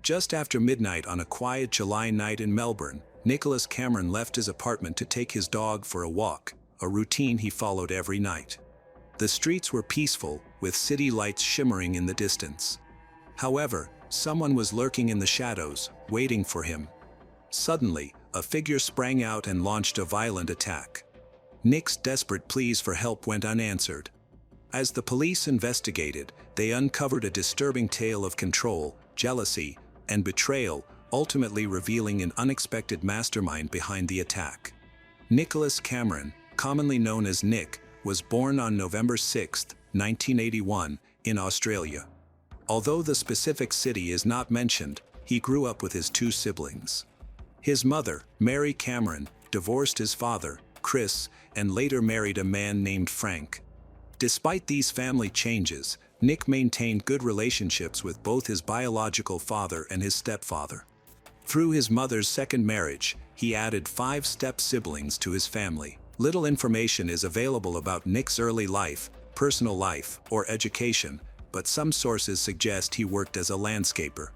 Just after midnight on a quiet July night in Melbourne, Nicholas Cameron left his apartment to take his dog for a walk, a routine he followed every night. The streets were peaceful, with city lights shimmering in the distance. However, someone was lurking in the shadows, waiting for him. Suddenly, a figure sprang out and launched a violent attack. Nick's desperate pleas for help went unanswered. As the police investigated, they uncovered a disturbing tale of control, jealousy, and betrayal, ultimately revealing an unexpected mastermind behind the attack. Nicholas Cameron, commonly known as Nick, was born on November 6, 1981, in Australia. Although the specific city is not mentioned, he grew up with his two siblings. His mother, Mary Cameron, divorced his father, Chris, and later married a man named Frank. Despite these family changes, Nick maintained good relationships with both his biological father and his stepfather. Through his mother's second marriage, he added 5 step-siblings to his family. Little information is available about Nick's early life, personal life, or education, but some sources suggest he worked as a landscaper.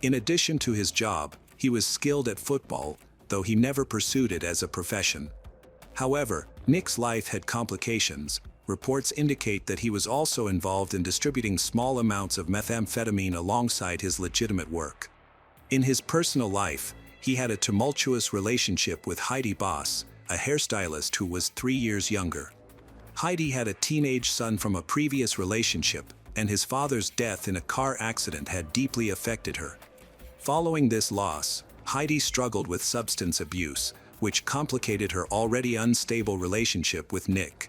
In addition to his job, he was skilled at football, though he never pursued it as a profession. However, Nick's life had complications. Reports indicate that he was also involved in distributing small amounts of methamphetamine alongside his legitimate work. In his personal life, he had a tumultuous relationship with Heidi Boss, a hairstylist who was 3 years younger. Heidi had a teenage son from a previous relationship, and his father's death in a car accident had deeply affected her. Following this loss, Heidi struggled with substance abuse, which complicated her already unstable relationship with Nick.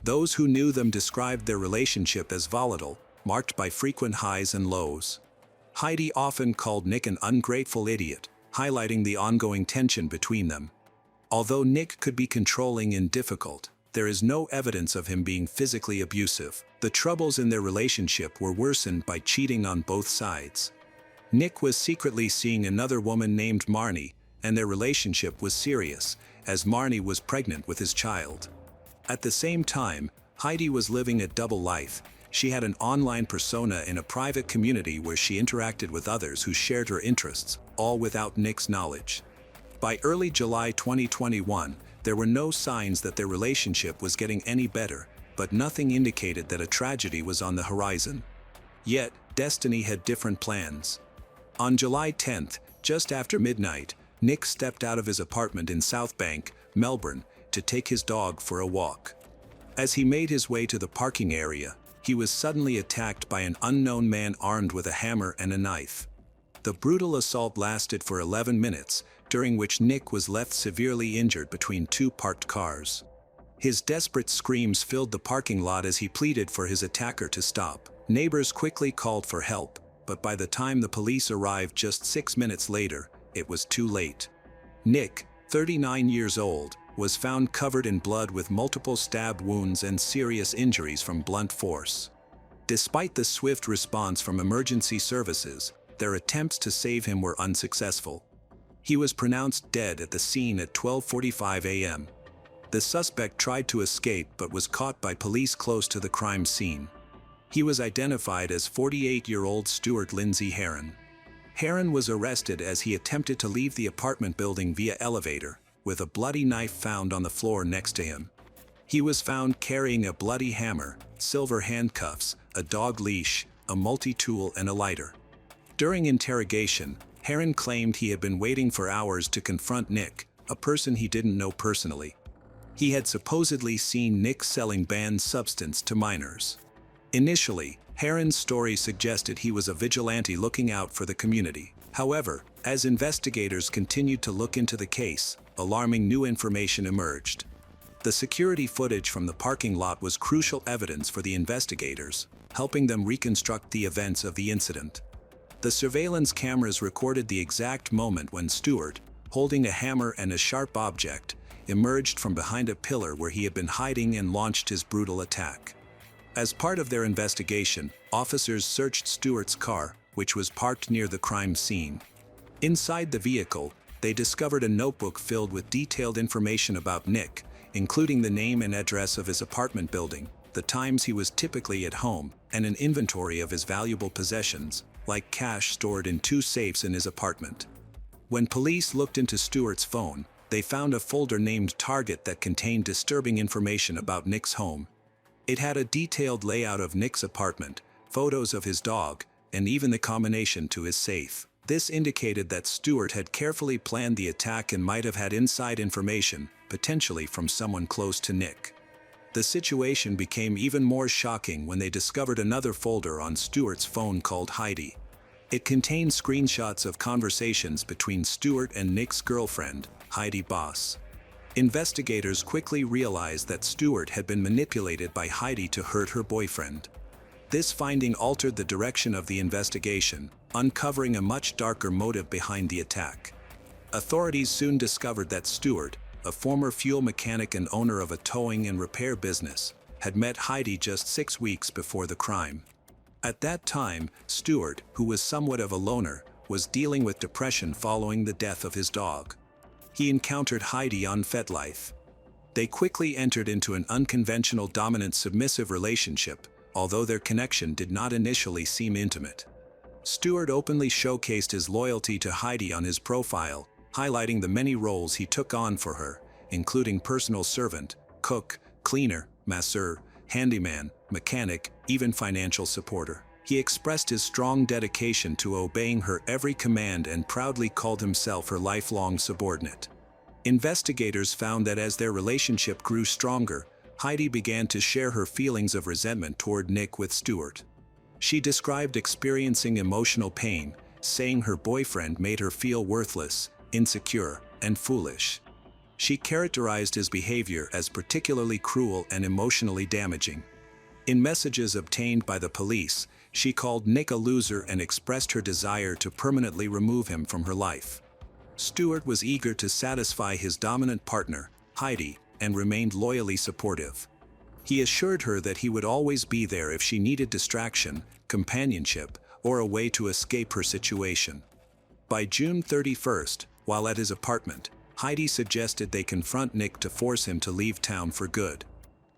Those who knew them described their relationship as volatile, marked by frequent highs and lows. Heidi often called Nick an ungrateful idiot, highlighting the ongoing tension between them. Although Nick could be controlling and difficult, there is no evidence of him being physically abusive. The troubles in their relationship were worsened by cheating on both sides. Nick was secretly seeing another woman named Marnie, and their relationship was serious, as Marnie was pregnant with his child. At the same time, Heidi was living a double life. She had an online persona in a private community where she interacted with others who shared her interests, all without Nick's knowledge. By early July 2021, there were no signs that their relationship was getting any better, but nothing indicated that a tragedy was on the horizon. Yet, destiny had different plans. On July 10th, just after midnight, Nick stepped out of his apartment in South Bank, Melbourne, to take his dog for a walk. As he made his way to the parking area, he was suddenly attacked by an unknown man armed with a hammer and a knife. The brutal assault lasted for 11 minutes, during which Nick was left severely injured between 2 parked cars. His desperate screams filled the parking lot as he pleaded for his attacker to stop. Neighbors quickly called for help, but by the time the police arrived just 6 minutes later, it was too late. Nick, 39 years old, was found covered in blood with multiple stab wounds and serious injuries from blunt force. Despite the swift response from emergency services, their attempts to save him were unsuccessful. He was pronounced dead at the scene at 12:45 a.m. The suspect tried to escape but was caught by police close to the crime scene. He was identified as 48-year-old Stuart Lindsay Heron. Heron was arrested as he attempted to leave the apartment building via elevator, with a bloody knife found on the floor next to him. He was found carrying a bloody hammer, silver handcuffs, a dog leash, a multi-tool and a lighter. During interrogation, Heron claimed he had been waiting for hours to confront Nick, a person he didn't know personally. He had supposedly seen Nick selling banned substance to minors. Initially, Heron's story suggested he was a vigilante looking out for the community. However, as investigators continued to look into the case, alarming new information emerged. The security footage from the parking lot was crucial evidence for the investigators, helping them reconstruct the events of the incident. The surveillance cameras recorded the exact moment when Stuart, holding a hammer and a sharp object, emerged from behind a pillar where he had been hiding and launched his brutal attack. As part of their investigation, officers searched Stuart's car, which was parked near the crime scene. Inside the vehicle, they discovered a notebook filled with detailed information about Nick, including the name and address of his apartment building, the times he was typically at home, and an inventory of his valuable possessions. like cash stored in 2 safes in his apartment. When police looked into Stewart's phone, they found a folder named Target that contained disturbing information about Nick's home. It had a detailed layout of Nick's apartment, photos of his dog, and even the combination to his safe. This indicated that Stewart had carefully planned the attack and might have had inside information, potentially from someone close to Nick. The situation became even more shocking when they discovered another folder on Stewart's phone called Heidi. It contained screenshots of conversations between Stewart and Nick's girlfriend, Heidi Boss. Investigators quickly realized that Stewart had been manipulated by Heidi to hurt her boyfriend. This finding altered the direction of the investigation, uncovering a much darker motive behind the attack. Authorities soon discovered that Stewart, a former fuel mechanic and owner of a towing and repair business, had met Heidi just 6 weeks before the crime. At that time, Stewart, who was somewhat of a loner, was dealing with depression following the death of his dog. He encountered Heidi on FetLife. They quickly entered into an unconventional dominant-submissive relationship, although their connection did not initially seem intimate. Stewart openly showcased his loyalty to Heidi on his profile, highlighting the many roles he took on for her, including personal servant, cook, cleaner, masseur, handyman, mechanic, even financial supporter. He expressed his strong dedication to obeying her every command and proudly called himself her lifelong subordinate. Investigators found that as their relationship grew stronger, Heidi began to share her feelings of resentment toward Nick with Stewart. She described experiencing emotional pain, saying her boyfriend made her feel worthless, insecure, and foolish. She characterized his behavior as particularly cruel and emotionally damaging. In messages obtained by the police, she called Nick a loser and expressed her desire to permanently remove him from her life. Stewart was eager to satisfy his dominant partner, Heidi, and remained loyally supportive. He assured her that he would always be there if she needed distraction, companionship, or a way to escape her situation. By June 31st, while at his apartment, Heidi suggested they confront Nick to force him to leave town for good.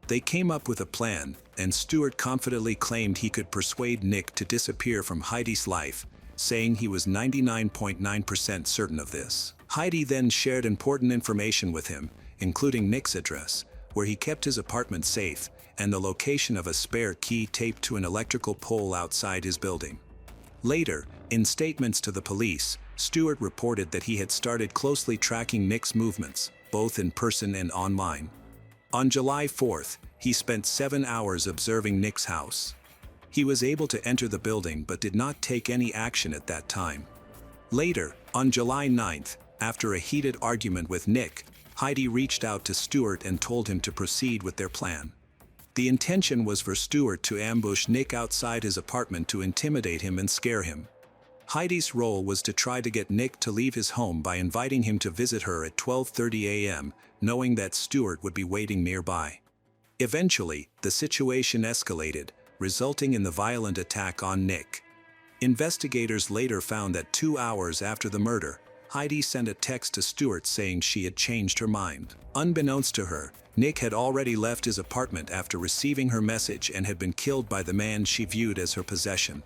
They came up with a plan, and Stewart confidently claimed he could persuade Nick to disappear from Heidi's life, saying he was 99.9% certain of this. Heidi then shared important information with him, including Nick's address, where he kept his apartment safe, and the location of a spare key taped to an electrical pole outside his building. Later, in statements to the police, Stewart reported that he had started closely tracking Nick's movements, both in person and online. On July 4th, he spent 7 hours observing Nick's house. He was able to enter the building but did not take any action at that time. Later, on July 9th, after a heated argument with Nick, Heidi reached out to Stewart and told him to proceed with their plan. The intention was for Stewart to ambush Nick outside his apartment to intimidate him and scare him. Heidi's role was to try to get Nick to leave his home by inviting him to visit her at 12:30 a.m., knowing that Stewart would be waiting nearby. Eventually, the situation escalated, resulting in the violent attack on Nick. Investigators later found that 2 hours after the murder, Heidi sent a text to Stewart saying she had changed her mind. Unbeknownst to her, Nick had already left his apartment after receiving her message and had been killed by the man she viewed as her possession.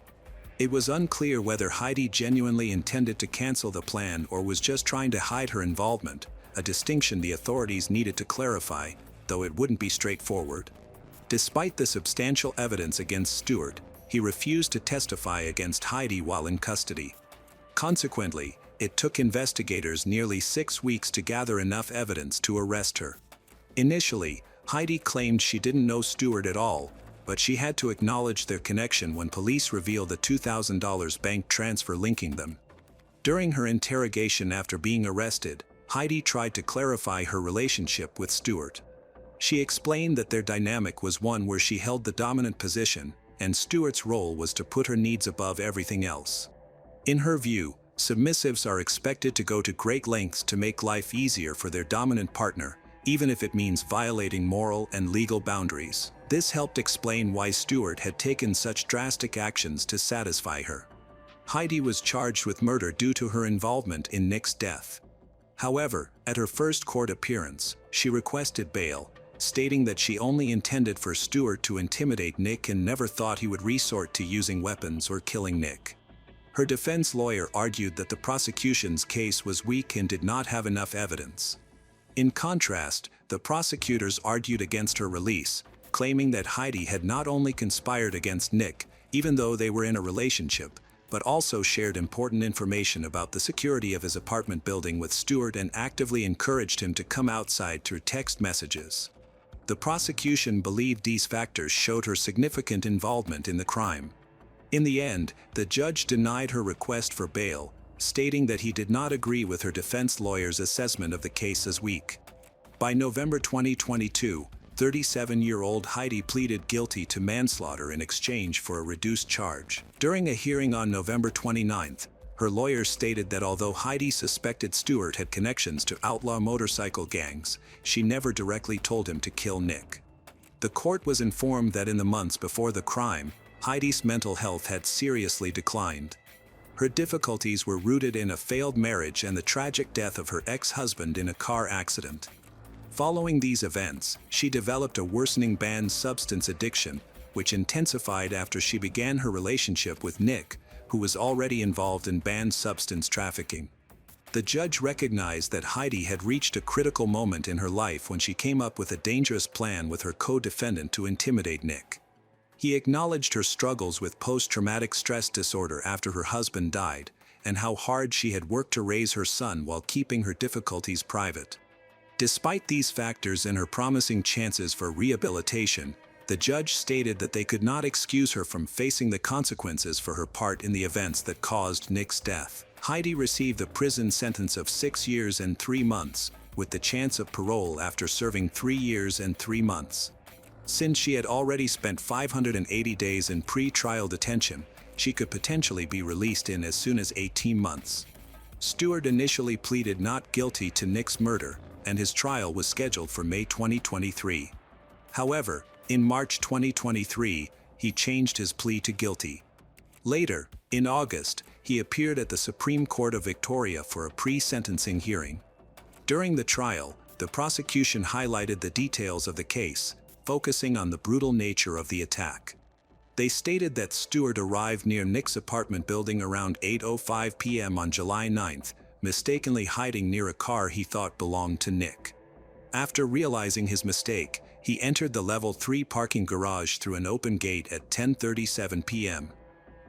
It was unclear whether Heidi genuinely intended to cancel the plan or was just trying to hide her involvement, a distinction the authorities needed to clarify, though it wouldn't be straightforward. Despite the substantial evidence against Stewart, he refused to testify against Heidi while in custody. Consequently, it took investigators nearly 6 weeks to gather enough evidence to arrest her. Initially, Heidi claimed she didn't know Stewart at all, but she had to acknowledge their connection when police revealed the $2,000 bank transfer linking them. During her interrogation after being arrested, Heidi tried to clarify her relationship with Stewart. She explained that their dynamic was one where she held the dominant position, and Stewart's role was to put her needs above everything else. In her view, submissives are expected to go to great lengths to make life easier for their dominant partner, even if it means violating moral and legal boundaries. This helped explain why Stewart had taken such drastic actions to satisfy her. Heidi was charged with murder due to her involvement in Nick's death. However, at her first court appearance, she requested bail, stating that she only intended for Stewart to intimidate Nick and never thought he would resort to using weapons or killing Nick. Her defense lawyer argued that the prosecution's case was weak and did not have enough evidence. In contrast, the prosecutors argued against her release, claiming that Heidi had not only conspired against Nick, even though they were in a relationship, but also shared important information about the security of his apartment building with Stewart and actively encouraged him to come outside through text messages. The prosecution believed these factors showed her significant involvement in the crime. In the end, the judge denied her request for bail, stating that he did not agree with her defense lawyer's assessment of the case as weak. By November 2022, 37-year-old Heidi pleaded guilty to manslaughter in exchange for a reduced charge. During a hearing on November 29, her lawyer stated that although Heidi suspected Stewart had connections to outlaw motorcycle gangs, she never directly told him to kill Nick. The court was informed that in the months before the crime, Heidi's mental health had seriously declined. Her difficulties were rooted in a failed marriage and the tragic death of her ex-husband in a car accident. Following these events, she developed a worsening banned substance addiction, which intensified after she began her relationship with Nick, who was already involved in banned substance trafficking. The judge recognized that Heidi had reached a critical moment in her life when she came up with a dangerous plan with her co-defendant to intimidate Nick. He acknowledged her struggles with post-traumatic stress disorder after her husband died, and how hard she had worked to raise her son while keeping her difficulties private. Despite these factors and her promising chances for rehabilitation, the judge stated that they could not excuse her from facing the consequences for her part in the events that caused Nick's death. Heidi received a prison sentence of 6 years and 3 months, with the chance of parole after serving 3 years and 3 months. Since she had already spent 580 days in pre-trial detention, she could potentially be released in as soon as 18 months. Stewart initially pleaded not guilty to Nick's murder, and his trial was scheduled for May 2023. However, in March 2023, he changed his plea to guilty. Later, in August, he appeared at the Supreme Court of Victoria for a pre-sentencing hearing. During the trial, the prosecution highlighted the details of the case, focusing on the brutal nature of the attack. They stated that Stewart arrived near Nick's apartment building around 8:05 p.m. on July 9, mistakenly hiding near a car he thought belonged to Nick. After realizing his mistake, he entered the level 3 parking garage through an open gate at 10:37 p.m.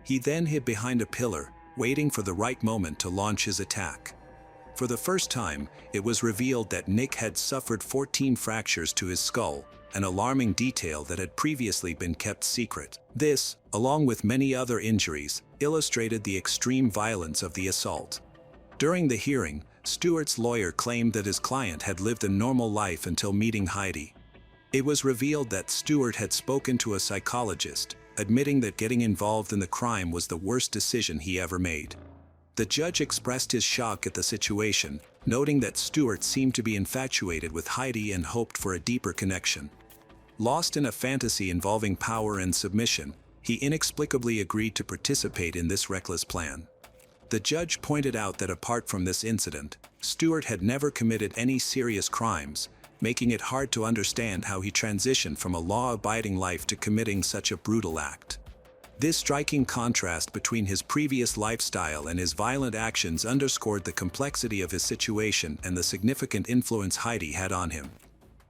He then hid behind a pillar, waiting for the right moment to launch his attack. For the first time, it was revealed that Nick had suffered 14 fractures to his skull, an alarming detail that had previously been kept secret. This, along with many other injuries, illustrated the extreme violence of the assault. During the hearing, Stewart's lawyer claimed that his client had lived a normal life until meeting Heidi. It was revealed that Stewart had spoken to a psychologist, admitting that getting involved in the crime was the worst decision he ever made. The judge expressed his shock at the situation, noting that Stewart seemed to be infatuated with Heidi and hoped for a deeper connection. Lost in a fantasy involving power and submission, he inexplicably agreed to participate in this reckless plan. The judge pointed out that apart from this incident, Stewart had never committed any serious crimes, making it hard to understand how he transitioned from a law-abiding life to committing such a brutal act. This striking contrast between his previous lifestyle and his violent actions underscored the complexity of his situation and the significant influence Heidi had on him.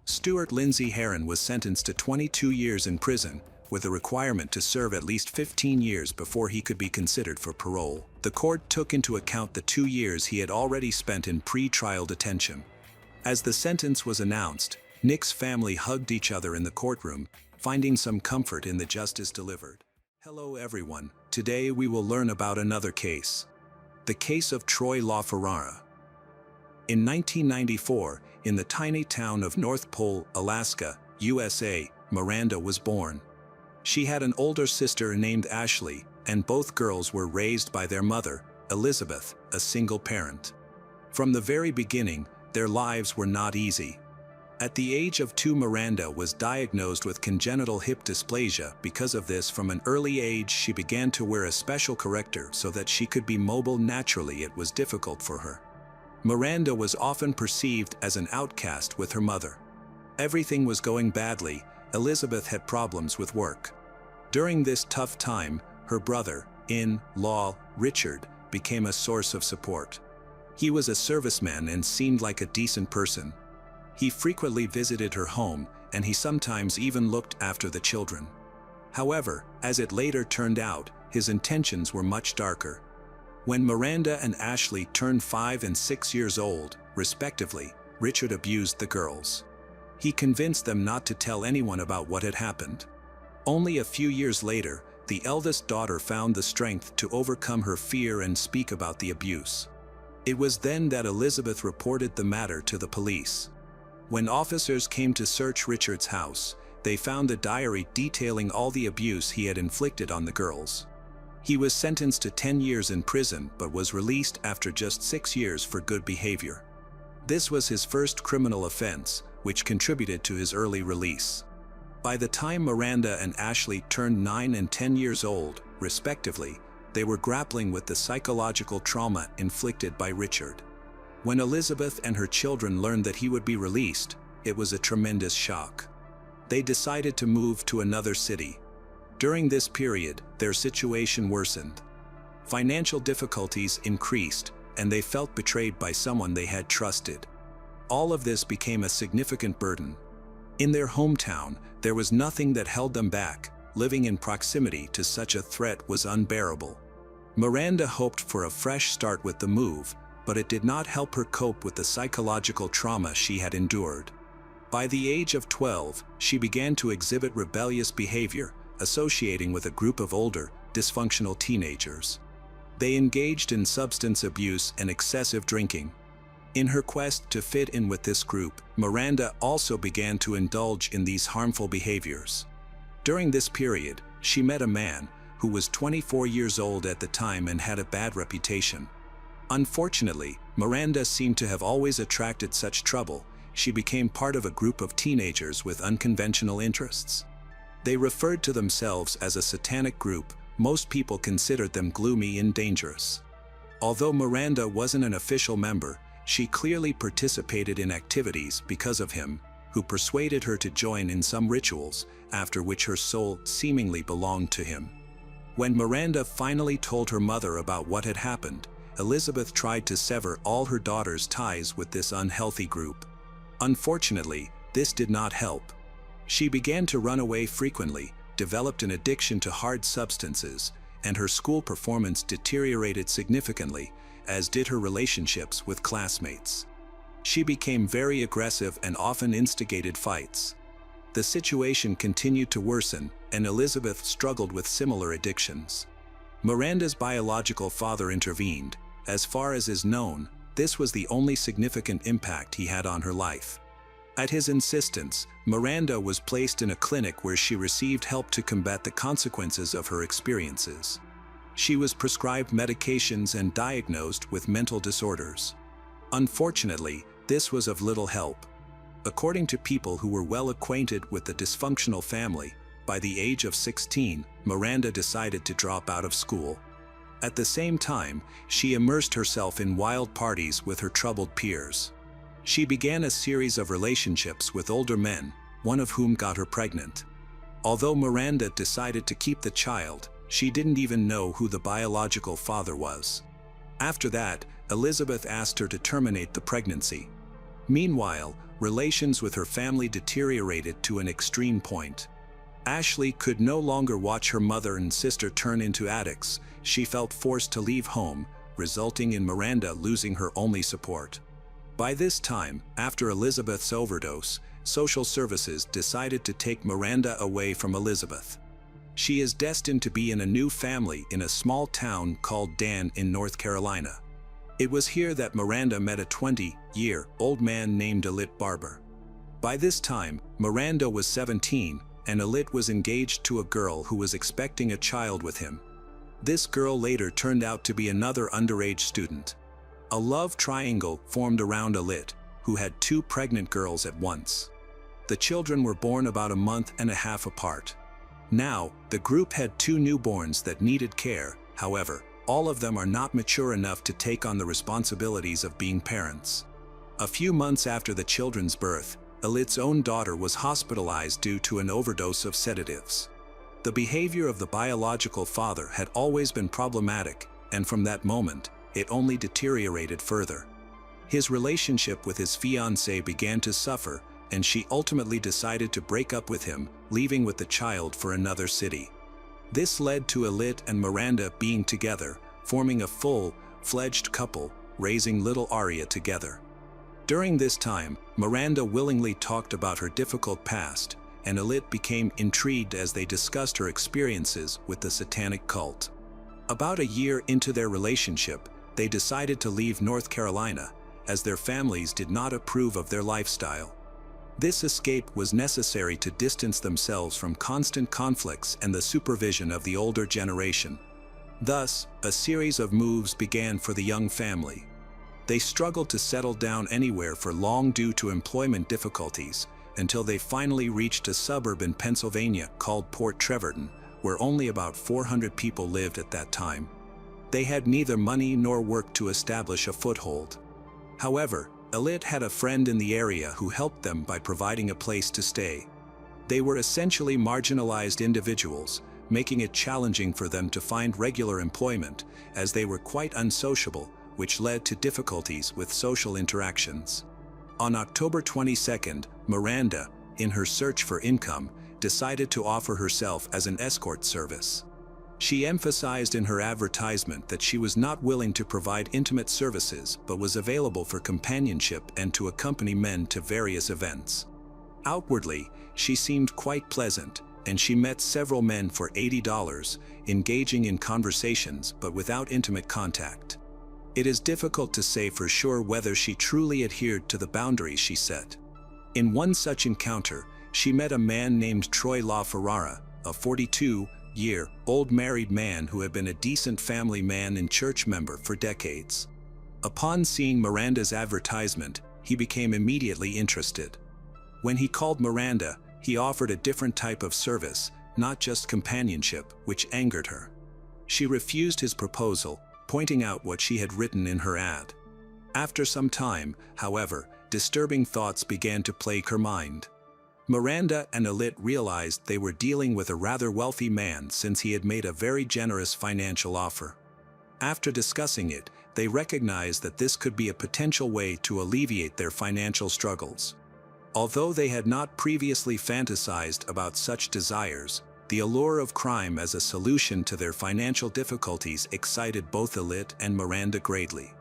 Stewart Lindsay Heron was sentenced to 22 years in prison, with a requirement to serve at least 15 years before he could be considered for parole. The court took into account the 2 years he had already spent in pre-trial detention. As the sentence was announced, Nick's family hugged each other in the courtroom, finding some comfort in the justice delivered. Hello everyone, today we will learn about another case. The case of Troy LaFerrara. In 1994, in the tiny town of North Pole, Alaska, USA, Miranda was born. She had an older sister named Ashley, and both girls were raised by their mother, Elizabeth, a single parent. From the very beginning, their lives were not easy. At the age of 2, Miranda was diagnosed with congenital hip dysplasia. Because of this, from an early age she began to wear a special corrector so that she could be mobile naturally. It was difficult for her. Miranda was often perceived as an outcast with her mother. Everything was going badly. Elizabeth had problems with work. During this tough time, her brother, in-law, Richard, became a source of support. He was a serviceman and seemed like a decent person. He frequently visited her home, and he sometimes even looked after the children. However, as it later turned out, his intentions were much darker. When Miranda and Ashley turned 5 and 6 years old, respectively, Richard abused the girls. He convinced them not to tell anyone about what had happened. Only a few years later, the eldest daughter found the strength to overcome her fear and speak about the abuse. It was then that Elizabeth reported the matter to the police. When officers came to search Richard's house, they found a diary detailing all the abuse he had inflicted on the girls. He was sentenced to 10 years in prison but was released after just 6 years for good behavior. This was his first criminal offense, which contributed to his early release. By the time Miranda and Ashley turned 9 and 10 years old, respectively, they were grappling with the psychological trauma inflicted by Richard. When Elizabeth and her children learned that he would be released, it was a tremendous shock. They decided to move to another city. During this period, their situation worsened. Financial difficulties increased, and they felt betrayed by someone they had trusted. All of this became a significant burden. In their hometown, there was nothing that held them back. Living in proximity to such a threat was unbearable. Miranda hoped for a fresh start with the move, but it did not help her cope with the psychological trauma she had endured. By the age of 12, she began to exhibit rebellious behavior, associating with a group of older, dysfunctional teenagers. They engaged in substance abuse and excessive drinking. In her quest to fit in with this group, Miranda also began to indulge in these harmful behaviors. During this period, she met a man who was 24 years old at the time and had a bad reputation. Unfortunately, Miranda seemed to have always attracted such trouble. She became part of a group of teenagers with unconventional interests. They referred to themselves as a satanic group. Most people considered them gloomy and dangerous. Although Miranda wasn't an official member, she clearly participated in activities because of him, who persuaded her to join in some rituals, after which her soul seemingly belonged to him. When Miranda finally told her mother about what had happened, Elizabeth tried to sever all her daughter's ties with this unhealthy group. Unfortunately, this did not help. She began to run away frequently, developed an addiction to hard substances, and her school performance deteriorated significantly, as did her relationships with classmates. She became very aggressive and often instigated fights. The situation continued to worsen, and Elizabeth struggled with similar addictions. Miranda's biological father intervened. As far as is known, this was the only significant impact he had on her life. At his insistence, Miranda was placed in a clinic where she received help to combat the consequences of her experiences. She was prescribed medications and diagnosed with mental disorders. Unfortunately, this was of little help. According to people who were well acquainted with the dysfunctional family, by the age of 16, Miranda decided to drop out of school. At the same time, she immersed herself in wild parties with her troubled peers. She began a series of relationships with older men, one of whom got her pregnant. Although Miranda decided to keep the child, she didn't even know who the biological father was. After that, Elizabeth asked her to terminate the pregnancy. Meanwhile, relations with her family deteriorated to an extreme point. Ashley could no longer watch her mother and sister turn into addicts. She felt forced to leave home, resulting in Miranda losing her only support. By this time, after Elizabeth's overdose, social services decided to take Miranda away from Elizabeth. She is destined to be in a new family in a small town called Dan in North Carolina. It was here that Miranda met a 20-year-old man named Alit Barber. By this time, Miranda was 17, and Alit was engaged to a girl who was expecting a child with him. This girl later turned out to be another underage student. A love triangle formed around Alit, who had 2 pregnant girls at once. The children were born about a month and a half apart. Now, the group had 2 newborns that needed care. However, all of them are not mature enough to take on the responsibilities of being parents. A few months after the children's birth, Alit's own daughter was hospitalized due to an overdose of sedatives. The behavior of the biological father had always been problematic, and from that moment, it only deteriorated further. His relationship with his fiancée began to suffer, and she ultimately decided to break up with him, leaving with the child for another city. This led to Alit and Miranda being together, forming a full-fledged couple, raising little Arya together. During this time, Miranda willingly talked about her difficult past, and Alit became intrigued as they discussed her experiences with the satanic cult. About a year into their relationship, they decided to leave North Carolina, as their families did not approve of their lifestyle. This escape was necessary to distance themselves from constant conflicts and the supervision of the older generation. Thus, a series of moves began for the young family. They struggled to settle down anywhere for long due to employment difficulties, until they finally reached a suburb in Pennsylvania called Port Trevorton, where only about 400 people lived at that time. They had neither money nor work to establish a foothold. However, Alit had a friend in the area who helped them by providing a place to stay. They were essentially marginalized individuals, making it challenging for them to find regular employment, as they were quite unsociable, which led to difficulties with social interactions. On October 22nd, Miranda, in her search for income, decided to offer herself as an escort service. She emphasized in her advertisement that she was not willing to provide intimate services but was available for companionship and to accompany men to various events. Outwardly, she seemed quite pleasant, and she met several men for $80, engaging in conversations but without intimate contact. It is difficult to say for sure whether she truly adhered to the boundaries she set. In one such encounter, she met a man named Troy LaFerrara, a 42-year-old married man who had been a decent family man and church member for decades. Upon seeing Miranda's advertisement, he became immediately interested. When he called Miranda, he offered a different type of service, not just companionship, which angered her. She refused his proposal, pointing out what she had written in her ad. After some time, however, disturbing thoughts began to plague her mind. Miranda and Alit realized they were dealing with a rather wealthy man since he had made a very generous financial offer. After discussing it, they recognized that this could be a potential way to alleviate their financial struggles. Although they had not previously fantasized about such desires, the allure of crime as a solution to their financial difficulties excited both Alit and Miranda greatly.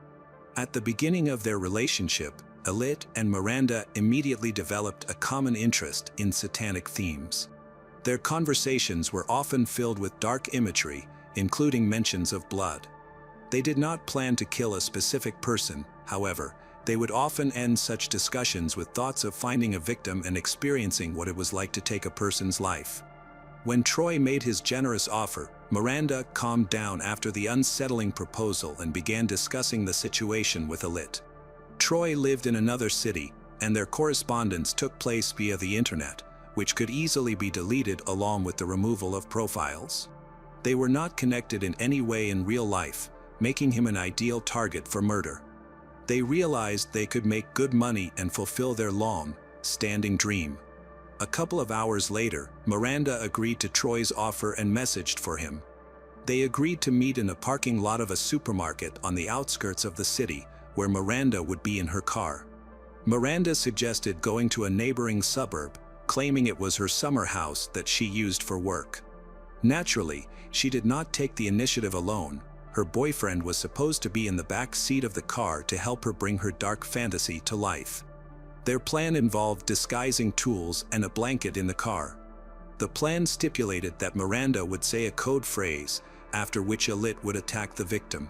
At the beginning of their relationship, Alit and Miranda immediately developed a common interest in satanic themes. Their conversations were often filled with dark imagery, including mentions of blood. They did not plan to kill a specific person, however. They would often end such discussions with thoughts of finding a victim and experiencing what it was like to take a person's life. When Troy made his generous offer, Miranda calmed down after the unsettling proposal and began discussing the situation with Alit. Troy lived in another city, and their correspondence took place via the internet, which could easily be deleted along with the removal of profiles. They were not connected in any way in real life, making him an ideal target for murder. They realized they could make good money and fulfill their long-standing dream. A couple of hours later, Miranda agreed to Troy's offer and messaged for him. They agreed to meet in a parking lot of a supermarket on the outskirts of the city, where Miranda would be in her car. Miranda suggested going to a neighboring suburb, claiming it was her summer house that she used for work. Naturally, she did not take the initiative alone. Her boyfriend was supposed to be in the back seat of the car to help her bring her dark fantasy to life. Their plan involved disguising tools and a blanket in the car. The plan stipulated that Miranda would say a code phrase, after which Alit would attack the victim.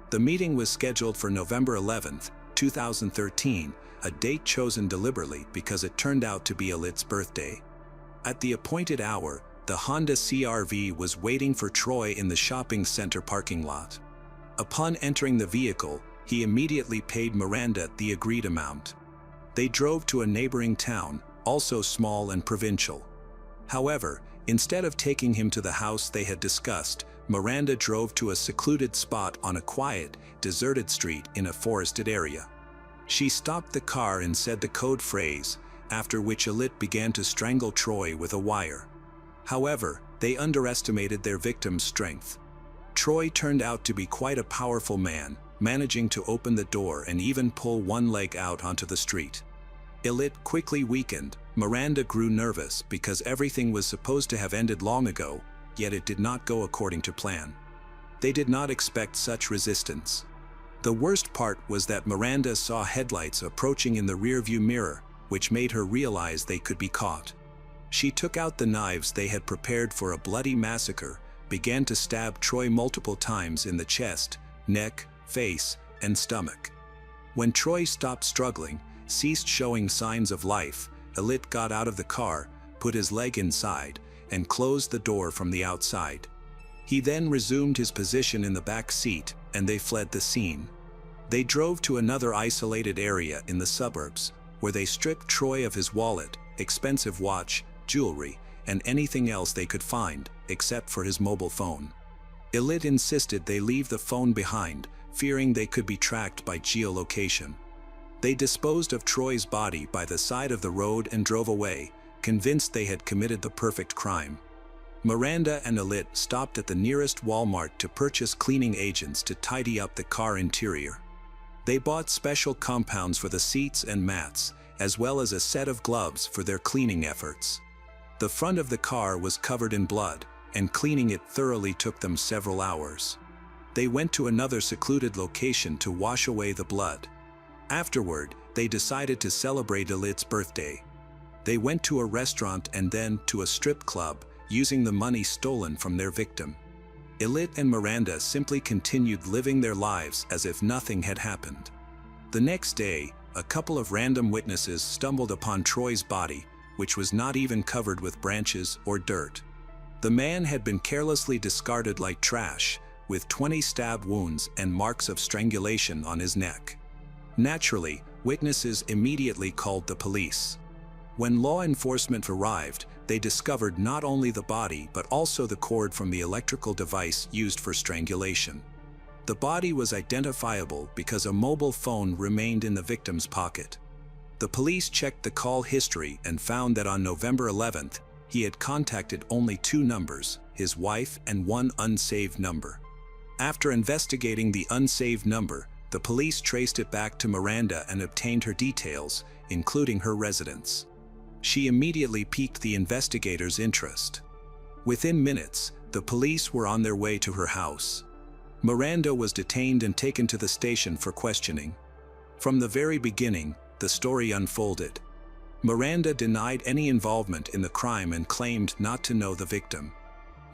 The meeting was scheduled for November 11, 2013, a date chosen deliberately because it turned out to be Alit's birthday. At the appointed hour, the Honda CR-V was waiting for Troy in the shopping center parking lot. Upon entering the vehicle, he immediately paid Miranda the agreed amount. They drove to a neighboring town, also small and provincial. However, instead of taking him to the house they had discussed, Miranda drove to a secluded spot on a quiet, deserted street in a forested area. She stopped the car and said the code phrase, after which Alit began to strangle Troy with a wire. However, They underestimated their victim's strength. Troy turned out to be quite a powerful man, managing to open the door and even pull one leg out onto the street. Alit quickly weakened. Miranda grew nervous because everything was supposed to have ended long ago, yet it did not go according to plan. They did not expect such resistance. The worst part was that Miranda saw headlights approaching in the rearview mirror, which made her realize they could be caught. She took out the knives they had prepared for a bloody massacre, began to stab Troy multiple times in the chest, neck, face, and stomach. When Troy stopped struggling, ceased showing signs of life, Alit got out of the car, put his leg inside, and closed the door from the outside. He then resumed his position in the back seat, and they fled the scene. They drove to another isolated area in the suburbs, where they stripped Troy of his wallet, expensive watch, jewelry, and anything else they could find, except for his mobile phone. Alit insisted they leave the phone behind, fearing they could be tracked by geolocation. They disposed of Troy's body by the side of the road and drove away, convinced they had committed the perfect crime. Miranda and Alit stopped at the nearest Walmart to purchase cleaning agents to tidy up the car interior. They bought special compounds for the seats and mats, as well as a set of gloves for their cleaning efforts. The front of the car was covered in blood, and cleaning it thoroughly took them several hours. They went to another secluded location to wash away the blood. Afterward, they decided to celebrate Alit's birthday. They went to a restaurant and then to a strip club, using the money stolen from their victim. Alit and Miranda simply continued living their lives as if nothing had happened. The next day, a couple of random witnesses stumbled upon Troy's body, which was not even covered with branches or dirt. The man had been carelessly discarded like trash, with 20 stab wounds and marks of strangulation on his neck. Naturally, witnesses immediately called the police. When law enforcement arrived, they discovered not only the body but also the cord from the electrical device used for strangulation. The body was identifiable because a mobile phone remained in the victim's pocket. The police checked the call history and found that on November 11th, he had contacted only 2 numbers, his wife and one unsaved number. After investigating the unsaved number, the police traced it back to Miranda and obtained her details, including her residence. She immediately piqued the investigators' interest. Within minutes, the police were on their way to her house. Miranda was detained and taken to the station for questioning. From the very beginning, the story unfolded. Miranda denied any involvement in the crime and claimed not to know the victim.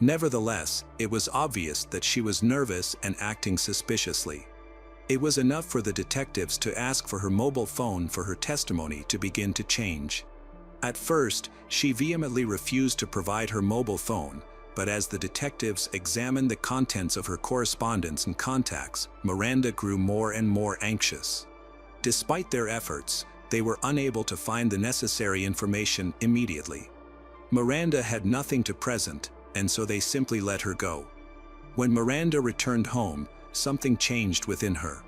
Nevertheless, it was obvious that she was nervous and acting suspiciously. It was enough for the detectives to ask for her mobile phone for her testimony to begin to change. At first, she vehemently refused to provide her mobile phone, but as the detectives examined the contents of her correspondence and contacts, Miranda grew more and more anxious. Despite their efforts, they were unable to find the necessary information immediately. Miranda had nothing to present, and so they simply let her go. When Miranda returned home, something changed within her.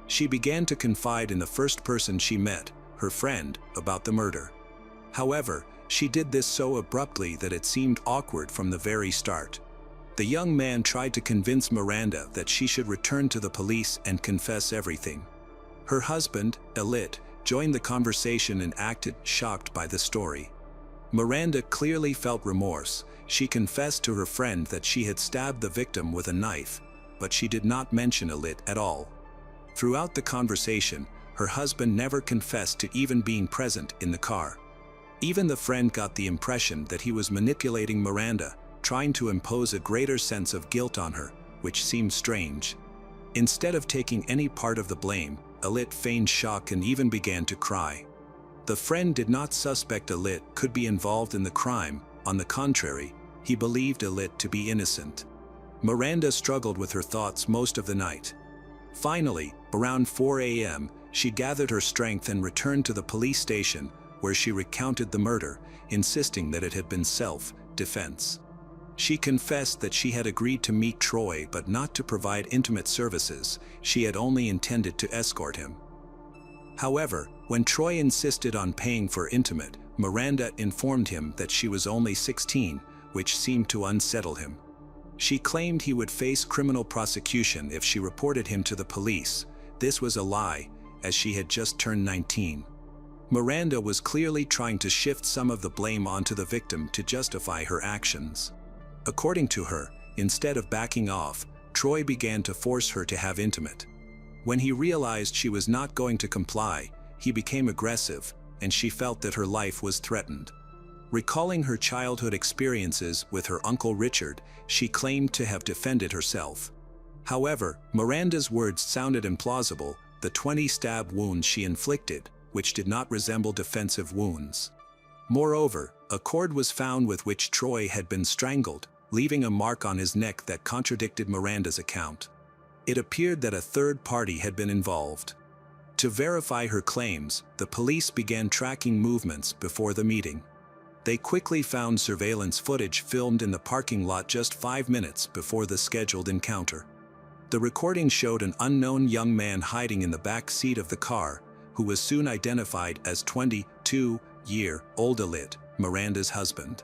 She began to confide in the first person she met, her friend, about the murder. However, she did this so abruptly that it seemed awkward from the very start. The young man tried to convince Miranda that she should return to the police and confess everything. Her husband, Alit, joined the conversation and acted shocked by the story. Miranda clearly felt remorse. She confessed to her friend that she had stabbed the victim with a knife, but she did not mention Alit at all. Throughout the conversation, her husband never confessed to even being present in the car. Even the friend got the impression that he was manipulating Miranda, trying to impose a greater sense of guilt on her, which seemed strange. Instead of taking any part of the blame, Alit feigned shock and even began to cry. The friend did not suspect Alit could be involved in the crime. On the contrary, he believed Alit to be innocent. Miranda struggled with her thoughts most of the night. Finally, around 4 a.m., she gathered her strength and returned to the police station, where she recounted the murder, insisting that it had been self-defense. She confessed that she had agreed to meet Troy but not to provide intimate services. She had only intended to escort him. However, when Troy insisted on paying for intimate, Miranda informed him that she was only 16, which seemed to unsettle him. She claimed he would face criminal prosecution if she reported him to the police. This was a lie, as she had just turned 19. Miranda was clearly trying to shift some of the blame onto the victim to justify her actions. According to her, instead of backing off, Troy began to force her to have intimate. When he realized she was not going to comply, he became aggressive, and she felt that her life was threatened. Recalling her childhood experiences with her Uncle Richard, she claimed to have defended herself. However, Miranda's words sounded implausible, the 20 stab wounds she inflicted, which did not resemble defensive wounds. Moreover, a cord was found with which Troy had been strangled, leaving a mark on his neck that contradicted Miranda's account. It appeared that a third party had been involved. To verify her claims, the police began tracking movements before the meeting. They quickly found surveillance footage filmed in the parking lot just 5 minutes before the scheduled encounter. The recording showed an unknown young man hiding in the back seat of the car, who was soon identified as 22-year-old Alit, Miranda's husband.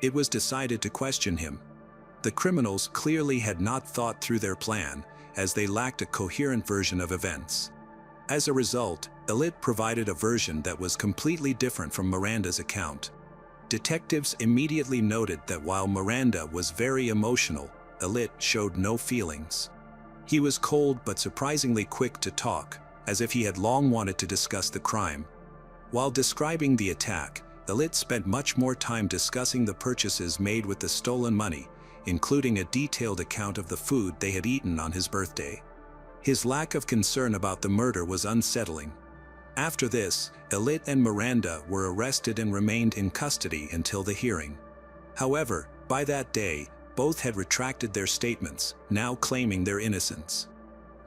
It was decided to question him. The criminals clearly had not thought through their plan, as they lacked a coherent version of events. As a result, Alit provided a version that was completely different from Miranda's account. Detectives immediately noted that while Miranda was very emotional, Alit showed no feelings. He was cold but surprisingly quick to talk, as if he had long wanted to discuss the crime. While describing the attack, Alit spent much more time discussing the purchases made with the stolen money, including a detailed account of the food they had eaten on his birthday. His lack of concern about the murder was unsettling. After this, Alit and Miranda were arrested and remained in custody until the hearing. However, by that day, both had retracted their statements, now claiming their innocence.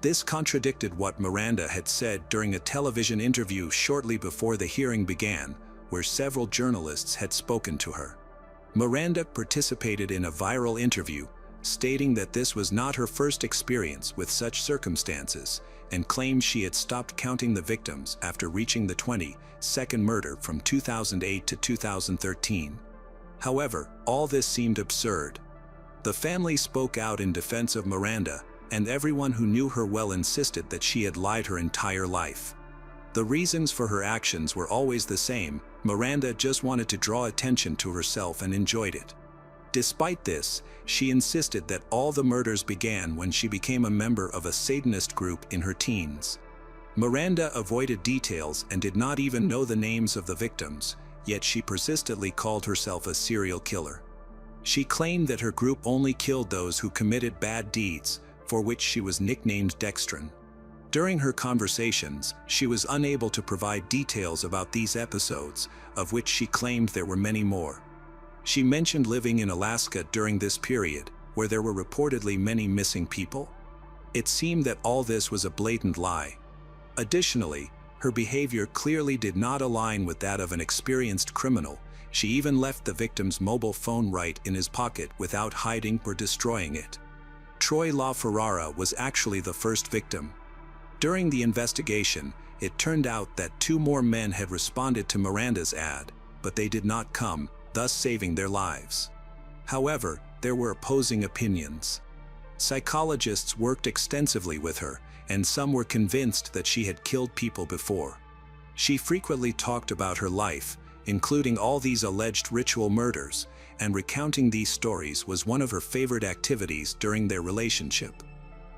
This contradicted what Miranda had said during a television interview shortly before the hearing began, where several journalists had spoken to her. Miranda participated in a viral interview, stating that this was not her first experience with such circumstances, and claimed she had stopped counting the victims after reaching the 22nd murder from 2008 to 2013. However, all this seemed absurd. The family spoke out in defense of Miranda, and everyone who knew her well insisted that she had lied her entire life. The reasons for her actions were always the same: Miranda just wanted to draw attention to herself and enjoyed it. Despite this, she insisted that all the murders began when she became a member of a Satanist group in her teens. Miranda avoided details and did not even know the names of the victims, yet she persistently called herself a serial killer. She claimed that her group only killed those who committed bad deeds, for which she was nicknamed Dextrin. During her conversations, she was unable to provide details about these episodes, of which she claimed there were many more. She mentioned living in Alaska during this period, where there were reportedly many missing people. It seemed that all this was a blatant lie. Additionally, her behavior clearly did not align with that of an experienced criminal. She even left the victim's mobile phone right in his pocket without hiding or destroying it. Troy LaFerrara was actually the first victim. During the investigation, it turned out that 2 more men had responded to Miranda's ad, but they did not come, thus saving their lives. However, there were opposing opinions. Psychologists worked extensively with her, and some were convinced that she had killed people before. She frequently talked about her life, including all these alleged ritual murders, and recounting these stories was one of her favorite activities during their relationship.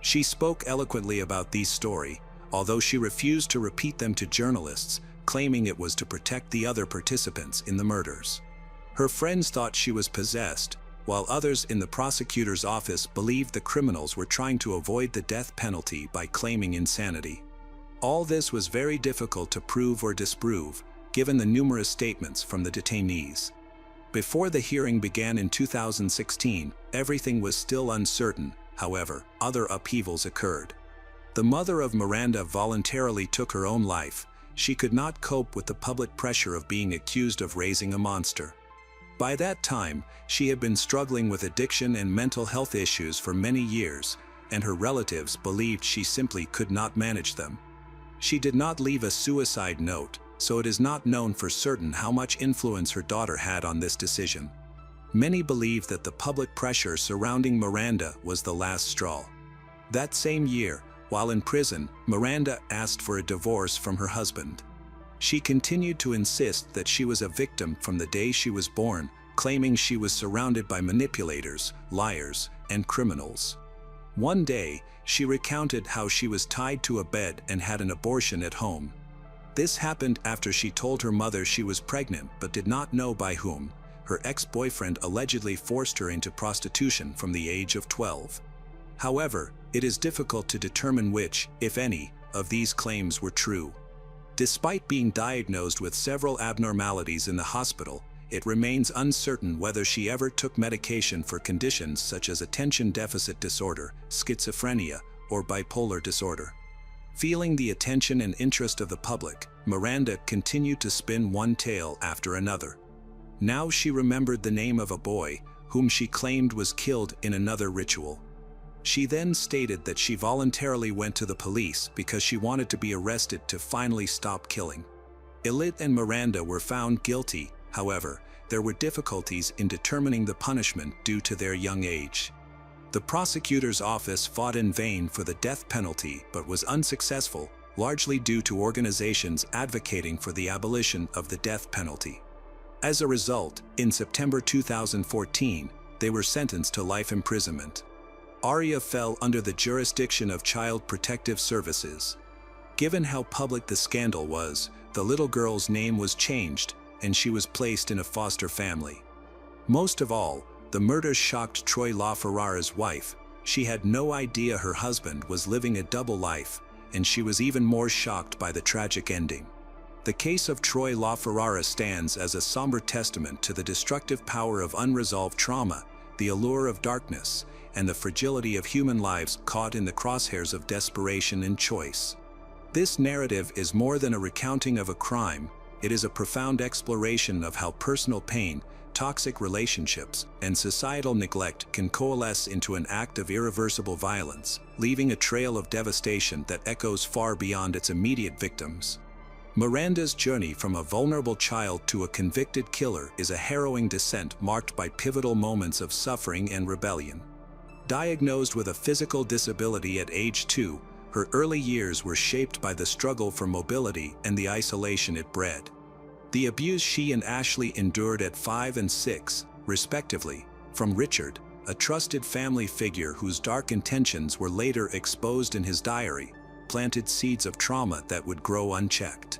She spoke eloquently about these stories, although she refused to repeat them to journalists, claiming it was to protect the other participants in the murders. Her friends thought she was possessed, while others in the prosecutor's office believed the criminals were trying to avoid the death penalty by claiming insanity. All this was very difficult to prove or disprove, given the numerous statements from the detainees. Before the hearing began in 2016, everything was still uncertain. However, other upheavals occurred. The mother of Miranda voluntarily took her own life. She could not cope with the public pressure of being accused of raising a monster. By that time, she had been struggling with addiction and mental health issues for many years, and her relatives believed she simply could not manage them. She did not leave a suicide note, so it is not known for certain how much influence her daughter had on this decision. Many believe that the public pressure surrounding Miranda was the last straw. That same year, while in prison, Miranda asked for a divorce from her husband. She continued to insist that she was a victim from the day she was born, claiming she was surrounded by manipulators, liars, and criminals. One day, she recounted how she was tied to a bed and had an abortion at home. This happened after she told her mother she was pregnant but did not know by whom. Her ex-boyfriend allegedly forced her into prostitution from the age of 12. However, it is difficult to determine which, if any, of these claims were true. Despite being diagnosed with several abnormalities in the hospital, it remains uncertain whether she ever took medication for conditions such as attention deficit disorder, schizophrenia, or bipolar disorder. Feeling the attention and interest of the public, Miranda continued to spin one tale after another. Now she remembered the name of a boy, whom she claimed was killed in another ritual. She then stated that she voluntarily went to the police because she wanted to be arrested to finally stop killing. Elit and Miranda were found guilty. However, there were difficulties in determining the punishment due to their young age. The prosecutor's office fought in vain for the death penalty but was unsuccessful, largely due to organizations advocating for the abolition of the death penalty. As a result, in September 2014, they were sentenced to life imprisonment. Aria fell under the jurisdiction of Child Protective Services. Given how public the scandal was, the little girl's name was changed, and she was placed in a foster family. Most of all, the murder shocked Troy LaFerrara's wife. She had no idea her husband was living a double life, and she was even more shocked by the tragic ending. The case of Troy LaFerrara stands as a somber testament to the destructive power of unresolved trauma, the allure of darkness, and the fragility of human lives caught in the crosshairs of desperation and choice. This narrative is more than a recounting of a crime. It is a profound exploration of how personal pain, toxic relationships, and societal neglect can coalesce into an act of irreversible violence, leaving a trail of devastation that echoes far beyond its immediate victims. Miranda's journey from a vulnerable child to a convicted killer is a harrowing descent marked by pivotal moments of suffering and rebellion. Diagnosed with a physical disability at age 2, her early years were shaped by the struggle for mobility and the isolation it bred. The abuse she and Ashley endured at 5 and 6, respectively, from Richard, a trusted family figure whose dark intentions were later exposed in his diary, planted seeds of trauma that would grow unchecked.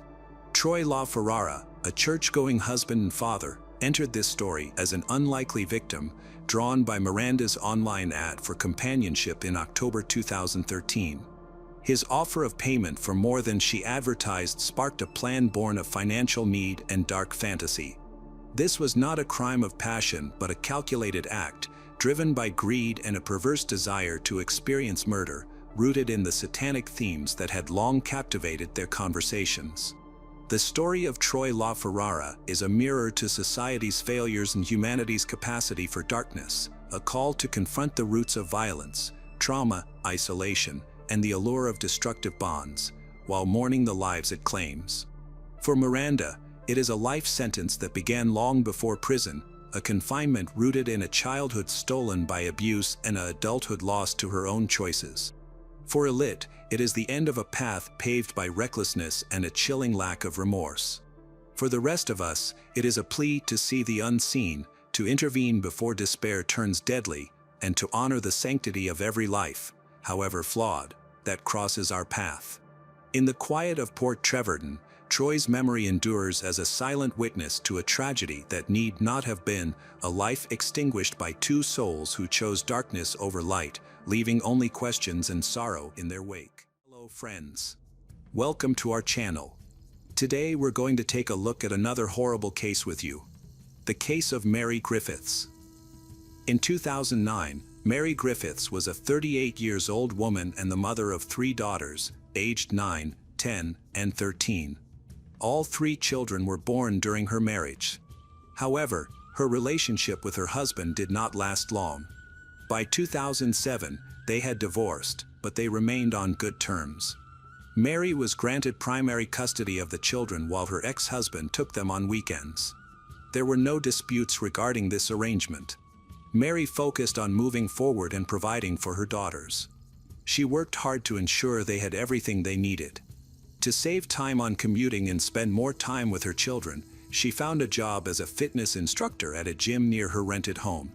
Troy LaFerrara, a church-going husband and father, entered this story as an unlikely victim, drawn by Miranda's online ad for companionship in October 2013. His offer of payment for more than she advertised sparked a plan born of financial need and dark fantasy. This was not a crime of passion but a calculated act, driven by greed and a perverse desire to experience murder, rooted in the satanic themes that had long captivated their conversations. The story of Troy LaFerrara is a mirror to society's failures and humanity's capacity for darkness, a call to confront the roots of violence, trauma, isolation, and the allure of destructive bonds, while mourning the lives it claims. For Miranda, it is a life sentence that began long before prison, a confinement rooted in a childhood stolen by abuse and an adulthood lost to her own choices. For Elit, it is the end of a path paved by recklessness and a chilling lack of remorse. For the rest of us, it is a plea to see the unseen, to intervene before despair turns deadly, and to honor the sanctity of every life, however flawed, that crosses our path. In the quiet of Port Trevorton, Troy's memory endures as a silent witness to a tragedy that need not have been, a life extinguished by two souls who chose darkness over light, leaving only questions and sorrow in their wake. Hello friends. Welcome to our channel. Today we're going to take a look at another horrible case with you. The case of Mary Griffiths. In 2009, Mary Griffiths was a 38-year-old woman and the mother of 3 daughters, aged 9, 10, and 13. All 3 children were born during her marriage. However, her relationship with her husband did not last long. By 2007, they had divorced, but they remained on good terms. Mary was granted primary custody of the children while her ex-husband took them on weekends. there were no disputes regarding this arrangement. Mary focused on moving forward and providing for her daughters. She worked hard to ensure they had everything they needed. To save time on commuting and spend more time with her children, she found a job as a fitness instructor at a gym near her rented home.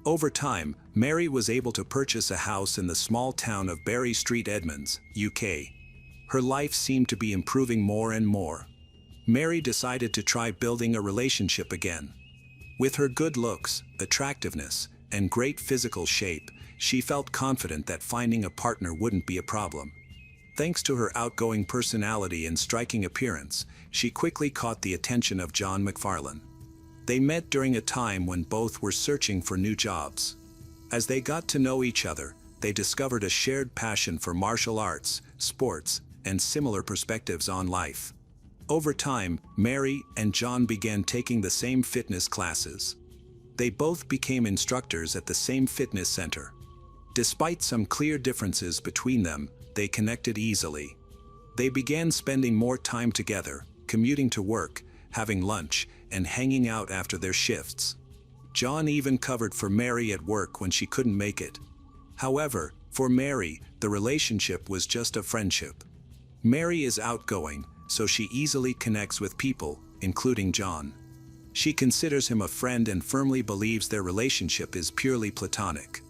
Over time, Mary was able to purchase a house in the small town of Berry Street, Edmonds, UK. Her life seemed to be improving more and more. Mary decided to try building a relationship again. With her good looks, attractiveness, and great physical shape, she felt confident that finding a partner wouldn't be a problem. Thanks to her outgoing personality and striking appearance, she quickly caught the attention of John McFarlane. They met during a time when both were searching for new jobs. As they got to know each other, they discovered a shared passion for martial arts, sports, and similar perspectives on life. Over time, Mary and John began taking the same fitness classes. They both became instructors at the same fitness center. Despite some clear differences between them, they connected easily. They began spending more time together, commuting to work, having lunch, and hanging out after their shifts. John even covered for Mary at work when she couldn't make it. However, for Mary, the relationship was just a friendship. Mary is outgoing, so she easily connects with people, including John. She considers him a friend and firmly believes their relationship is purely platonic.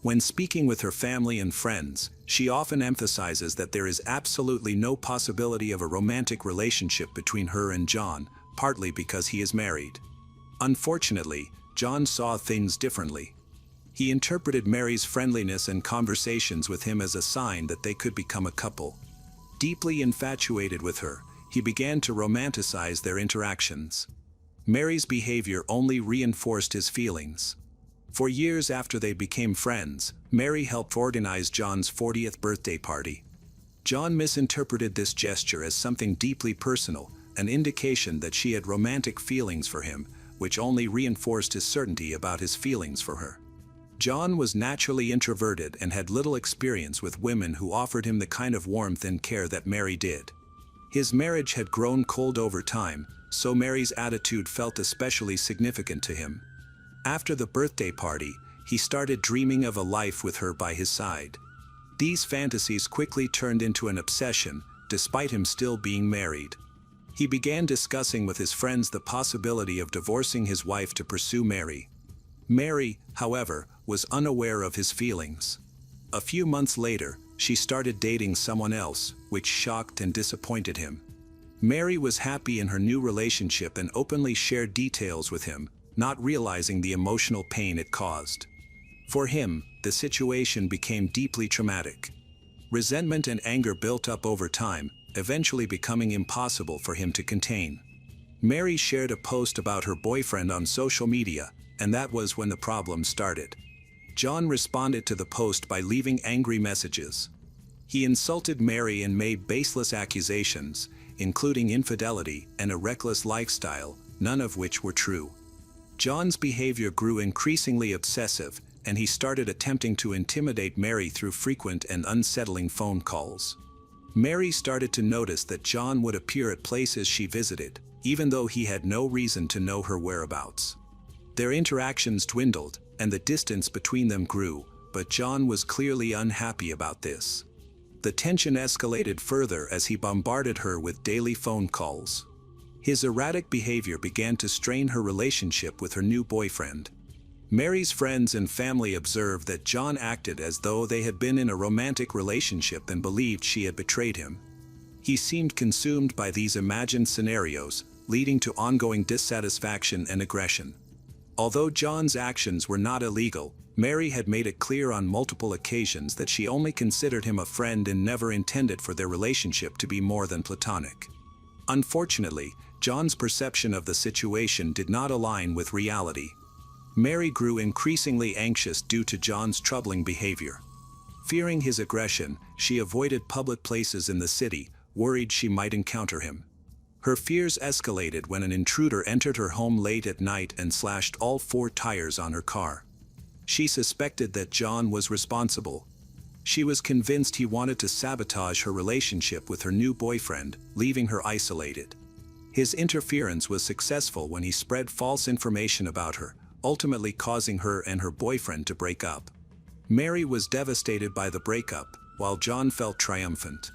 When speaking with her family and friends, she often emphasizes that there is absolutely no possibility of a romantic relationship between her and John, partly because he is married. Unfortunately, John saw things differently. He interpreted Mary's friendliness and conversations with him as a sign that they could become a couple. Deeply infatuated with her, he began to romanticize their interactions. Mary's behavior only reinforced his feelings. For years after they became friends, Mary helped organize John's 40th birthday party. John misinterpreted this gesture as something deeply personal, an indication that she had romantic feelings for him, which only reinforced his certainty about his feelings for her. John was naturally introverted and had little experience with women who offered him the kind of warmth and care that Mary did. His marriage had grown cold over time, so Mary's attitude felt especially significant to him. After the birthday party, he started dreaming of a life with her by his side. These fantasies quickly turned into an obsession, despite him still being married. He began discussing with his friends the possibility of divorcing his wife to pursue Mary. Mary, however, was unaware of his feelings. A few months later, she started dating someone else, which shocked and disappointed him. Mary was happy in her new relationship and openly shared details with him, not realizing the emotional pain it caused. For him, the situation became deeply traumatic. Resentment and anger built up over time, eventually becoming impossible for him to contain. Mary shared a post about her boyfriend on social media, and that was when the problem started. John responded to the post by leaving angry messages. He insulted Mary and made baseless accusations, including infidelity and a reckless lifestyle, none of which were true. John's behavior grew increasingly obsessive, and he started attempting to intimidate Mary through frequent and unsettling phone calls. Mary started to notice that John would appear at places she visited, even though he had no reason to know her whereabouts. Their interactions dwindled, and the distance between them grew, but John was clearly unhappy about this. The tension escalated further as he bombarded her with daily phone calls. His erratic behavior began to strain her relationship with her new boyfriend. Mary's friends and family observed that John acted as though they had been in a romantic relationship and believed she had betrayed him. He seemed consumed by these imagined scenarios, leading to ongoing dissatisfaction and aggression. Although John's actions were not illegal, Mary had made it clear on multiple occasions that she only considered him a friend and never intended for their relationship to be more than platonic. Unfortunately, John's perception of the situation did not align with reality. Mary grew increasingly anxious due to John's troubling behavior. Fearing his aggression, she avoided public places in the city, worried she might encounter him. Her fears escalated when an intruder entered her home late at night and slashed all 4 tires on her car. She suspected that John was responsible. She was convinced he wanted to sabotage her relationship with her new boyfriend, leaving her isolated. His interference was successful when he spread false information about her, ultimately causing her and her boyfriend to break up. Mary was devastated by the breakup, while John felt triumphant.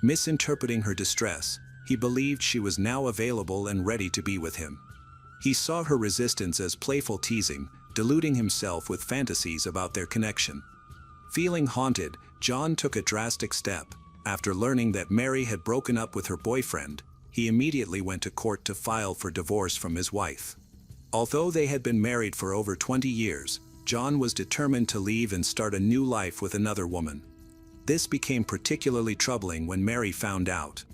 Misinterpreting her distress, he believed she was now available and ready to be with him. He saw her resistance as playful teasing, deluding himself with fantasies about their connection. Feeling haunted, John took a drastic step. After learning that Mary had broken up with her boyfriend, he immediately went to court to file for divorce from his wife. Although they had been married for over 20 years, John was determined to leave and start a new life with another woman. This became particularly troubling when Mary found out.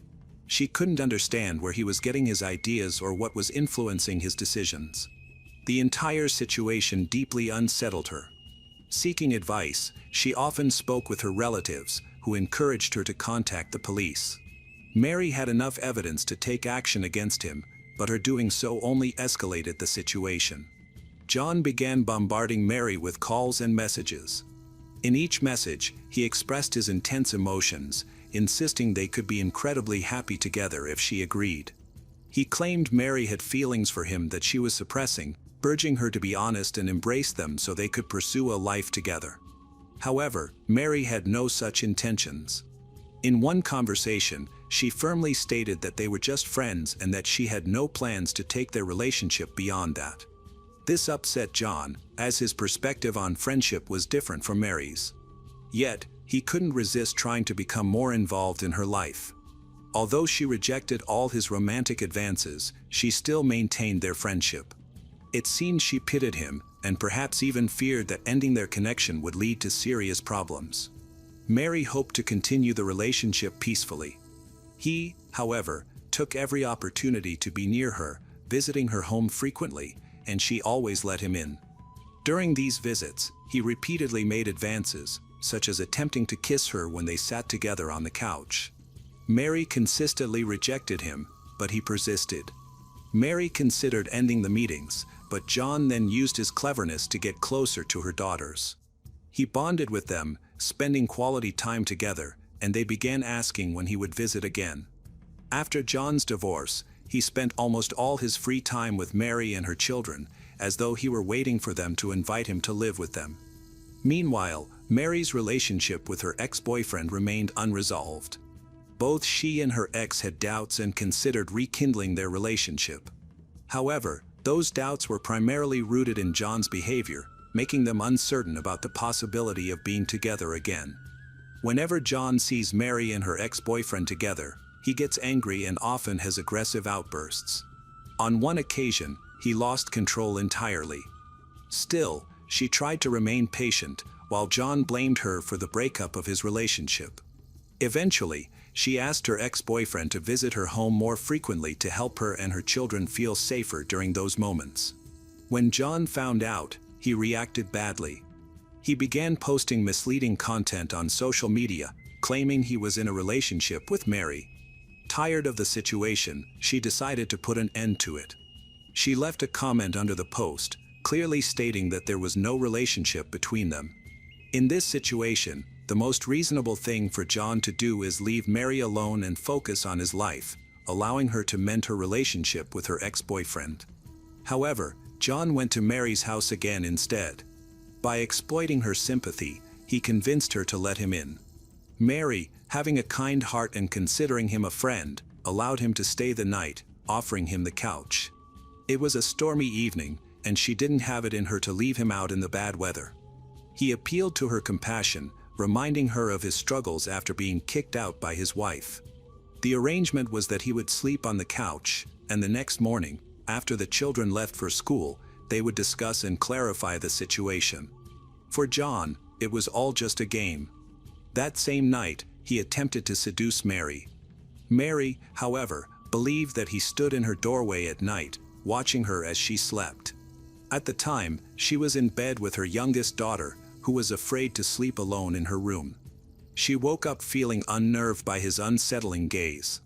She couldn't understand where he was getting his ideas or what was influencing his decisions. The entire situation deeply unsettled her. Seeking advice, she often spoke with her relatives, who encouraged her to contact the police. Mary had enough evidence to take action against him, but her doing so only escalated the situation. John began bombarding Mary with calls and messages. In each message, he expressed his intense emotions, insisting they could be incredibly happy together if she agreed. He claimed Mary had feelings for him that she was suppressing, urging her to be honest and embrace them so they could pursue a life together. However, Mary had no such intentions. In one conversation, she firmly stated that they were just friends and that she had no plans to take their relationship beyond that. This upset John, as his perspective on friendship was different from Mary's. Yet, he couldn't resist trying to become more involved in her life. Although she rejected all his romantic advances, she still maintained their friendship. It seemed she pitied him, and perhaps even feared that ending their connection would lead to serious problems. Mary hoped to continue the relationship peacefully. He, however, took every opportunity to be near her, visiting her home frequently, and she always let him in. During these visits, he repeatedly made advances, such as attempting to kiss her when they sat together on the couch. Mary consistently rejected him, but he persisted. Mary considered ending the meetings, but John then used his cleverness to get closer to her daughters. He bonded with them, spending quality time together, and they began asking when he would visit again. After John's divorce, he spent almost all his free time with Mary and her children, as though he were waiting for them to invite him to live with them. Meanwhile, Mary's relationship with her ex-boyfriend remained unresolved. Both she and her ex had doubts and considered rekindling their relationship. However, those doubts were primarily rooted in John's behavior, making them uncertain about the possibility of being together again. Whenever John sees Mary and her ex-boyfriend together, he gets angry and often has aggressive outbursts. On one occasion, he lost control entirely. Still, she tried to remain patient, while John blamed her for the breakup of his relationship. Eventually, she asked her ex-boyfriend to visit her home more frequently to help her and her children feel safer during those moments. When John found out, he reacted badly. He began posting misleading content on social media, claiming he was in a relationship with Mary. Tired of the situation, she decided to put an end to it. She left a comment under the post, clearly stating that there was no relationship between them. In this situation, the most reasonable thing for John to do is leave Mary alone and focus on his life, allowing her to mend her relationship with her ex-boyfriend. However, John went to Mary's house again instead. By exploiting her sympathy, he convinced her to let him in. Mary, having a kind heart and considering him a friend, allowed him to stay the night, offering him the couch. It was a stormy evening, and she didn't have it in her to leave him out in the bad weather. He appealed to her compassion, reminding her of his struggles after being kicked out by his wife. The arrangement was that he would sleep on the couch, and the next morning, after the children left for school, they would discuss and clarify the situation. For John, it was all just a game. That same night, he attempted to seduce Mary. Mary, however, believed that he stood in her doorway at night, watching her as she slept. At the time, she was in bed with her youngest daughter, who was afraid to sleep alone in her room. She woke up feeling unnerved by his unsettling gaze.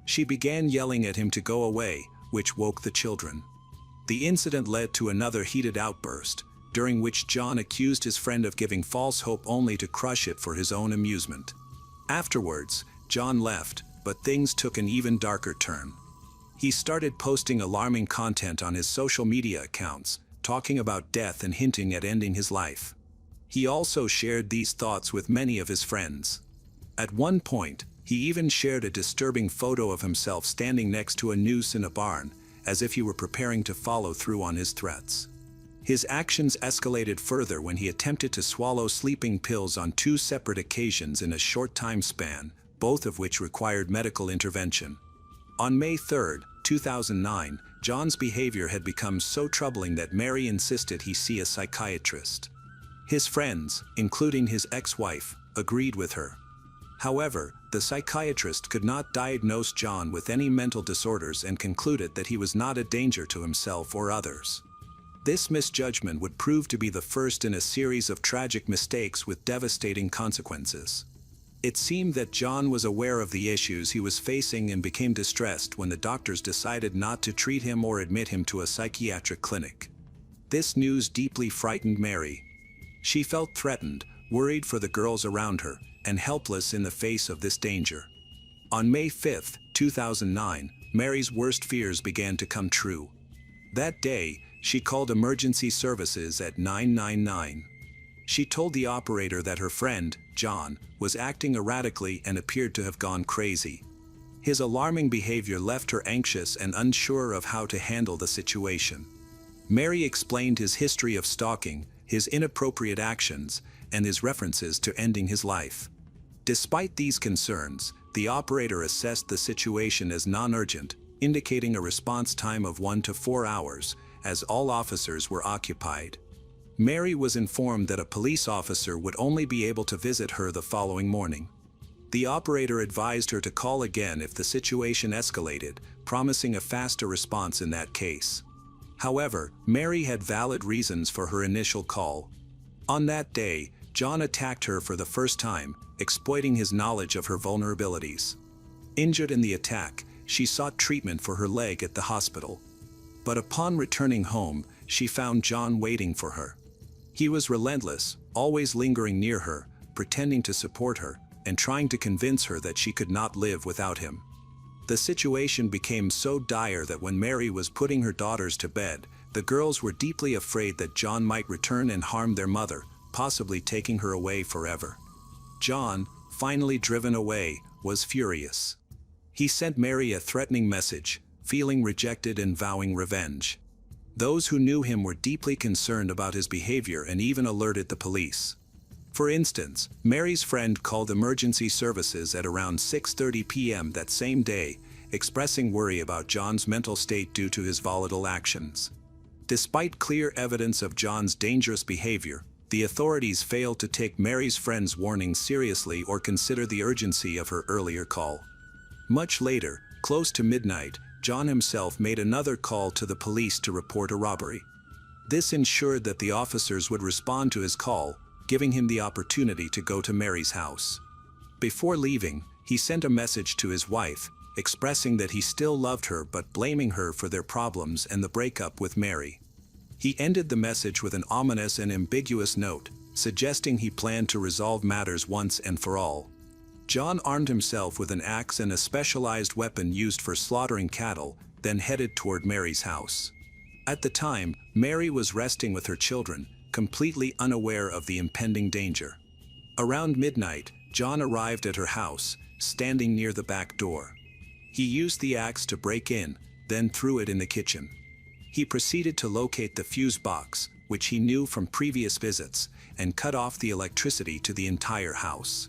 She began yelling at him to go away, which woke the children. The incident led to another heated outburst, during which John accused his friend of giving false hope only to crush it for his own amusement. Afterwards, John left, but things took an even darker turn. He started posting alarming content on his social media accounts, talking about death and hinting at ending his life. He also shared these thoughts with many of his friends. At one point, he even shared a disturbing photo of himself standing next to a noose in a barn, as if he were preparing to follow through on his threats. His actions escalated further when he attempted to swallow sleeping pills on 2 separate occasions in a short time span, both of which required medical intervention. On May 3, 2009, John's behavior had become so troubling that Mary insisted he see a psychiatrist. His friends, including his ex-wife, agreed with her. However, the psychiatrist could not diagnose John with any mental disorders and concluded that he was not a danger to himself or others. This misjudgment would prove to be the first in a series of tragic mistakes with devastating consequences. It seemed that John was aware of the issues he was facing and became distressed when the doctors decided not to treat him or admit him to a psychiatric clinic. This news deeply frightened Mary. She felt threatened, worried for the girls around her, and helpless in the face of this danger. On May 5, 2009, Mary's worst fears began to come true. That day, she called emergency services at 999. She told the operator that her friend, John, was acting erratically and appeared to have gone crazy. His alarming behavior left her anxious and unsure of how to handle the situation. Mary explained his history of stalking, his inappropriate actions, and his references to ending his life. Despite these concerns, the operator assessed the situation as non-urgent, indicating a response time of 1 to 4 hours, as all officers were occupied. Mary was informed that a police officer would only be able to visit her the following morning. The operator advised her to call again if the situation escalated, promising a faster response in that case. However, Mary had valid reasons for her initial call. On that day, John attacked her for the first time, exploiting his knowledge of her vulnerabilities. Injured in the attack, she sought treatment for her leg at the hospital. But upon returning home, she found John waiting for her. He was relentless, always lingering near her, pretending to support her, and trying to convince her that she could not live without him. The situation became so dire that when Mary was putting her daughters to bed, the girls were deeply afraid that John might return and harm their mother, possibly taking her away forever. John, finally driven away, was furious. He sent Mary a threatening message, feeling rejected and vowing revenge. Those who knew him were deeply concerned about his behavior and even alerted the police. For instance, Mary's friend called emergency services at around 6:30 p.m. that same day, expressing worry about John's mental state due to his volatile actions. Despite clear evidence of John's dangerous behavior, the authorities failed to take Mary's friend's warning seriously or consider the urgency of her earlier call. Much later, close to midnight, John himself made another call to the police to report a robbery. This ensured that the officers would respond to his call, giving him the opportunity to go to Mary's house. Before leaving, he sent a message to his wife, expressing that he still loved her but blaming her for their problems and the breakup with Mary. He ended the message with an ominous and ambiguous note, suggesting he planned to resolve matters once and for all. John armed himself with an axe and a specialized weapon used for slaughtering cattle, then headed toward Mary's house. At the time, Mary was resting with her children, completely unaware of the impending danger. Around midnight, John arrived at her house, standing near the back door. He used the axe to break in, then threw it in the kitchen. He proceeded to locate the fuse box, which he knew from previous visits, and cut off the electricity to the entire house.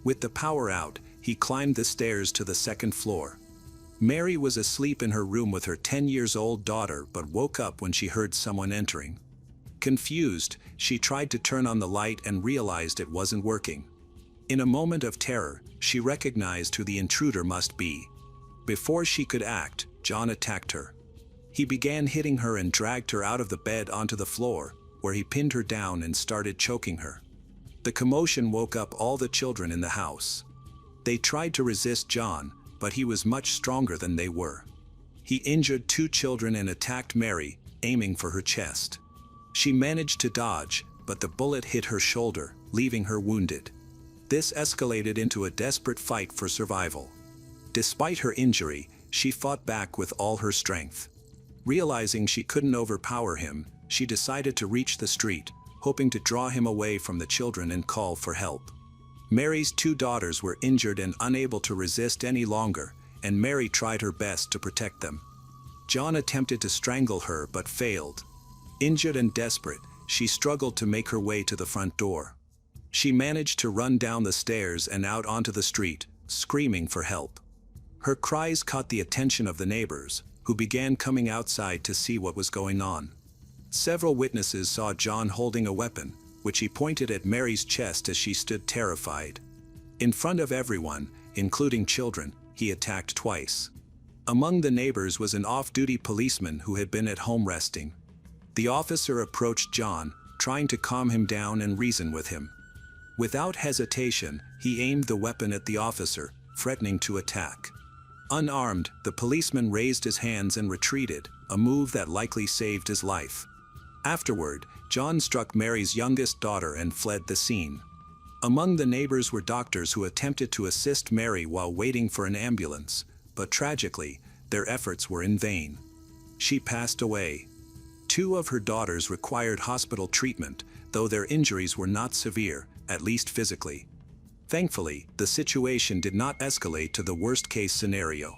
With the power out, he climbed the stairs to the second floor. Mary was asleep in her room with her 10-year-old daughter but woke up when she heard someone entering. Confused, she tried to turn on the light and realized it wasn't working. In a moment of terror, she recognized who the intruder must be. Before she could act, John attacked her. He began hitting her and dragged her out of the bed onto the floor, where he pinned her down and started choking her. The commotion woke up all the children in the house. They tried to resist John, but he was much stronger than they were. He injured 2 children and attacked Mary, aiming for her chest. She managed to dodge, but the bullet hit her shoulder, leaving her wounded. This escalated into a desperate fight for survival. Despite her injury, she fought back with all her strength. Realizing she couldn't overpower him, she decided to reach the street, hoping to draw him away from the children and call for help. Mary's 2 daughters were injured and unable to resist any longer, and Mary tried her best to protect them. John attempted to strangle her but failed. Injured and desperate, she struggled to make her way to the front door. She managed to run down the stairs and out onto the street, screaming for help. Her cries caught the attention of the neighbors, who began coming outside to see what was going on. Several witnesses saw John holding a weapon, which he pointed at Mary's chest as she stood terrified. In front of everyone, including children, he attacked twice. Among the neighbors was an off-duty policeman who had been at home resting. The officer approached John, trying to calm him down and reason with him. Without hesitation, he aimed the weapon at the officer, threatening to attack. Unarmed, the policeman raised his hands and retreated, a move that likely saved his life. Afterward, John struck Mary's youngest daughter and fled the scene. Among the neighbors were doctors who attempted to assist Mary while waiting for an ambulance, but tragically, their efforts were in vain. She passed away. 2 of her daughters required hospital treatment, though their injuries were not severe, at least physically. Thankfully, the situation did not escalate to the worst-case scenario.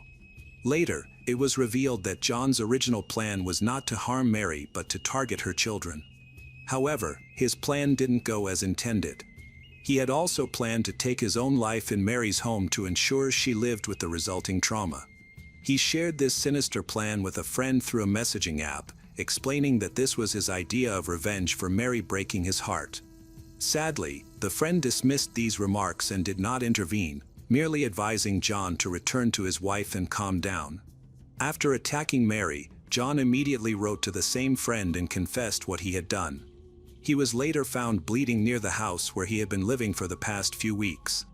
Later, it was revealed that John's original plan was not to harm Mary but to target her children. However, his plan didn't go as intended. He had also planned to take his own life in Mary's home to ensure she lived with the resulting trauma. He shared this sinister plan with a friend through a messaging app, explaining that this was his idea of revenge for Mary breaking his heart. Sadly, the friend dismissed these remarks and did not intervene, merely advising John to return to his wife and calm down. After attacking Mary, John immediately wrote to the same friend and confessed what he had done. He was later found bleeding near the house where he had been living for the past few weeks.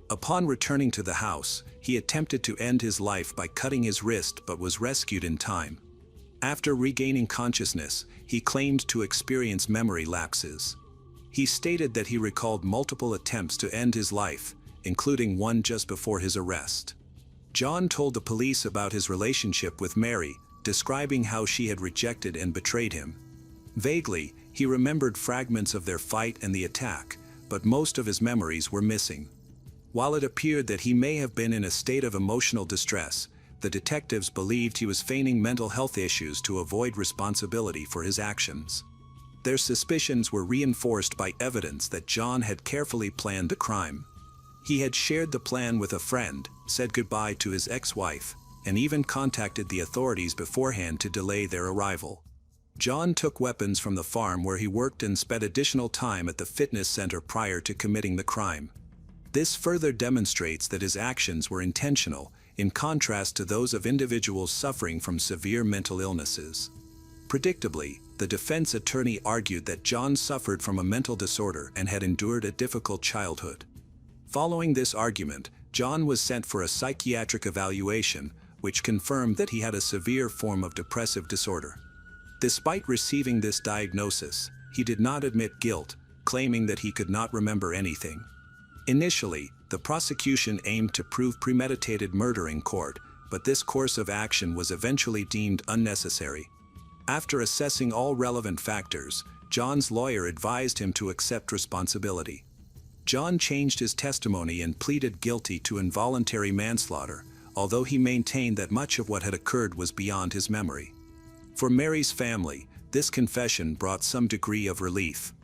Upon returning to the house, he attempted to end his life by cutting his wrist but was rescued in time. After regaining consciousness, he claimed to experience memory lapses. He stated that he recalled multiple attempts to end his life, including one just before his arrest. John told the police about his relationship with Mary, describing how she had rejected and betrayed him. Vaguely, he remembered fragments of their fight and the attack, but most of his memories were missing. While it appeared that he may have been in a state of emotional distress, the detectives believed he was feigning mental health issues to avoid responsibility for his actions. Their suspicions were reinforced by evidence that John had carefully planned the crime. He had shared the plan with a friend, said goodbye to his ex-wife, and even contacted the authorities beforehand to delay their arrival. John took weapons from the farm where he worked and spent additional time at the fitness center prior to committing the crime. This further demonstrates that his actions were intentional, in contrast to those of individuals suffering from severe mental illnesses. Predictably, the defense attorney argued that John suffered from a mental disorder and had endured a difficult childhood. Following this argument, John was sent for a psychiatric evaluation, which confirmed that he had a severe form of depressive disorder. Despite receiving this diagnosis, he did not admit guilt, claiming that he could not remember anything. Initially, the prosecution aimed to prove premeditated murder in court, but this course of action was eventually deemed unnecessary. After assessing all relevant factors, John's lawyer advised him to accept responsibility. John changed his testimony and pleaded guilty to involuntary manslaughter, although he maintained that much of what had occurred was beyond his memory. For Mary's family, this confession brought some degree of relief.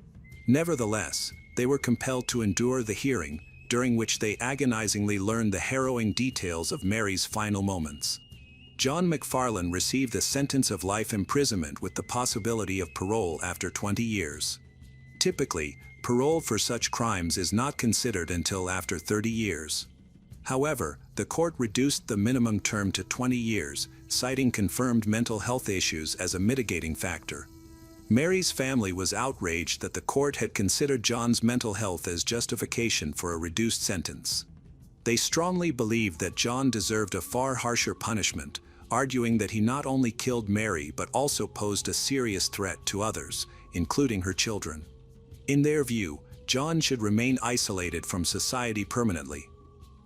Nevertheless, they were compelled to endure the hearing, during which they agonizingly learned the harrowing details of Mary's final moments. John McFarland received a sentence of life imprisonment with the possibility of parole after 20 years. Typically, parole for such crimes is not considered until after 30 years. However, the court reduced the minimum term to 20 years, citing confirmed mental health issues as a mitigating factor. Mary's family was outraged that the court had considered John's mental health as justification for a reduced sentence. They strongly believed that John deserved a far harsher punishment, arguing that he not only killed Mary but also posed a serious threat to others, including her children. In their view, John should remain isolated from society permanently.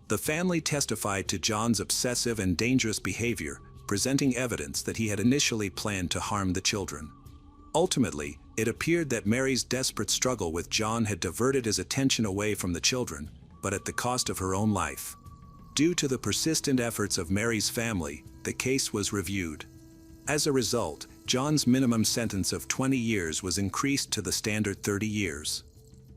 The family testified to John's obsessive and dangerous behavior, presenting evidence that he had initially planned to harm the children. Ultimately, it appeared that Mary's desperate struggle with John had diverted his attention away from the children, but at the cost of her own life. Due to the persistent efforts of Mary's family, the case was reviewed. As a result, John's minimum sentence of 20 years was increased to the standard 30 years.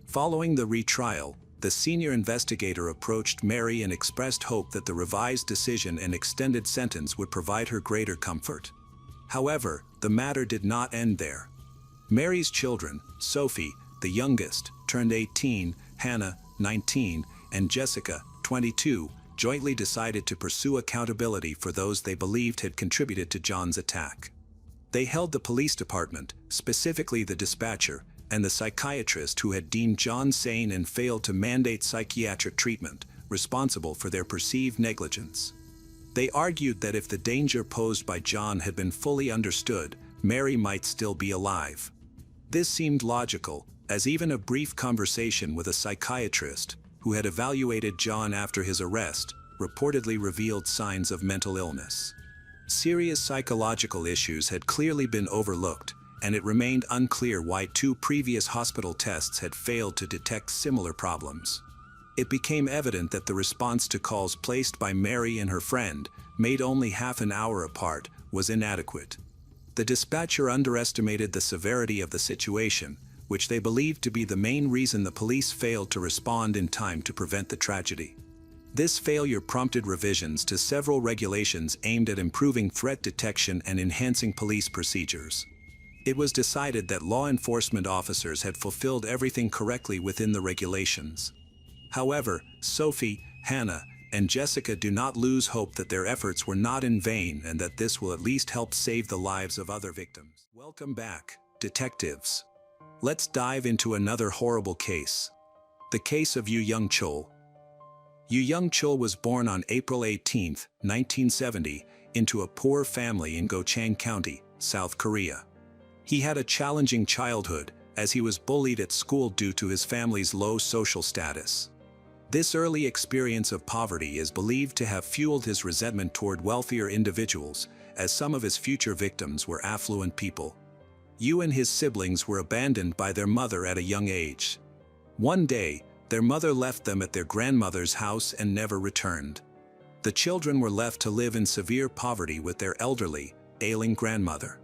Following the retrial, the senior investigator approached Mary and expressed hope that the revised decision and extended sentence would provide her greater comfort. However, the matter did not end there. Mary's children, Sophie, the youngest, turned 18, Hannah, 19, and Jessica, 22, jointly decided to pursue accountability for those they believed had contributed to John's attack. They held the police department, specifically the dispatcher, and the psychiatrist who had deemed John sane and failed to mandate psychiatric treatment, responsible for their perceived negligence. They argued that if the danger posed by John had been fully understood, Mary might still be alive. This seemed logical, as even a brief conversation with a psychiatrist, who had evaluated John after his arrest, reportedly revealed signs of mental illness. Serious psychological issues had clearly been overlooked, and it remained unclear why 2 previous hospital tests had failed to detect similar problems. It became evident that the response to calls placed by Mary and her friend, made only half an hour apart, was inadequate. The dispatcher underestimated the severity of the situation, which they believed to be the main reason the police failed to respond in time to prevent the tragedy. This failure prompted revisions to several regulations aimed at improving threat detection and enhancing police procedures. It was decided that law enforcement officers had fulfilled everything correctly within the regulations. However, Sophie, Hannah, and Jessica do not lose hope that their efforts were not in vain and that this will at least help save the lives of other victims. Welcome back, detectives. Let's dive into another horrible case. The case of Yu Young Chol. Yu Young Chol was born on April 18, 1970, into a poor family in Gochang County, South Korea. He had a challenging childhood, as he was bullied at school due to his family's low social status. This early experience of poverty is believed to have fueled his resentment toward wealthier individuals, as some of his future victims were affluent people. Yu and his siblings were abandoned by their mother at a young age. One day, their mother left them at their grandmother's house and never returned. The children were left to live in severe poverty with their elderly, ailing grandmother.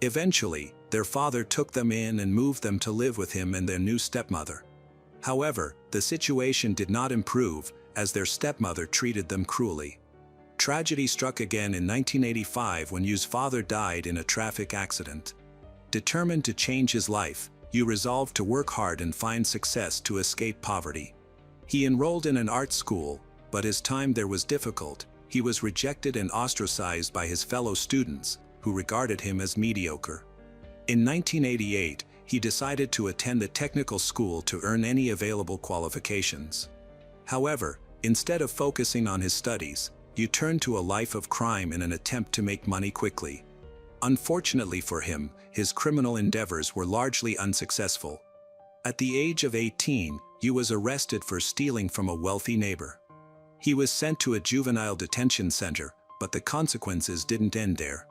Eventually, their father took them in and moved them to live with him and their new stepmother. However, the situation did not improve, as their stepmother treated them cruelly. Tragedy struck again in 1985 when Yu's father died in a traffic accident. Determined to change his life, Yu resolved to work hard and find success to escape poverty. He enrolled in an art school, but his time there was difficult. He was rejected and ostracized by his fellow students, who regarded him as mediocre. In 1988, he decided to attend the technical school to earn any available qualifications. However, instead of focusing on his studies, Yu turned to a life of crime in an attempt to make money quickly. Unfortunately for him, his criminal endeavors were largely unsuccessful. At the age of 18, Yu was arrested for stealing from a wealthy neighbor. He was sent to a juvenile detention center, but the consequences didn't end there.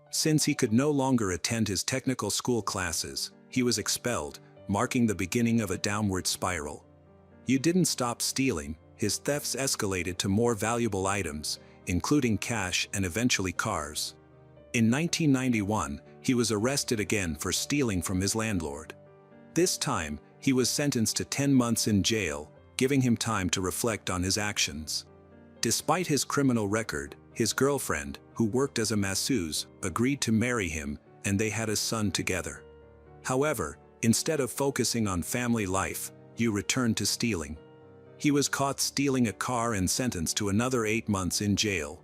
Since he could no longer attend his technical school classes, he was expelled, marking the beginning of a downward spiral. Yu didn't stop stealing. His thefts escalated to more valuable items, including cash and eventually cars. In 1991, he was arrested again for stealing from his landlord. This time, he was sentenced to 10 months in jail, giving him time to reflect on his actions. Despite his criminal record, his girlfriend, who worked as a masseuse, agreed to marry him, and they had a son together. However, instead of focusing on family life, Yu returned to stealing. He was caught stealing a car and sentenced to another 8 months in jail.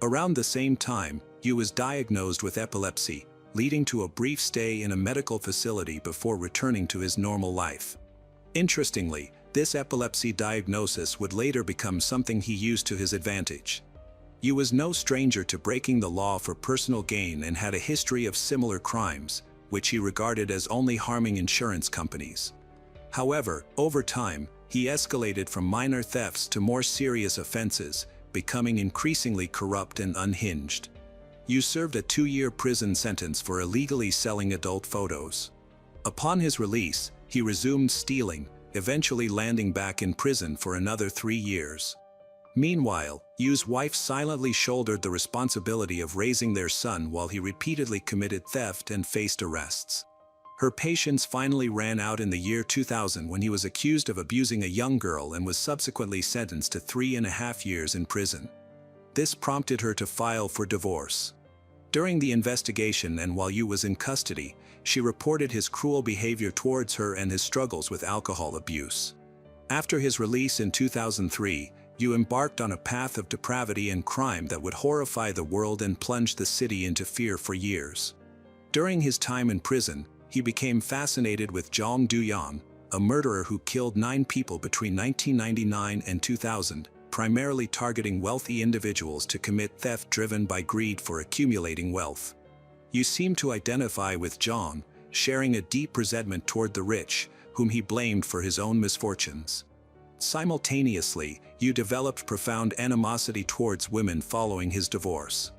Around the same time, Yu was diagnosed with epilepsy, leading to a brief stay in a medical facility before returning to his normal life. Interestingly, this epilepsy diagnosis would later become something he used to his advantage. Yu was no stranger to breaking the law for personal gain and had a history of similar crimes, which he regarded as only harming insurance companies. However, over time, He escalated from minor thefts to more serious offenses, becoming increasingly corrupt and unhinged. Yu served a 2-year prison sentence for illegally selling adult photos. Upon his release, he resumed stealing, eventually landing back in prison for another 3 years. Meanwhile, Yu's wife silently shouldered the responsibility of raising their son while he repeatedly committed theft and faced arrests. Her patience finally ran out in the year 2000 when he was accused of abusing a young girl and was subsequently sentenced to 3.5 years in prison. This prompted her to file for divorce. During the investigation and while Yu was in custody, she reported his cruel behavior towards her and his struggles with alcohol abuse. After his release in 2003, Yu embarked on a path of depravity and crime that would horrify the world and plunge the city into fear for years. During his time in prison, he became fascinated with Zhang Duyan, a murderer who killed 9 people between 1999 and 2000, primarily targeting wealthy individuals to commit theft driven by greed for accumulating wealth. You seem to identify with Zhang, sharing a deep resentment toward the rich, whom he blamed for his own misfortunes. Simultaneously, Yu developed profound animosity towards women following his divorce.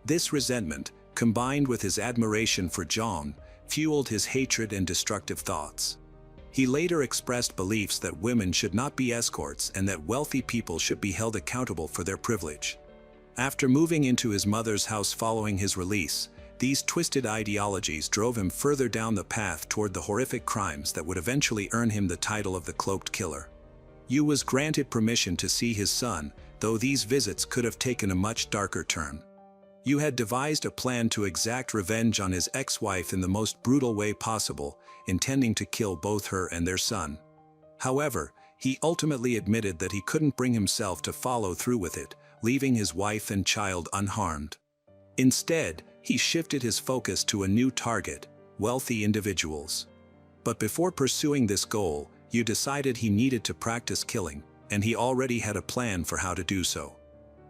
This resentment, combined with his admiration for Zhang, fueled his hatred and destructive thoughts. He later expressed beliefs that women should not be escorts and that wealthy people should be held accountable for their privilege. After moving into his mother's house following his release, these twisted ideologies drove him further down the path toward the horrific crimes that would eventually earn him the title of the Cloaked Killer. Yu was granted permission to see his son, though these visits could have taken a much darker turn. Yu had devised a plan to exact revenge on his ex-wife in the most brutal way possible, intending to kill both her and their son. However, he ultimately admitted that he couldn't bring himself to follow through with it, leaving his wife and child unharmed. Instead, he shifted his focus to a new target: wealthy individuals. But before pursuing this goal, Yu decided he needed to practice killing, and he already had a plan for how to do so.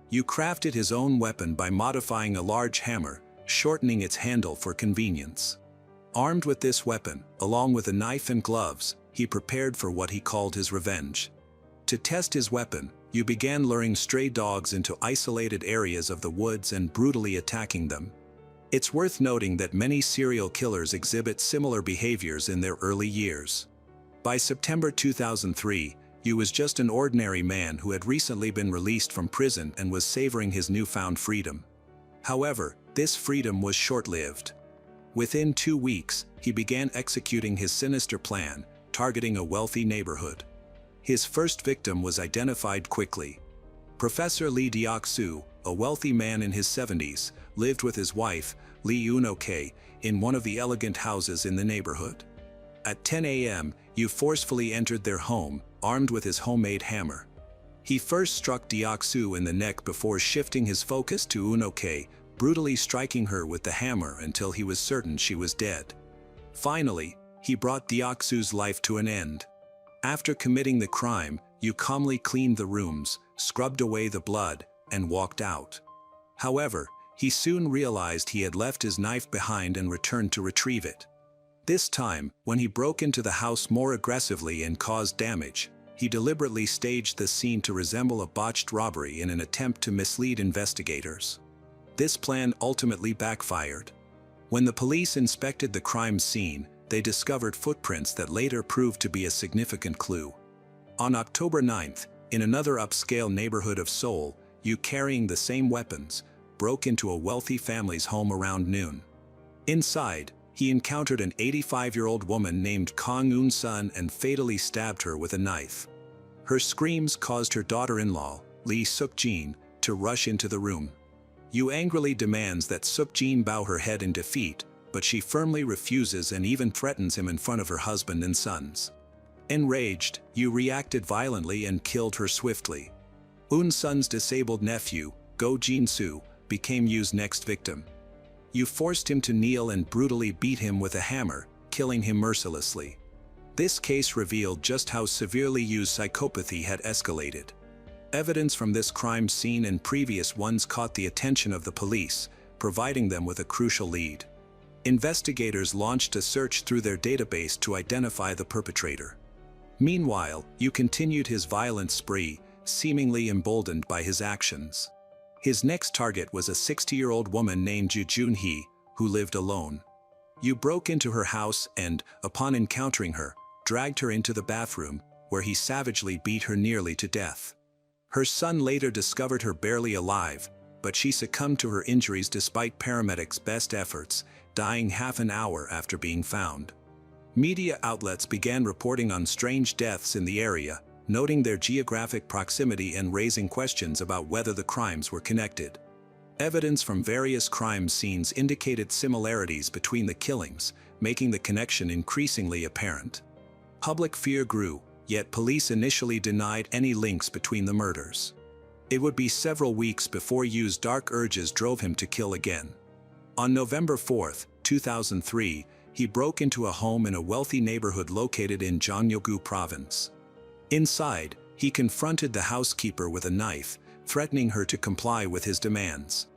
Yu crafted his own weapon by modifying a large hammer, shortening its handle for convenience. Armed with this weapon, along with a knife and gloves, he prepared for what he called his revenge. To test his weapon, Yu began luring stray dogs into isolated areas of the woods and brutally attacking them. It's worth noting that many serial killers exhibit similar behaviors in their early years. By September 2003, Yu was just an ordinary man who had recently been released from prison and was savoring his newfound freedom. However, this freedom was short-lived. Within 2 weeks, he began executing his sinister plan, targeting a wealthy neighborhood. His first victim was identified quickly. Professor Lee Deok-soo, a wealthy man in his 70s, lived with his wife, Lee Eun-ok, in one of the elegant houses in the neighborhood. At 10 a.m., Yu forcefully entered their home, armed with his homemade hammer. He first struck Deok-soo in the neck before shifting his focus to Eun-ok, brutally striking her with the hammer until he was certain she was dead. Finally, he brought Deok-soo's life to an end. After committing the crime, Yu calmly cleaned the rooms, scrubbed away the blood, and walked out. However, he soon realized he had left his knife behind and returned to retrieve it. This time, when he broke into the house more aggressively and caused damage, he deliberately staged the scene to resemble a botched robbery in an attempt to mislead investigators. This plan ultimately backfired. When the police inspected the crime scene, they discovered footprints that later proved to be a significant clue. On October 9th, in another upscale neighborhood of Seoul, Yu, carrying the same weapons, broke into a wealthy family's home around noon. Inside, he encountered an 85-year-old woman named Kang Eun-sun and fatally stabbed her with a knife. Her screams caused her daughter-in-law, Lee Suk-jin, to rush into the room. Yu angrily demands that Suk-jin bow her head in defeat, but she firmly refuses and even threatens him in front of her husband and sons. Enraged, Yu reacted violently and killed her swiftly. Eun-sun's disabled nephew, Go Jin-soo, became Yu's next victim. Yu forced him to kneel and brutally beat him with a hammer, killing him mercilessly. This case revealed just how severely Yu's psychopathy had escalated. Evidence from this crime scene and previous ones caught the attention of the police, providing them with a crucial lead. Investigators launched a search through their database to identify the perpetrator. Meanwhile, Yu continued his violent spree, seemingly emboldened by his actions. His next target was a 60-year-old woman named Ju Junhee, who lived alone. Yu broke into her house and, upon encountering her, dragged her into the bathroom, where he savagely beat her nearly to death. Her son later discovered her barely alive, but she succumbed to her injuries despite paramedics' best efforts, dying half an hour after being found. Media outlets began reporting on strange deaths in the area, noting their geographic proximity and raising questions about whether the crimes were connected. Evidence from various crime scenes indicated similarities between the killings, making the connection increasingly apparent. Public fear grew, yet police initially denied any links between the murders. It would be several weeks before Yu's dark urges drove him to kill again. On November 4, 2003, he broke into a home in a wealthy neighborhood located in Gyeonggi Province. Inside, he confronted the housekeeper with a knife, threatening her to comply with his demands.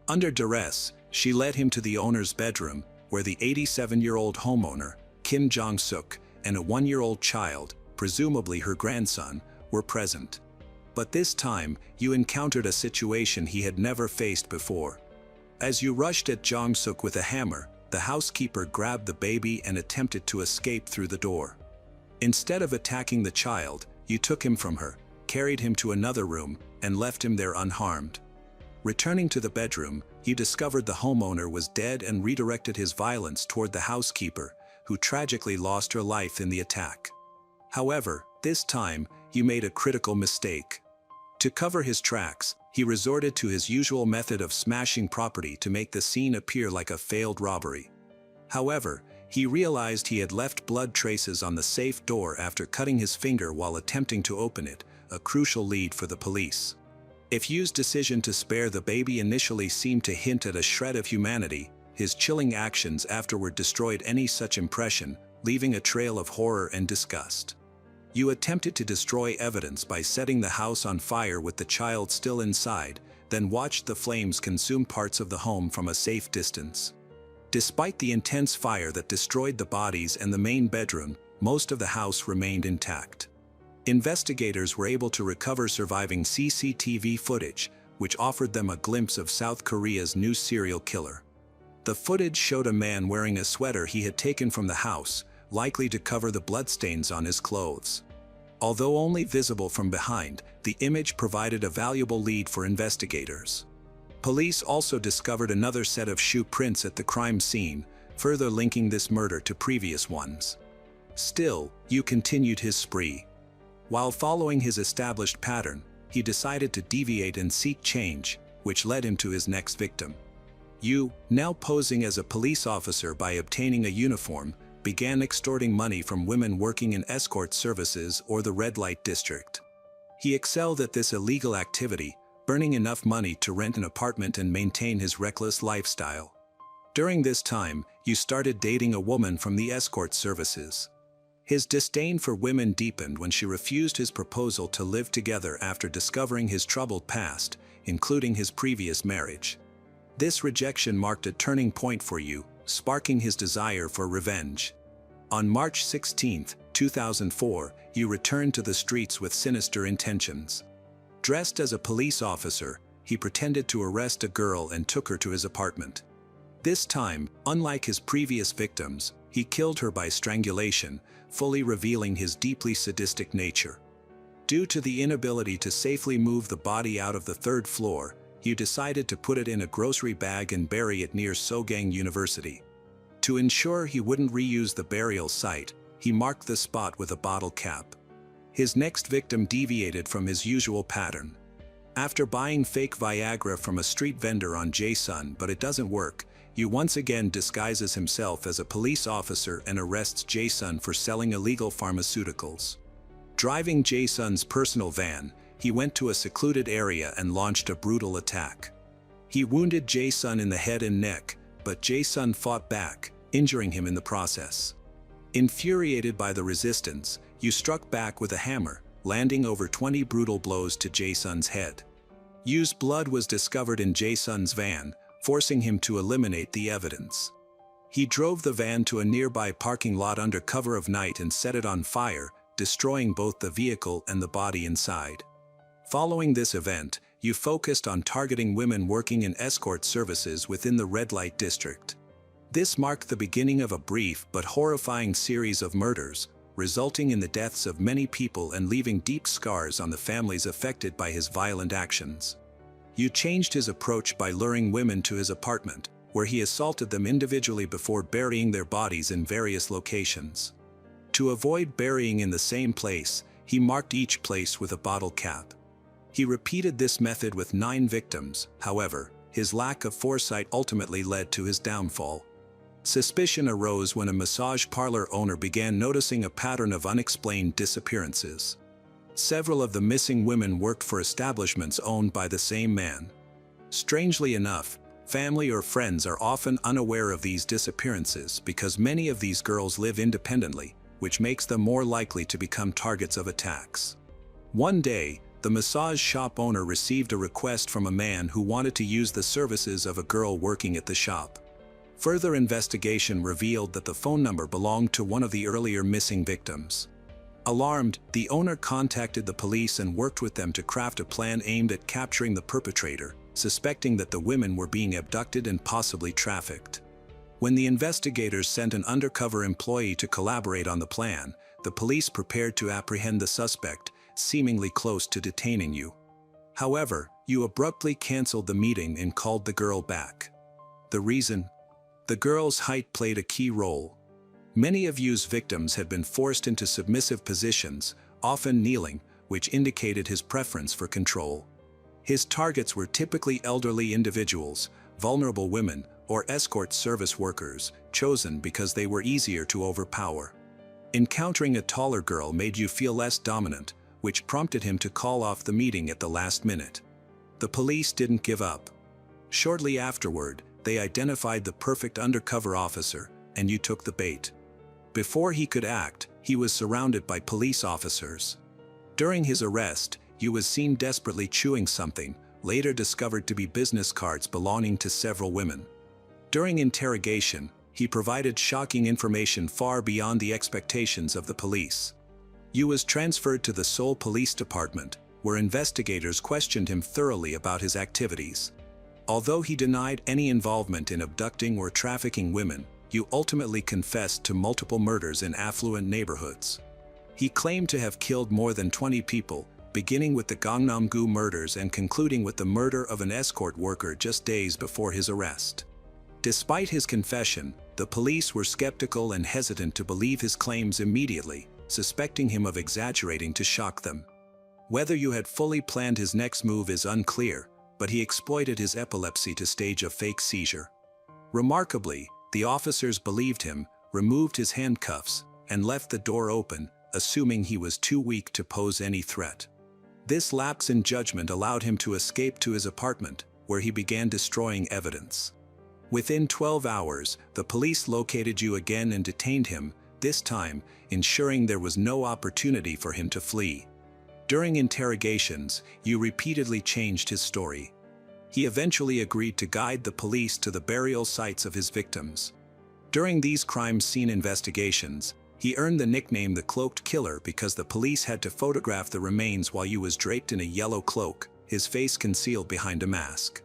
Under duress, she led him to the owner's bedroom, where the 87-year-old homeowner, Kim Jong-suk, and a 1-year-old child, presumably her grandson, were present. But this time, Yu encountered a situation he had never faced before. As Yu rushed at Jong-suk with a hammer, the housekeeper grabbed the baby and attempted to escape through the door. Instead of attacking the child, Yu took him from her, carried him to another room, and left him there unharmed. Returning to the bedroom, Yu discovered the homeowner was dead and redirected his violence toward the housekeeper, who tragically lost her life in the attack. However, this time, Yu made a critical mistake. To cover his tracks, he resorted to his usual method of smashing property to make the scene appear like a failed robbery. However, he realized he had left blood traces on the safe door after cutting his finger while attempting to open it, a crucial lead for the police. If Yu's decision to spare the baby initially seemed to hint at a shred of humanity, his chilling actions afterward destroyed any such impression, leaving a trail of horror and disgust. Yu attempted to destroy evidence by setting the house on fire with the child still inside, then watched the flames consume parts of the home from a safe distance. Despite the intense fire that destroyed the bodies and the main bedroom, most of the house remained intact. Investigators were able to recover surviving CCTV footage, which offered them a glimpse of South Korea's new serial killer. The footage showed a man wearing a sweater he had taken from the house, likely to cover the bloodstains on his clothes. Although only visible from behind, the image provided a valuable lead for investigators. Police also discovered another set of shoe prints at the crime scene, further linking this murder to previous ones. Still, Yu continued his spree. While following his established pattern, he decided to deviate and seek change, which led him to his next victim. Yu, now posing as a police officer by obtaining a uniform, began extorting money from women working in escort services or the red light district. He excelled at this illegal activity, earning enough money to rent an apartment and maintain his reckless lifestyle. During this time, Yu started dating a woman from the escort services. His disdain for women deepened when she refused his proposal to live together after discovering his troubled past, including his previous marriage. This rejection marked a turning point for Yu, sparking his desire for revenge. On March 16, 2004, Yu returned to the streets with sinister intentions. Dressed as a police officer, he pretended to arrest a girl and took her to his apartment. This time, unlike his previous victims, he killed her by strangulation, fully revealing his deeply sadistic nature. Due to the inability to safely move the body out of the third floor, Yu decided to put it in a grocery bag and bury it near Sogang University. To ensure he wouldn't reuse the burial site, he marked the spot with a bottle cap. His next victim deviated from his usual pattern. After buying fake Viagra from a street vendor on Jae-sun but it doesn't work, Yu once again disguises himself as a police officer and arrests Jae-sun for selling illegal pharmaceuticals. Driving Jae-sun's personal van, he went to a secluded area and launched a brutal attack. He wounded Jae-sun in the head and neck, but Jae-sun fought back, injuring him in the process. Infuriated by the resistance, Yu struck back with a hammer, landing over 20 brutal blows to Jae-sun's head. Yu's blood was discovered in Jae-sun's van, forcing him to eliminate the evidence. He drove the van to a nearby parking lot under cover of night and set it on fire, destroying both the vehicle and the body inside. Following this event, you focused on targeting women working in escort services within the red light district. This marked the beginning of a brief but horrifying series of murders, resulting in the deaths of many people and leaving deep scars on the families affected by his violent actions. You changed his approach by luring women to his apartment, where he assaulted them individually before burying their bodies in various locations. To avoid burying in the same place, he marked each place with a bottle cap. He repeated this method with 9 victims. However, his lack of foresight ultimately led to his downfall. Suspicion arose when a massage parlor owner began noticing a pattern of unexplained disappearances. Several of the missing women worked for establishments owned by the same man. Strangely enough, family or friends are often unaware of these disappearances because many of these girls live independently, which makes them more likely to become targets of attacks. One day, the massage shop owner received a request from a man who wanted to use the services of a girl working at the shop. Further investigation revealed that the phone number belonged to one of the earlier missing victims. Alarmed, the owner contacted the police and worked with them to craft a plan aimed at capturing the perpetrator, suspecting that the women were being abducted and possibly trafficked. When the investigators sent an undercover employee to collaborate on the plan, the police prepared to apprehend the suspect, seemingly close to detaining you. However, you abruptly canceled the meeting and called the girl back. The reason? The girl's height played a key role. Many of Yu's victims had been forced into submissive positions, often kneeling, which indicated his preference for control. His targets were typically elderly individuals, vulnerable women, or escort service workers, chosen because they were easier to overpower. Encountering a taller girl made you feel less dominant, which prompted him to call off the meeting at the last minute. The police didn't give up. Shortly afterward, they identified the perfect undercover officer, and you took the bait. Before he could act, he was surrounded by police officers. During his arrest, Yu was seen desperately chewing something, later discovered to be business cards belonging to several women. During interrogation, he provided shocking information far beyond the expectations of the police. Yu was transferred to the Seoul Police Department, where investigators questioned him thoroughly about his activities. Although he denied any involvement in abducting or trafficking women, Yu ultimately confessed to multiple murders in affluent neighborhoods. He claimed to have killed more than 20 people, beginning with the Gangnam-gu murders and concluding with the murder of an escort worker just days before his arrest. Despite his confession, the police were skeptical and hesitant to believe his claims immediately, suspecting him of exaggerating to shock them. Whether Yu had fully planned his next move is unclear, but he exploited his epilepsy to stage a fake seizure. Remarkably, the officers believed him, removed his handcuffs, and left the door open, assuming he was too weak to pose any threat. This lapse in judgment allowed him to escape to his apartment, where he began destroying evidence. Within 12 hours, the police located Yu again and detained him, this time ensuring there was no opportunity for him to flee. During interrogations, Yu repeatedly changed his story. He eventually agreed to guide the police to the burial sites of his victims. During these crime scene investigations, he earned the nickname the Cloaked Killer because the police had to photograph the remains while Yu was draped in a yellow cloak, his face concealed behind a mask.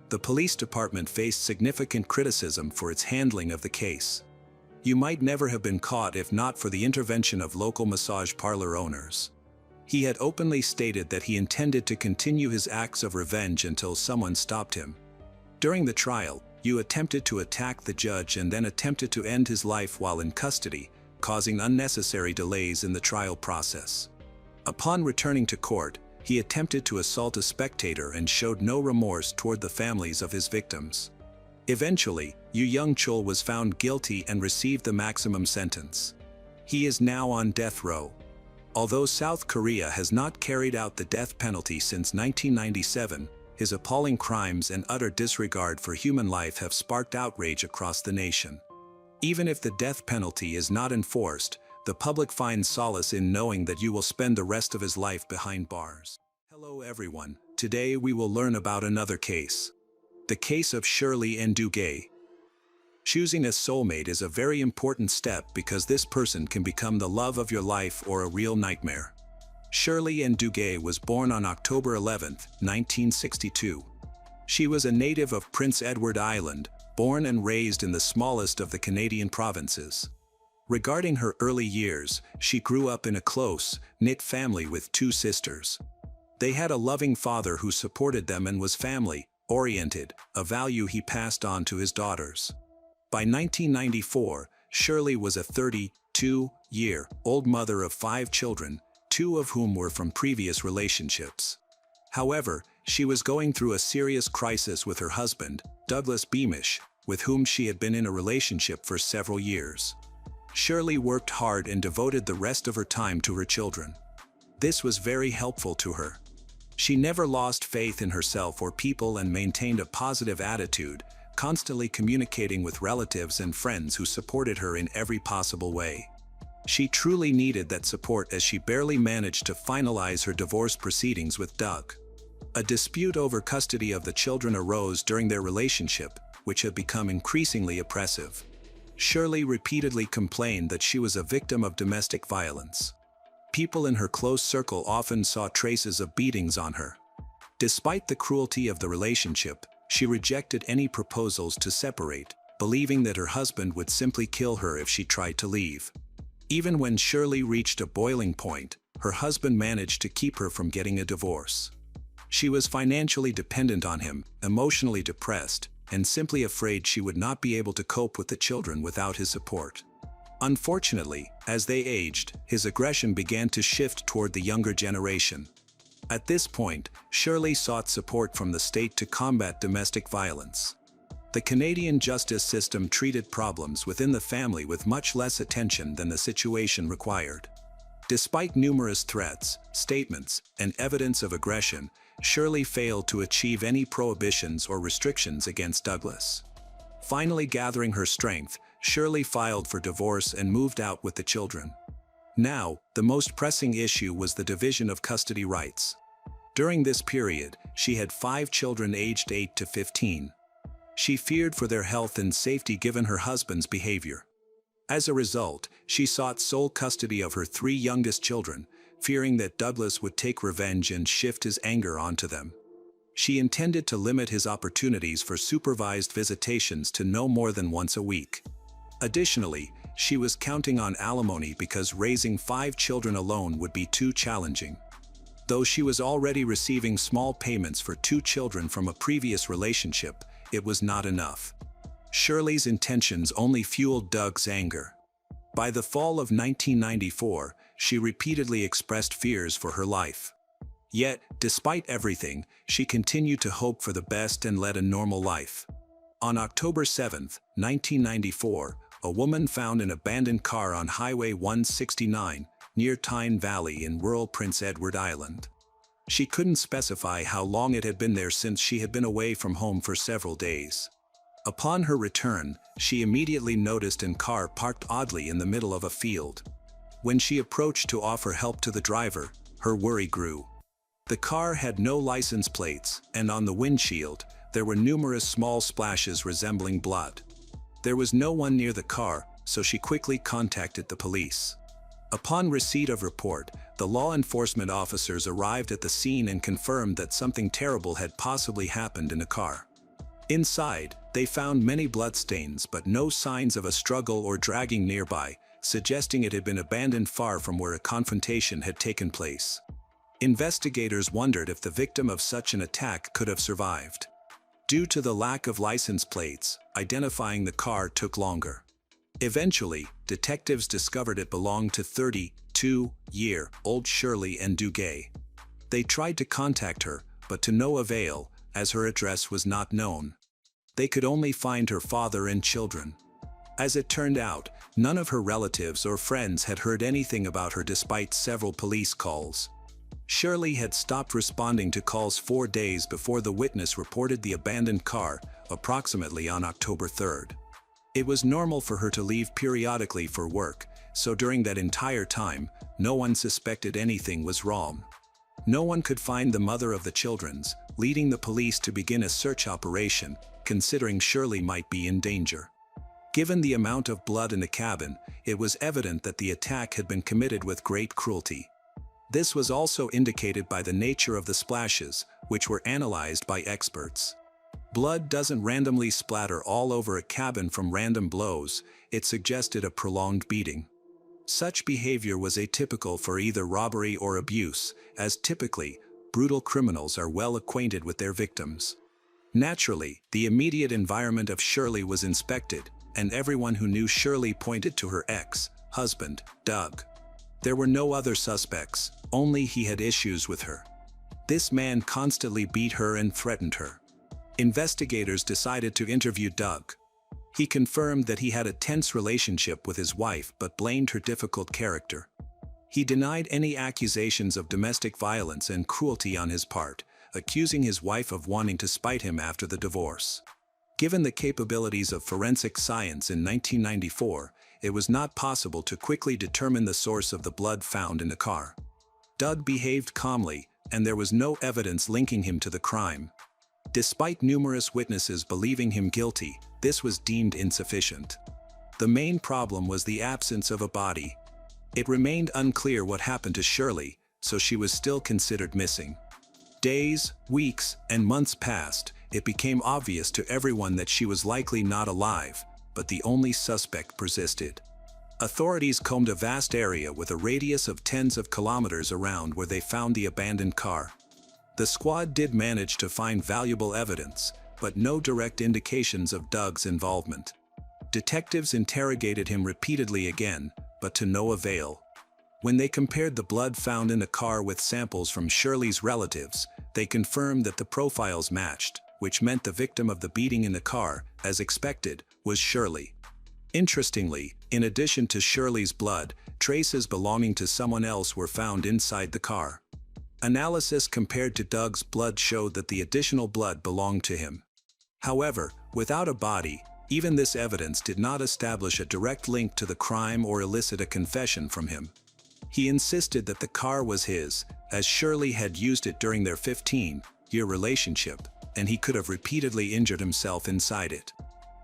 The police department faced significant criticism for its handling of the case. Yu might never have been caught if not for the intervention of local massage parlor owners. He had openly stated that he intended to continue his acts of revenge until someone stopped him. During the trial, Yu attempted to attack the judge and then attempted to end his life while in custody, causing unnecessary delays in the trial process. Upon returning to court, he attempted to assault a spectator and showed no remorse toward the families of his victims. Eventually, Yu Young-chul was found guilty and received the maximum sentence. He is now on death row. Although South Korea has not carried out the death penalty since 1997, his appalling crimes and utter disregard for human life have sparked outrage across the nation. Even if the death penalty is not enforced, the public finds solace in knowing that Yu will spend the rest of his life behind bars. Hello everyone, today we will learn about another case. The case of Shirley Nduge. Choosing a soulmate is a very important step because this person can become the love of your life or a real nightmare. Shirley Ann Duguay was born on October 11, 1962. She was a native of Prince Edward Island, born and raised in the smallest of the Canadian provinces. Regarding her early years, she grew up in a close, knit family with two sisters. They had a loving father who supported them and was family-oriented, a value he passed on to his daughters. By 1994, Shirley was a 32-year-old mother of 5 children, 2 of whom were from previous relationships. However, she was going through a serious crisis with her husband, Douglas Beamish, with whom she had been in a relationship for several years. Shirley worked hard and devoted the rest of her time to her children. This was very helpful to her. She never lost faith in herself or people and maintained a positive attitude, constantly communicating with relatives and friends who supported her in every possible way. She truly needed that support as she barely managed to finalize her divorce proceedings with Doug. A dispute over custody of the children arose during their relationship, which had become increasingly oppressive. Shirley repeatedly complained that she was a victim of domestic violence. People in her close circle often saw traces of beatings on her. Despite the cruelty of the relationship, she rejected any proposals to separate, believing that her husband would simply kill her if she tried to leave. Even when Shirley reached a boiling point, her husband managed to keep her from getting a divorce. She was financially dependent on him, emotionally depressed, and simply afraid she would not be able to cope with the children without his support. Unfortunately, as they aged, his aggression began to shift toward the younger generation. At this point, Shirley sought support from the state to combat domestic violence. The Canadian justice system treated problems within the family with much less attention than the situation required. Despite numerous threats, statements, and evidence of aggression, Shirley failed to achieve any prohibitions or restrictions against Douglas. Finally gathering her strength, Shirley filed for divorce and moved out with the children. Now, the most pressing issue was the division of custody rights. During this period, she had 5 children aged 8 to 15. She feared for their health and safety given her husband's behavior. As a result, she sought sole custody of her 3 youngest children, fearing that Douglas would take revenge and shift his anger onto them. She intended to limit his opportunities for supervised visitations to no more than once a week. Additionally, she was counting on alimony because raising 5 children alone would be too challenging. Though she was already receiving small payments for 2 children from a previous relationship, it was not enough. Shirley's intentions only fueled Doug's anger. By the fall of 1994, she repeatedly expressed fears for her life. Yet, despite everything, she continued to hope for the best and led a normal life. On October 7, 1994, a woman found an abandoned car on Highway 169, near Tyne Valley in rural Prince Edward Island. She couldn't specify how long it had been there since she had been away from home for several days. Upon her return, she immediately noticed a car parked oddly in the middle of a field. When she approached to offer help to the driver, her worry grew. The car had no license plates, and on the windshield, there were numerous small splashes resembling blood. There was no one near the car, so she quickly contacted the police. Upon receipt of report, the law enforcement officers arrived at the scene and confirmed that something terrible had possibly happened in the car. Inside, they found many bloodstains but no signs of a struggle or dragging nearby, suggesting it had been abandoned far from where a confrontation had taken place. Investigators wondered if the victim of such an attack could have survived. Due to the lack of license plates, identifying the car took longer. Eventually, detectives discovered it belonged to 32-year-old Shirley Ann Duguay. They tried to contact her, but to no avail, as her address was not known. They could only find her father and children. As it turned out, none of her relatives or friends had heard anything about her despite several police calls. Shirley had stopped responding to calls 4 days before the witness reported the abandoned car, approximately on October 3rd. It was normal for her to leave periodically for work, so during that entire time, no one suspected anything was wrong. No one could find the mother of the children, leading the police to begin a search operation, considering Shirley might be in danger. Given the amount of blood in the cabin, it was evident that the attack had been committed with great cruelty. This was also indicated by the nature of the splashes, which were analyzed by experts. Blood doesn't randomly splatter all over a cabin from random blows, it suggested a prolonged beating. Such behavior was atypical for either robbery or abuse, as typically, brutal criminals are well acquainted with their victims. Naturally, the immediate environment of Shirley was inspected, and everyone who knew Shirley pointed to her ex-husband, Doug. There were no other suspects, only he had issues with her. This man constantly beat her and threatened her. Investigators decided to interview Doug. He confirmed that he had a tense relationship with his wife but blamed her difficult character. He denied any accusations of domestic violence and cruelty on his part, accusing his wife of wanting to spite him after the divorce. Given the capabilities of forensic science in 1994, it was not possible to quickly determine the source of the blood found in the car. Doug behaved calmly, and there was no evidence linking him to the crime. Despite numerous witnesses believing him guilty, this was deemed insufficient. The main problem was the absence of a body. It remained unclear what happened to Shirley, so she was still considered missing. Days, weeks, and months passed. It became obvious to everyone that she was likely not alive, but the only suspect persisted. Authorities combed a vast area with a radius of tens of kilometers around where they found the abandoned car. The squad did manage to find valuable evidence, but no direct indications of Doug's involvement. Detectives interrogated him repeatedly again, but to no avail. When they compared the blood found in the car with samples from Shirley's relatives, they confirmed that the profiles matched, which meant the victim of the beating in the car, as expected, was Shirley. Interestingly, in addition to Shirley's blood, traces belonging to someone else were found inside the car. Analysis compared to Doug's blood showed that the additional blood belonged to him. However, without a body, even this evidence did not establish a direct link to the crime or elicit a confession from him. He insisted that the car was his, as Shirley had used it during their 15-year relationship, and he could have repeatedly injured himself inside it.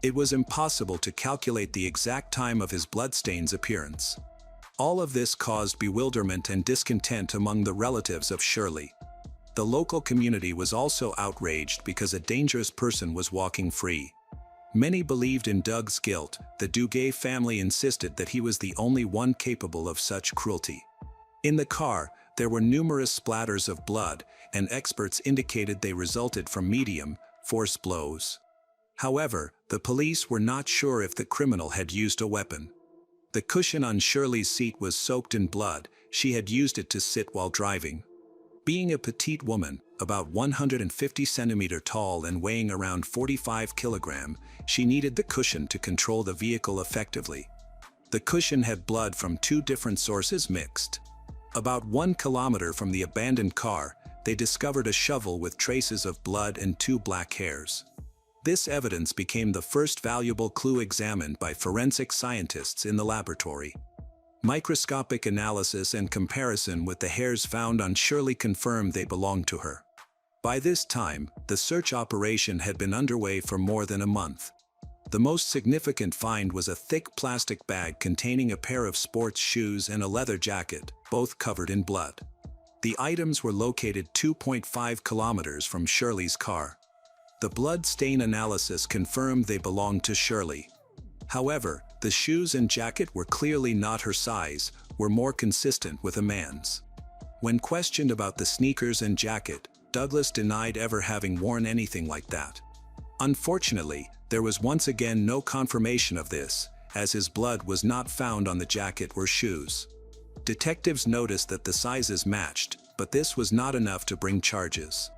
It was impossible to calculate the exact time of his bloodstains' appearance. All of this caused bewilderment and discontent among the relatives of Shirley. The local community was also outraged because a dangerous person was walking free. Many believed in Doug's guilt. The Duguay family insisted that he was the only one capable of such cruelty. In the car, there were numerous splatters of blood, and experts indicated they resulted from medium force blows. However, the police were not sure if the criminal had used a weapon. The cushion on Shirley's seat was soaked in blood. She had used it to sit while driving. Being a petite woman, about 150 centimeters tall and weighing around 45 kilograms, she needed the cushion to control the vehicle effectively. The cushion had blood from two different sources mixed. About 1 kilometer from the abandoned car, they discovered a shovel with traces of blood and 2 black hairs. This evidence became the first valuable clue examined by forensic scientists in the laboratory. Microscopic analysis and comparison with the hairs found on Shirley confirmed they belonged to her. By this time, the search operation had been underway for more than a month. The most significant find was a thick plastic bag containing a pair of sports shoes and a leather jacket, both covered in blood. The items were located 2.5 kilometers from Shirley's car. The blood stain analysis confirmed they belonged to Shirley. However, the shoes and jacket were clearly not her size, were more consistent with a man's. When questioned about the sneakers and jacket, Douglas denied ever having worn anything like that. Unfortunately, there was once again no confirmation of this, as his blood was not found on the jacket or shoes. Detectives noticed that the sizes matched, but this was not enough to bring charges.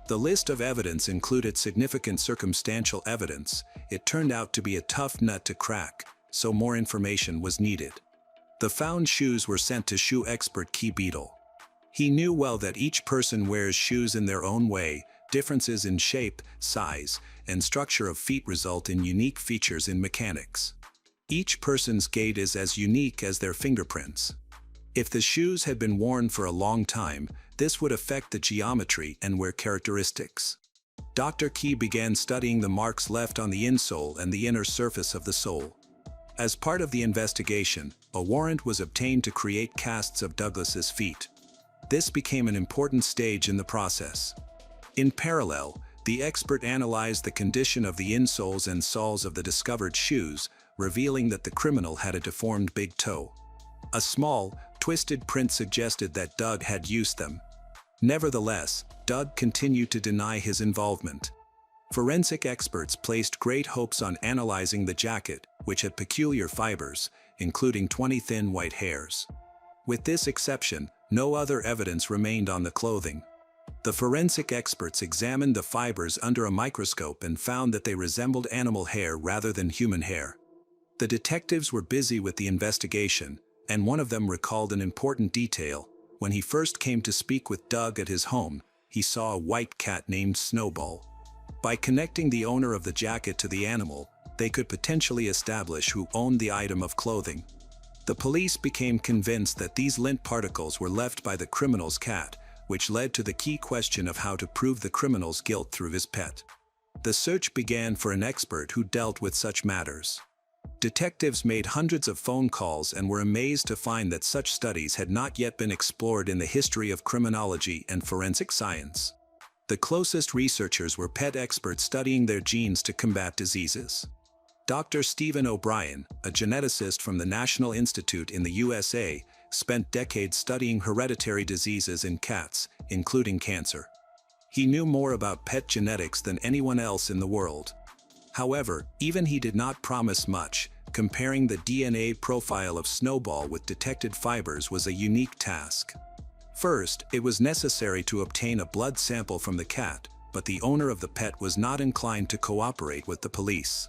The list of evidence included significant circumstantial evidence. It turned out to be a tough nut to crack, so more information was needed. The found shoes were sent to shoe expert Key Beadle. He knew well that each person wears shoes in their own way. Differences in shape, size, and structure of feet result in unique features in mechanics. Each person's gait is as unique as their fingerprints. If the shoes had been worn for a long time, this would affect the geometry and wear characteristics. Dr. Key began studying the marks left on the insole and the inner surface of the sole. As part of the investigation, a warrant was obtained to create casts of Douglas's feet. This became an important stage in the process. In parallel, the expert analyzed the condition of the insoles and soles of the discovered shoes, revealing that the criminal had a deformed big toe. A small, twisted print suggested that Doug had used them. Nevertheless, Doug continued to deny his involvement. Forensic experts placed great hopes on analyzing the jacket, which had peculiar fibers, including 20 thin white hairs. With this exception, no other evidence remained on the clothing. The forensic experts examined the fibers under a microscope and found that they resembled animal hair rather than human hair. The detectives were busy with the investigation, and one of them recalled an important detail. When he first came to speak with Doug at his home, he saw a white cat named Snowball. By connecting the owner of the jacket to the animal, they could potentially establish who owned the item of clothing. The police became convinced that these lint particles were left by the criminal's cat, which led to the key question of how to prove the criminal's guilt through his pet. The search began for an expert who dealt with such matters. Detectives made hundreds of phone calls and were amazed to find that such studies had not yet been explored in the history of criminology and forensic science. The closest researchers were pet experts studying their genes to combat diseases. Dr. Stephen O'Brien, a geneticist from the National Institute in the USA, spent decades studying hereditary diseases in cats, including cancer. He knew more about pet genetics than anyone else in the world. However, even he did not promise much. Comparing the DNA profile of Snowball with detected fibers was a unique task. First, it was necessary to obtain a blood sample from the cat, but the owner of the pet was not inclined to cooperate with the police.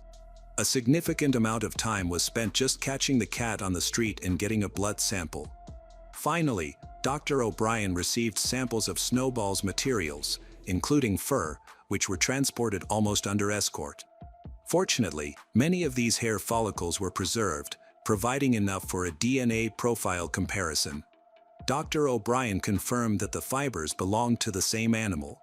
A significant amount of time was spent just catching the cat on the street and getting a blood sample. Finally, Dr. O'Brien received samples of Snowball's materials, including fur, which were transported almost under escort. Fortunately, many of these hair follicles were preserved, providing enough for a DNA profile comparison. Dr. O'Brien confirmed that the fibers belonged to the same animal.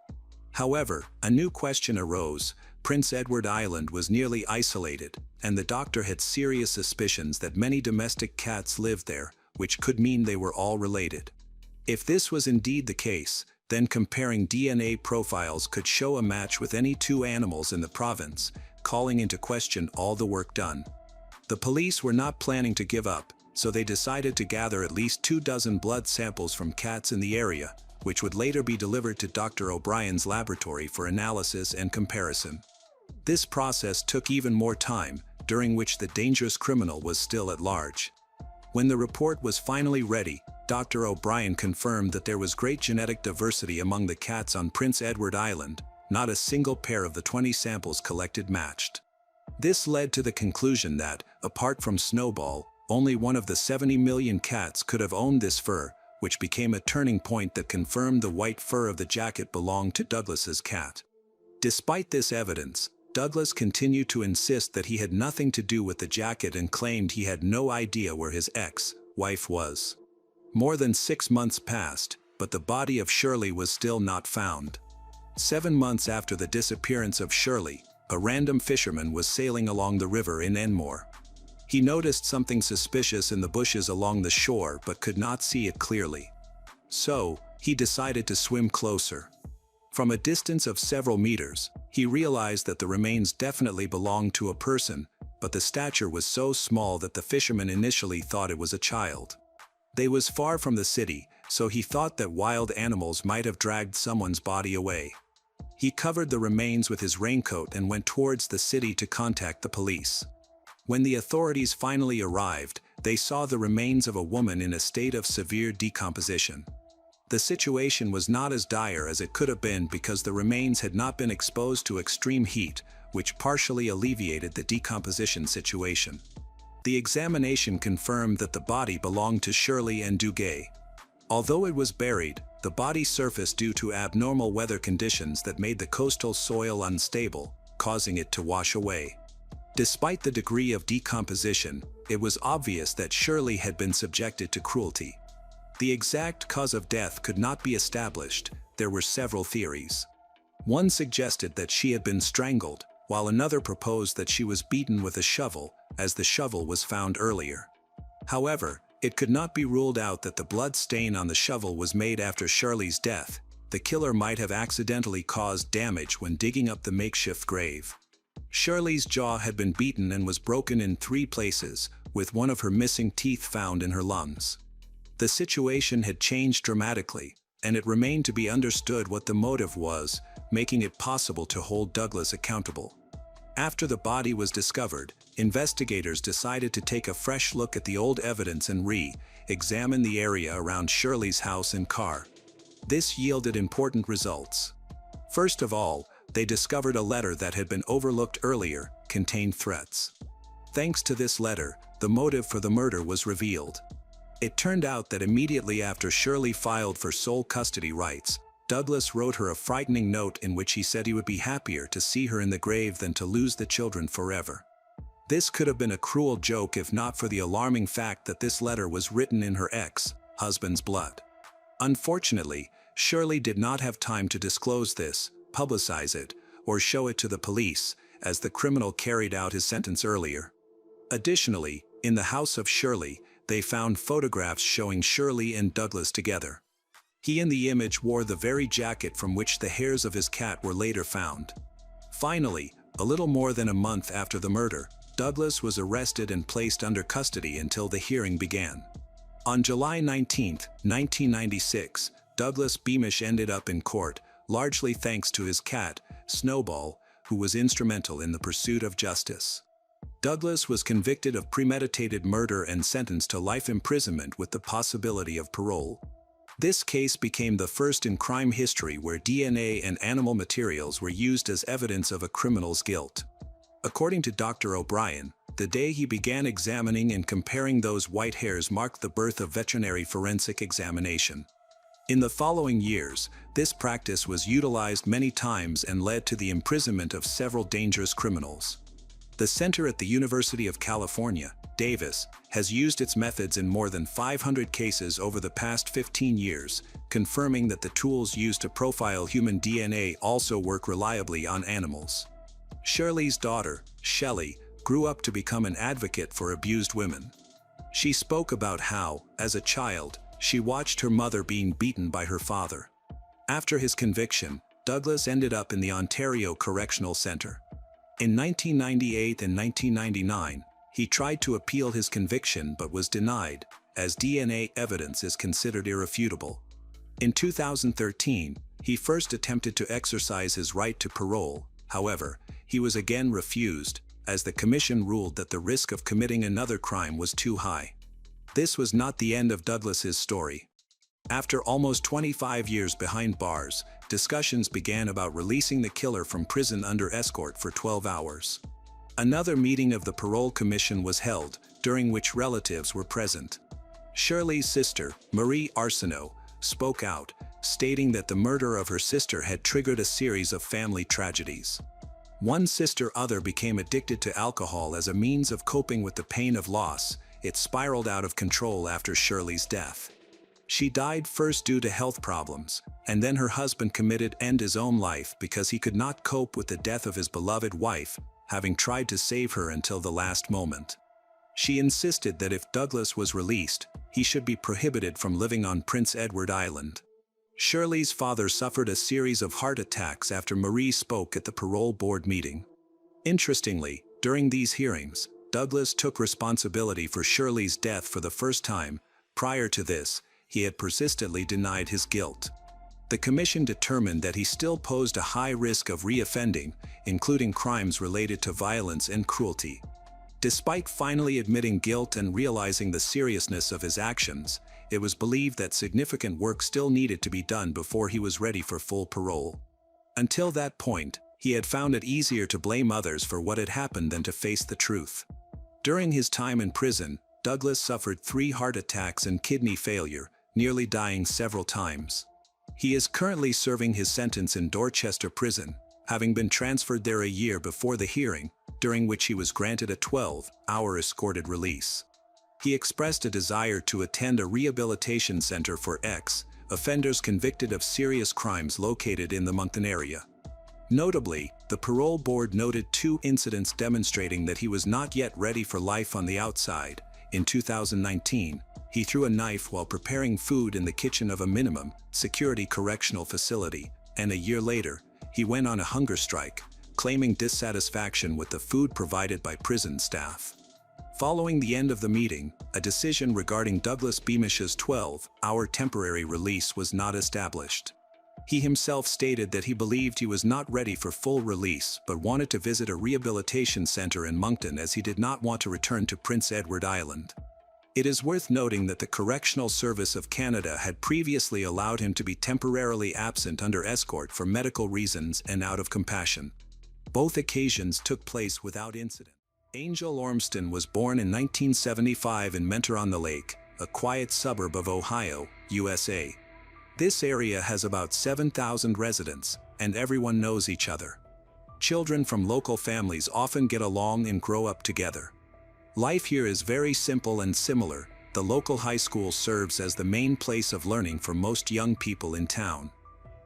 However, a new question arose. Prince Edward Island was nearly isolated, and the doctor had serious suspicions that many domestic cats lived there, which could mean they were all related. If this was indeed the case, then comparing DNA profiles could show a match with any two animals in the province, calling into question all the work done. The police were not planning to give up, so they decided to gather at least 24 blood samples from cats in the area, which would later be delivered to Dr. O'Brien's laboratory for analysis and comparison. This process took even more time, during which the dangerous criminal was still at large. When the report was finally ready, Dr. O'Brien confirmed that there was great genetic diversity among the cats on Prince Edward Island. Not a single pair of the 20 samples collected matched. This led to the conclusion that, apart from Snowball, only one of the 70 million cats could have owned this fur, which became a turning point that confirmed the white fur of the jacket belonged to Douglas's cat. Despite this evidence, Douglas continued to insist that he had nothing to do with the jacket and claimed he had no idea where his ex-wife was. More than 6 months passed, but the body of Shirley was still not found. 7 months after the disappearance of Shirley, a random fisherman was sailing along the river in Enmore. He noticed something suspicious in the bushes along the shore but could not see it clearly. So, he decided to swim closer. From a distance of several meters, he realized that the remains definitely belonged to a person, but the stature was so small that the fisherman initially thought it was a child. They was far from the city, so he thought that wild animals might have dragged someone's body away. He covered the remains with his raincoat and went towards the city to contact the police. When the authorities finally arrived, they saw the remains of a woman in a state of severe decomposition. The situation was not as dire as it could have been because the remains had not been exposed to extreme heat, which partially alleviated the decomposition situation. The examination confirmed that the body belonged to Shirley and Duguay. Although it was buried, the body surfaced due to abnormal weather conditions that made the coastal soil unstable, causing it to wash away. Despite the degree of decomposition, it was obvious that Shirley had been subjected to cruelty. The exact cause of death could not be established. There were several theories. One suggested that she had been strangled, while another proposed that she was beaten with a shovel, as the shovel was found earlier. However, it could not be ruled out that the blood stain on the shovel was made after Shirley's death. The killer might have accidentally caused damage when digging up the makeshift grave. Shirley's jaw had been beaten and was broken in 3 places, with one of her missing teeth found in her lungs. The situation had changed dramatically, and it remained to be understood what the motive was, making it possible to hold Douglas accountable. After the body was discovered, investigators decided to take a fresh look at the old evidence and re-examine the area around Shirley's house and car. This yielded important results. First of all, they discovered a letter that had been overlooked earlier, contained threats. Thanks to this letter, the motive for the murder was revealed. It turned out that immediately after Shirley filed for sole custody rights, Douglas wrote her a frightening note in which he said he would be happier to see her in the grave than to lose the children forever. This could have been a cruel joke if not for the alarming fact that this letter was written in her ex-husband's blood. Unfortunately, Shirley did not have time to disclose this, publicize it, or show it to the police, as the criminal carried out his sentence earlier. Additionally, in the house of Shirley, they found photographs showing Shirley and Douglas together. He in the image wore the very jacket from which the hairs of his cat were later found. Finally, a little more than a month after the murder, Douglas was arrested and placed under custody until the hearing began. On July 19, 1996, Douglas Beamish ended up in court, largely thanks to his cat, Snowball, who was instrumental in the pursuit of justice. Douglas was convicted of premeditated murder and sentenced to life imprisonment with the possibility of parole. This case became the first in crime history where DNA and animal materials were used as evidence of a criminal's guilt. According to Dr. O'Brien, the day he began examining and comparing those white hairs marked the birth of veterinary forensic examination. In the following years, this practice was utilized many times and led to the imprisonment of several dangerous criminals. The center at the University of California, Davis, has used its methods in more than 500 cases over the past 15 years, confirming that the tools used to profile human DNA also work reliably on animals. Shirley's daughter, Shelley, grew up to become an advocate for abused women. She spoke about how, as a child, she watched her mother being beaten by her father. After his conviction, Douglas ended up in the Ontario Correctional Centre. In 1998 and 1999, he tried to appeal his conviction but was denied, as DNA evidence is considered irrefutable. In 2013, he first attempted to exercise his right to parole. However, he was again refused, as the commission ruled that the risk of committing another crime was too high. This was not the end of Douglas's story. After almost 25 years behind bars, discussions began about releasing the killer from prison under escort for 12 hours. Another meeting of the parole commission was held, during which relatives were present. Shirley's sister, Marie Arsenault, spoke out, stating that the murder of her sister had triggered a series of family tragedies. One sister became addicted to alcohol as a means of coping with the pain of loss. It spiraled out of control after Shirley's death. She died first due to health problems, and then her husband committed to end his own life because he could not cope with the death of his beloved wife, having tried to save her until the last moment. She insisted that if Douglas was released, he should be prohibited from living on Prince Edward Island. Shirley's father suffered a series of heart attacks after Marie spoke at the parole board meeting. Interestingly, during these hearings, Douglas took responsibility for Shirley's death for the first time. Prior to this, he had persistently denied his guilt. The commission determined that he still posed a high risk of reoffending, including crimes related to violence and cruelty. Despite finally admitting guilt and realizing the seriousness of his actions, it was believed that significant work still needed to be done before he was ready for full parole. Until that point, he had found it easier to blame others for what had happened than to face the truth. During his time in prison, Douglas suffered 3 heart attacks and kidney failure, nearly dying several times. He is currently serving his sentence in Dorchester Prison, having been transferred there a year before the hearing, during which he was granted a 12-hour escorted release. He expressed a desire to attend a rehabilitation center for ex-offenders convicted of serious crimes located in the Moncton area. Notably, the parole board noted 2 incidents demonstrating that he was not yet ready for life on the outside. In 2019, he threw a knife while preparing food in the kitchen of a minimum security correctional facility, and a year later, he went on a hunger strike, claiming dissatisfaction with the food provided by prison staff. Following the end of the meeting, a decision regarding Douglas Beamish's 12-hour temporary release was not established. He himself stated that he believed he was not ready for full release but wanted to visit a rehabilitation center in Moncton as he did not want to return to Prince Edward Island. It is worth noting that the Correctional Service of Canada had previously allowed him to be temporarily absent under escort for medical reasons and out of compassion. Both occasions took place without incident. Angel Ormston was born in 1975 in Mentor-on-the-Lake, a quiet suburb of Ohio, USA. This area has about 7,000 residents, and everyone knows each other. Children from local families often get along and grow up together. Life here is very simple and similar. The local high school serves as the main place of learning for most young people in town.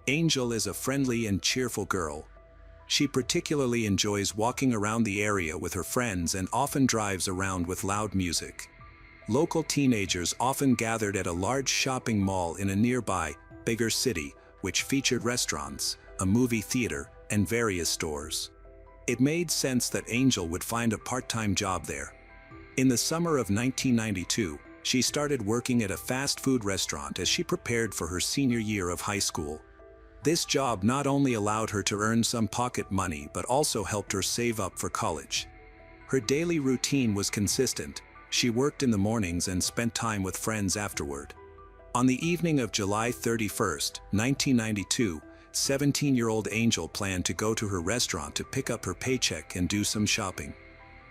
Angel is a friendly and cheerful girl. She particularly enjoys walking around the area with her friends and often drives around with loud music. Local teenagers often gathered at a large shopping mall in a nearby, bigger city, which featured restaurants, a movie theater, and various stores. It made sense that Angel would find a part-time job there. In the summer of 1992, she started working at a fast food restaurant as she prepared for her senior year of high school. This job not only allowed her to earn some pocket money but also helped her save up for college. Her daily routine was consistent. She worked in the mornings and spent time with friends afterward. On the evening of July 31, 1992, 17-year-old Angel planned to go to her restaurant to pick up her paycheck and do some shopping.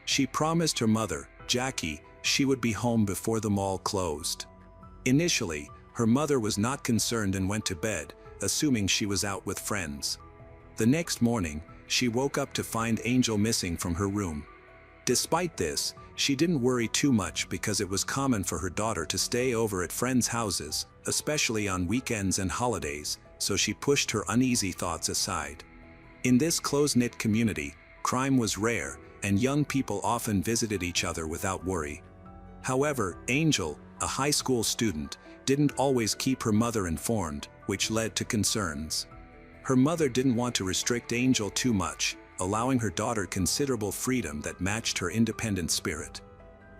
She promised her mother, Jackie, she would be home before the mall closed. Initially, her mother was not concerned and went to bed, assuming she was out with friends. The next morning, she woke up to find Angel missing from her room. Despite this, she didn't worry too much because it was common for her daughter to stay over at friends' houses, especially on weekends and holidays, so she pushed her uneasy thoughts aside. In this close-knit community, crime was rare, and young people often visited each other without worry. However, Angel, a high school student, didn't always keep her mother informed, which led to concerns. Her mother didn't want to restrict Angel too much, allowing her daughter considerable freedom that matched her independent spirit.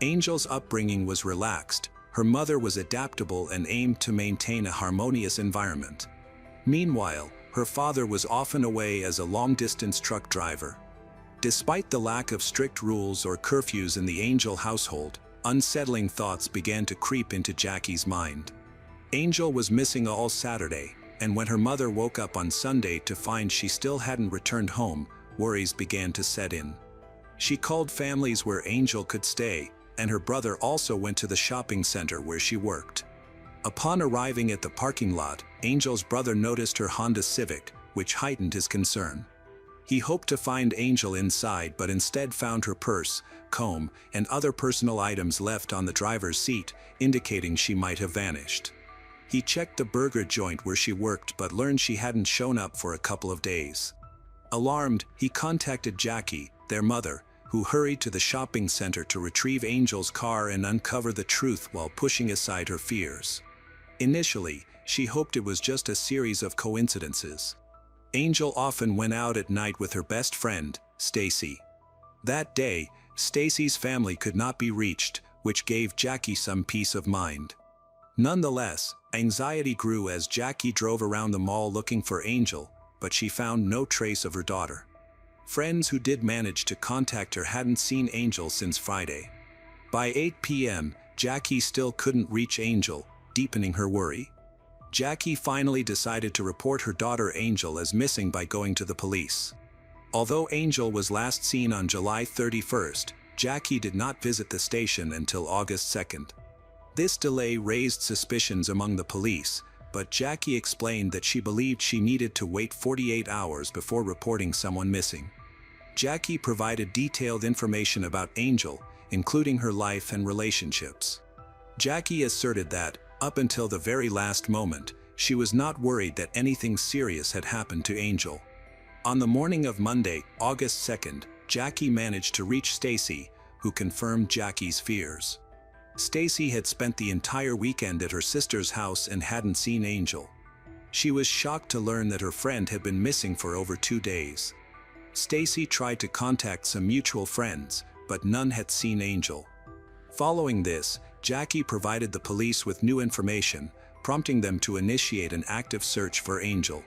Angel's upbringing was relaxed. Her mother was adaptable and aimed to maintain a harmonious environment. Meanwhile, her father was often away as a long-distance truck driver. Despite the lack of strict rules or curfews in the Angel household, unsettling thoughts began to creep into Jackie's mind. Angel was missing all Saturday, and when her mother woke up on Sunday to find she still hadn't returned home, worries began to set in. She called families where Angel could stay, and her brother also went to the shopping center where she worked. Upon arriving at the parking lot, Angel's brother noticed her Honda Civic, which heightened his concern. He hoped to find Angel inside but instead found her purse, comb, and other personal items left on the driver's seat, indicating she might have vanished. He checked the burger joint where she worked but learned she hadn't shown up for a couple of days. Alarmed, he contacted Jackie, their mother, who hurried to the shopping center to retrieve Angel's car and uncover the truth while pushing aside her fears. Initially, she hoped it was just a series of coincidences. Angel often went out at night with her best friend, Stacy. That day, Stacy's family could not be reached, which gave Jackie some peace of mind. Nonetheless, anxiety grew as Jackie drove around the mall looking for Angel, but she found no trace of her daughter. Friends who did manage to contact her hadn't seen Angel since Friday. By 8 p.m., Jackie still couldn't reach Angel, deepening her worry. Jackie finally decided to report her daughter Angel as missing by going to the police. Although Angel was last seen on July 31st, Jackie did not visit the station until August 2nd. This delay raised suspicions among the police, but Jackie explained that she believed she needed to wait 48 hours before reporting someone missing. Jackie provided detailed information about Angel, including her life and relationships. Jackie asserted that, up until the very last moment, she was not worried that anything serious had happened to Angel. On the morning of Monday, August 2nd, Jackie managed to reach Stacy, who confirmed Jackie's fears. Stacy had spent the entire weekend at her sister's house and hadn't seen Angel. She was shocked to learn that her friend had been missing for over 2 days. Stacy tried to contact some mutual friends, but none had seen Angel. Following this, Jackie provided the police with new information, prompting them to initiate an active search for Angel.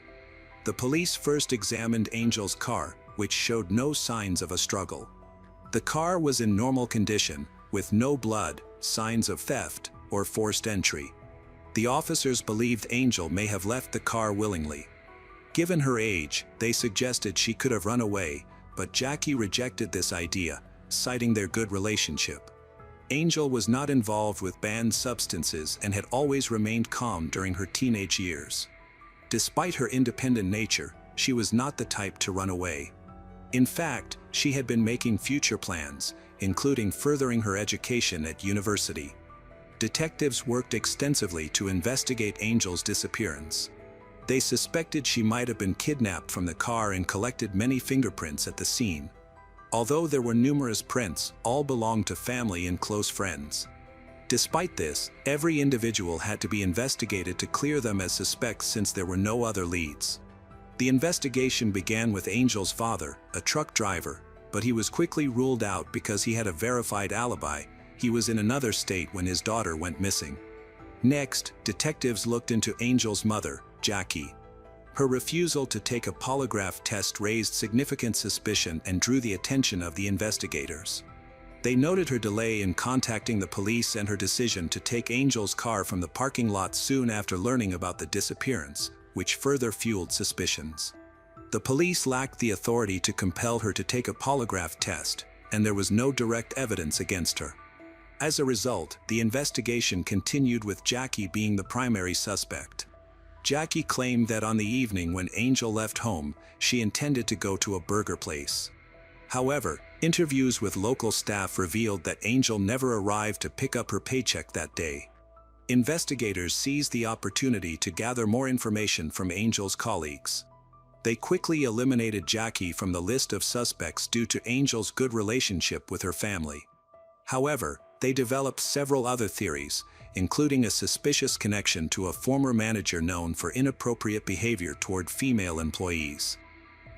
The police first examined Angel's car, which showed no signs of a struggle. The car was in normal condition, with no blood, signs of theft, or forced entry. The officers believed Angel may have left the car willingly. Given her age, they suggested she could have run away, but Jackie rejected this idea, citing their good relationship. Angel was not involved with banned substances and had always remained calm during her teenage years. Despite her independent nature, she was not the type to run away. In fact, she had been making future plans, including furthering her education at university. Detectives worked extensively to investigate Angel's disappearance. They suspected she might have been kidnapped from the car and collected many fingerprints at the scene. Although there were numerous prints, all belonged to family and close friends. Despite this, every individual had to be investigated to clear them as suspects since there were no other leads. The investigation began with Angel's father, a truck driver, but he was quickly ruled out because he had a verified alibi. He was in another state when his daughter went missing. Next, detectives looked into Angel's mother, Jackie. Her refusal to take a polygraph test raised significant suspicion and drew the attention of the investigators. They noted her delay in contacting the police and her decision to take Angel's car from the parking lot soon after learning about the disappearance, which further fueled suspicions. The police lacked the authority to compel her to take a polygraph test, and there was no direct evidence against her. As a result, the investigation continued with Jackie being the primary suspect. Jackie claimed that on the evening when Angel left home, she intended to go to a burger place. However, interviews with local staff revealed that Angel never arrived to pick up her paycheck that day. Investigators seized the opportunity to gather more information from Angel's colleagues. They quickly eliminated Jackie from the list of suspects due to Angel's good relationship with her family. However, they developed several other theories, including a suspicious connection to a former manager known for inappropriate behavior toward female employees.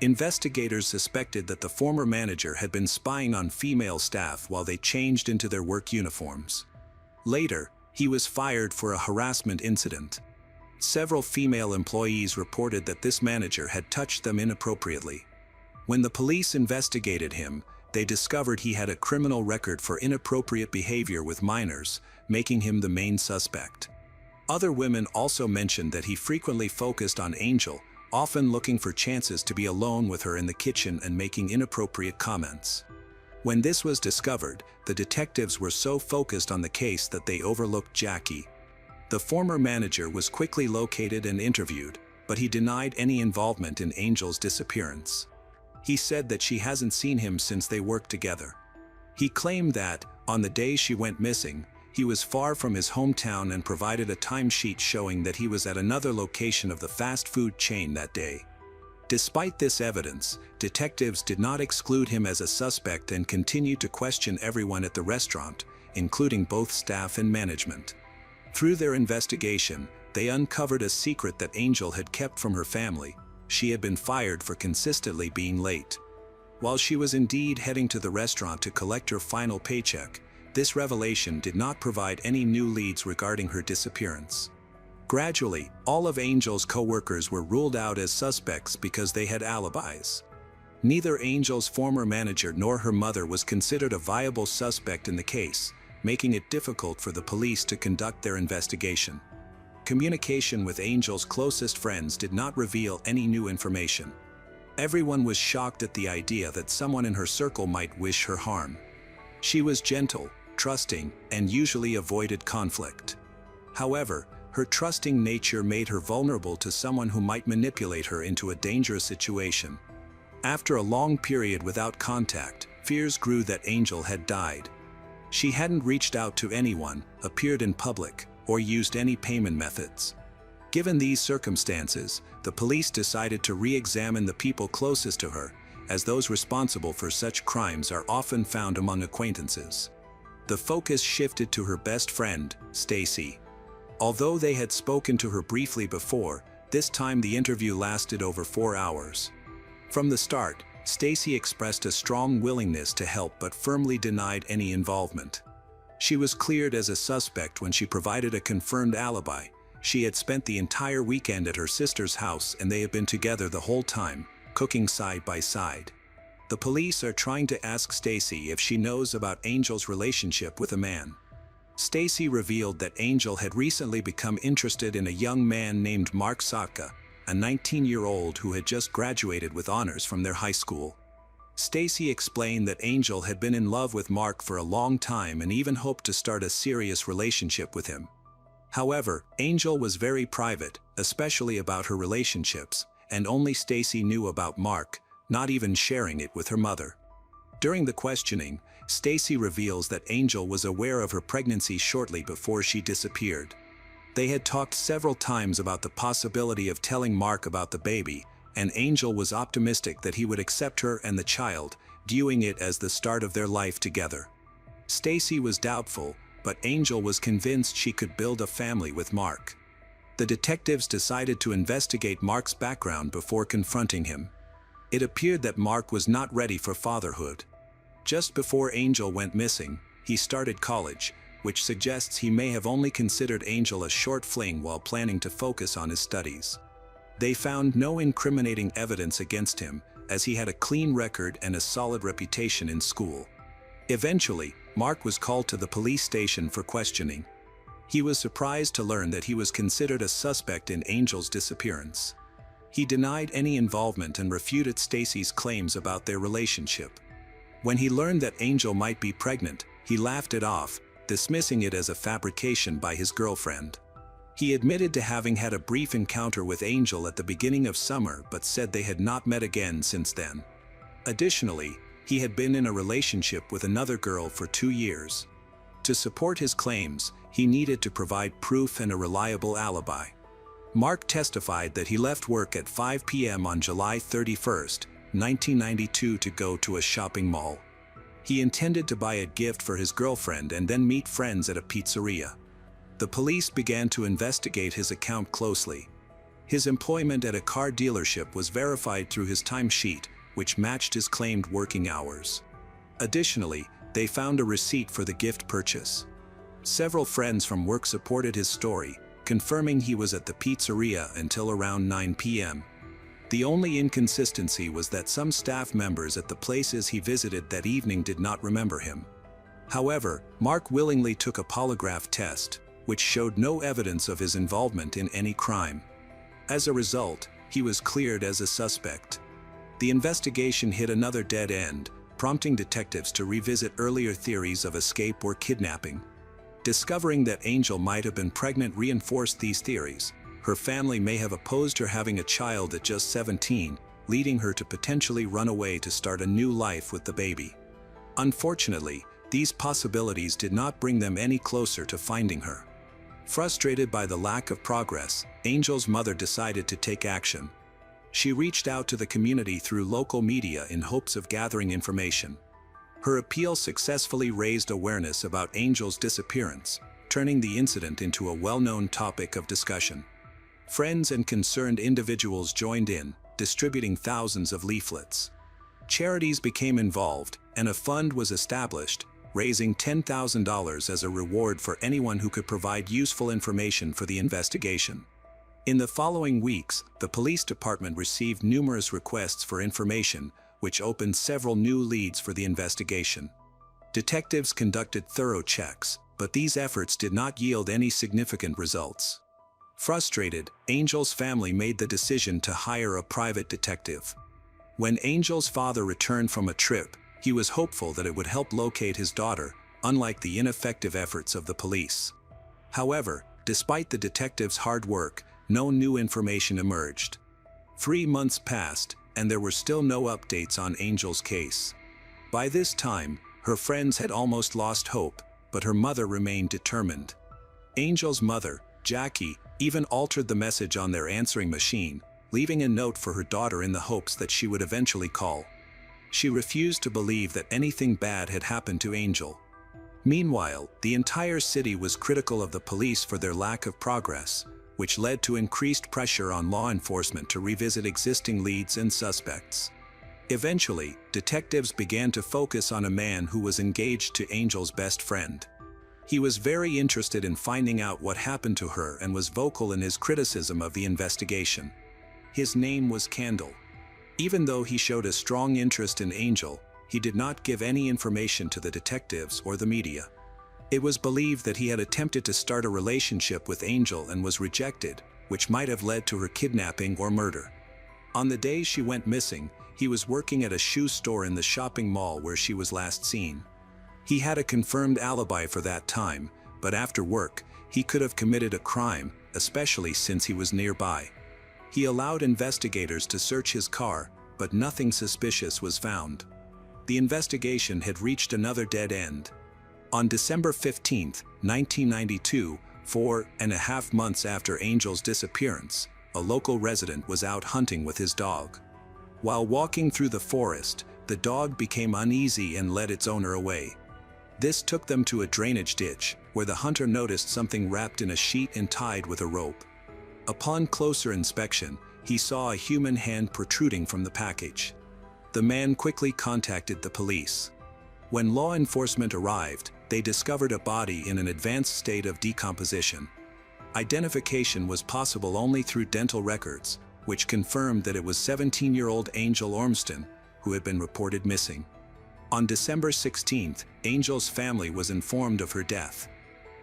Investigators suspected that the former manager had been spying on female staff while they changed into their work uniforms. Later, he was fired for a harassment incident. Several female employees reported that this manager had touched them inappropriately. When the police investigated him, they discovered he had a criminal record for inappropriate behavior with minors, making him the main suspect. Other women also mentioned that he frequently focused on Angel, often looking for chances to be alone with her in the kitchen and making inappropriate comments. When this was discovered, the detectives were so focused on the case that they overlooked Jackie. The former manager was quickly located and interviewed, but he denied any involvement in Angel's disappearance. He said that she hasn't seen him since they worked together. He claimed that, on the day she went missing, he was far from his hometown and provided a timesheet showing that he was at another location of the fast food chain that day. Despite this evidence, detectives did not exclude him as a suspect and continued to question everyone at the restaurant, including both staff and management. Through their investigation, they uncovered a secret that Angel had kept from her family. She had been fired for consistently being late. While she was indeed heading to the restaurant to collect her final paycheck, this revelation did not provide any new leads regarding her disappearance. Gradually, all of Angel's co-workers were ruled out as suspects because they had alibis. Neither Angel's former manager nor her mother was considered a viable suspect in the case, making it difficult for the police to conduct their investigation. Communication with Angel's closest friends did not reveal any new information. Everyone was shocked at the idea that someone in her circle might wish her harm. She was gentle, trusting, and usually avoided conflict. However, her trusting nature made her vulnerable to someone who might manipulate her into a dangerous situation. After a long period without contact, fears grew that Angel had died. She hadn't reached out to anyone, appeared in public, or used any payment methods. Given these circumstances, the police decided to re-examine the people closest to her, as those responsible for such crimes are often found among acquaintances. The focus shifted to her best friend, Stacy. Although they had spoken to her briefly before, this time the interview lasted over 4 hours. From the start, Stacy expressed a strong willingness to help but firmly denied any involvement. She was cleared as a suspect when she provided a confirmed alibi. She had spent the entire weekend at her sister's house and they had been together the whole time, cooking side by side. The police are trying to ask Stacy if she knows about Angel's relationship with a man. Stacy revealed that Angel had recently become interested in a young man named Mark Sotka, a 19-year-old who had just graduated with honors from their high school. Stacy explained that Angel had been in love with Mark for a long time and even hoped to start a serious relationship with him. However, Angel was very private, especially about her relationships, and only Stacy knew about Mark, not even sharing it with her mother. During the questioning, Stacy reveals that Angel was aware of her pregnancy shortly before she disappeared. They had talked several times about the possibility of telling Mark about the baby, and Angel was optimistic that he would accept her and the child, viewing it as the start of their life together. Stacy was doubtful, but Angel was convinced she could build a family with Mark. The detectives decided to investigate Mark's background before confronting him. It appeared that Mark was not ready for fatherhood. Just before Angel went missing, he started college, which suggests he may have only considered Angel a short fling while planning to focus on his studies. They found no incriminating evidence against him, as he had a clean record and a solid reputation in school. Eventually, Mark was called to the police station for questioning. He was surprised to learn that he was considered a suspect in Angel's disappearance. He denied any involvement and refuted Stacy's claims about their relationship. When he learned that Angel might be pregnant, he laughed it off, dismissing it as a fabrication by his girlfriend. He admitted to having had a brief encounter with Angel at the beginning of summer but said they had not met again since then. Additionally, he had been in a relationship with another girl for 2 years. To support his claims, he needed to provide proof and a reliable alibi. Mark testified that he left work at 5 p.m. on July 31, 1992 to go to a shopping mall. He intended to buy a gift for his girlfriend and then meet friends at a pizzeria. The police began to investigate his account closely. His employment at a car dealership was verified through his timesheet, which matched his claimed working hours. Additionally, they found a receipt for the gift purchase. Several friends from work supported his story, confirming he was at the pizzeria until around 9 p.m. The only inconsistency was that some staff members at the places he visited that evening did not remember him. However, Mark willingly took a polygraph test, which showed no evidence of his involvement in any crime. As a result, he was cleared as a suspect. The investigation hit another dead end, prompting detectives to revisit earlier theories of escape or kidnapping. Discovering that Angel might have been pregnant reinforced these theories. Her family may have opposed her having a child at just 17, leading her to potentially run away to start a new life with the baby. Unfortunately, these possibilities did not bring them any closer to finding her. Frustrated by the lack of progress, Angel's mother decided to take action. She reached out to the community through local media in hopes of gathering information. Her appeal successfully raised awareness about Angel's disappearance, turning the incident into a well-known topic of discussion. Friends and concerned individuals joined in, distributing thousands of leaflets. Charities became involved, and a fund was established, raising $10,000 as a reward for anyone who could provide useful information for the investigation. In the following weeks, the police department received numerous requests for information, which opened several new leads for the investigation. Detectives conducted thorough checks, but these efforts did not yield any significant results. Frustrated, Angel's family made the decision to hire a private detective. When Angel's father returned from a trip, he was hopeful that it would help locate his daughter, unlike the ineffective efforts of the police. However, despite the detectives' hard work, no new information emerged. 3 months passed, and there were still no updates on Angel's case. By this time, her friends had almost lost hope, but her mother remained determined. Angel's mother, Jackie, even altered the message on their answering machine, leaving a note for her daughter in the hopes that she would eventually call. She refused to believe that anything bad had happened to Angel. Meanwhile, the entire city was critical of the police for their lack of progress, which led to increased pressure on law enforcement to revisit existing leads and suspects. Eventually, detectives began to focus on a man who was engaged to Angel's best friend. He was very interested in finding out what happened to her and was vocal in his criticism of the investigation. His name was Candle. Even though he showed a strong interest in Angel, he did not give any information to the detectives or the media. It was believed that he had attempted to start a relationship with Angel and was rejected, which might have led to her kidnapping or murder. On the day she went missing, he was working at a shoe store in the shopping mall where she was last seen. He had a confirmed alibi for that time, but after work, he could have committed a crime, especially since he was nearby. He allowed investigators to search his car, but nothing suspicious was found. The investigation had reached another dead end. On December 15, 1992, 4.5 months after Angel's disappearance, a local resident was out hunting with his dog. While walking through the forest, the dog became uneasy and led its owner away. This took them to a drainage ditch, where the hunter noticed something wrapped in a sheet and tied with a rope. Upon closer inspection, he saw a human hand protruding from the package. The man quickly contacted the police. When law enforcement arrived, they discovered a body in an advanced state of decomposition. Identification was possible only through dental records, which confirmed that it was 17-year-old Angel Ormston, who had been reported missing. On December 16th, Angel's family was informed of her death.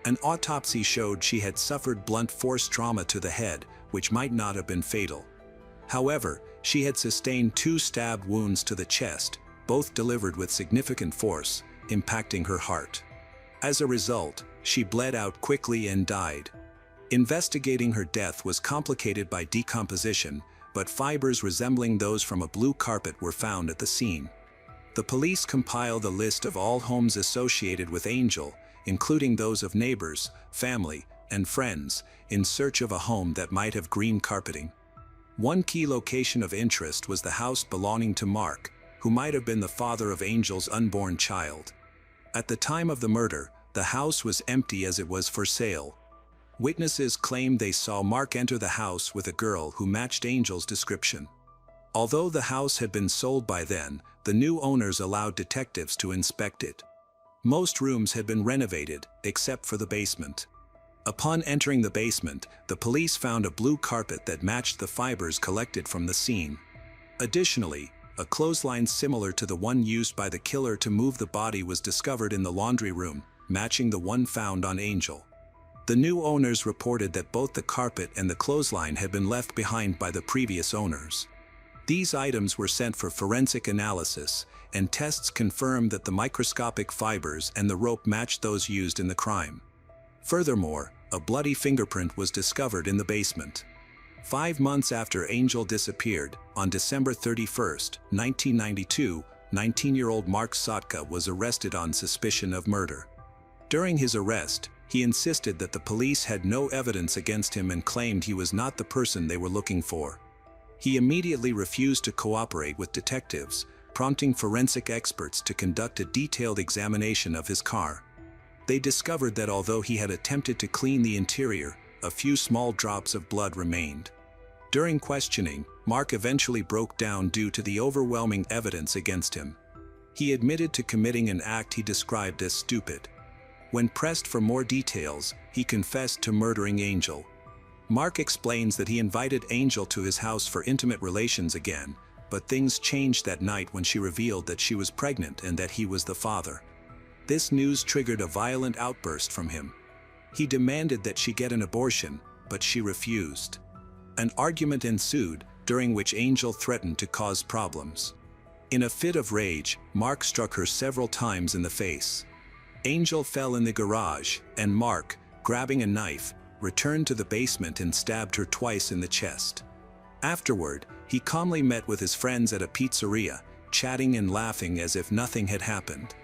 An autopsy showed she had suffered blunt force trauma to the head, which might not have been fatal. However, she had sustained 2 stab wounds to the chest, both delivered with significant force, impacting her heart. As a result, she bled out quickly and died. Investigating her death was complicated by decomposition, but fibers resembling those from a blue carpet were found at the scene. The police compiled a list of all homes associated with Angel, including those of neighbors, family, and friends, in search of a home that might have green carpeting. One key location of interest was the house belonging to Mark, who might have been the father of Angel's unborn child. At the time of the murder, the house was empty as it was for sale. Witnesses claimed they saw Mark enter the house with a girl who matched Angel's description. Although the house had been sold by then, the new owners allowed detectives to inspect it. Most rooms had been renovated, except for the basement. Upon entering the basement, the police found a blue carpet that matched the fibers collected from the scene. Additionally, a clothesline similar to the one used by the killer to move the body was discovered in the laundry room, matching the one found on Angel. The new owners reported that both the carpet and the clothesline had been left behind by the previous owners. These items were sent for forensic analysis, and tests confirmed that the microscopic fibers and the rope matched those used in the crime. Furthermore, a bloody fingerprint was discovered in the basement. 5 months after Angel disappeared, on December 31, 1992, 19-year-old Mark Sotka was arrested on suspicion of murder. During his arrest, he insisted that the police had no evidence against him and claimed he was not the person they were looking for. He immediately refused to cooperate with detectives, prompting forensic experts to conduct a detailed examination of his car. They discovered that although he had attempted to clean the interior, a few small drops of blood remained. During questioning, Mark eventually broke down due to the overwhelming evidence against him. He admitted to committing an act he described as stupid. When pressed for more details, he confessed to murdering Angel. Mark explains that he invited Angel to his house for intimate relations again, but things changed that night when she revealed that she was pregnant and that he was the father. This news triggered a violent outburst from him. He demanded that she get an abortion, but she refused. An argument ensued, during which Angel threatened to cause problems. In a fit of rage, Mark struck her several times in the face. Angel fell in the garage, and Mark, grabbing a knife, returned to the basement and stabbed her twice in the chest. Afterward, he calmly met with his friends at a pizzeria, chatting and laughing as if nothing had happened.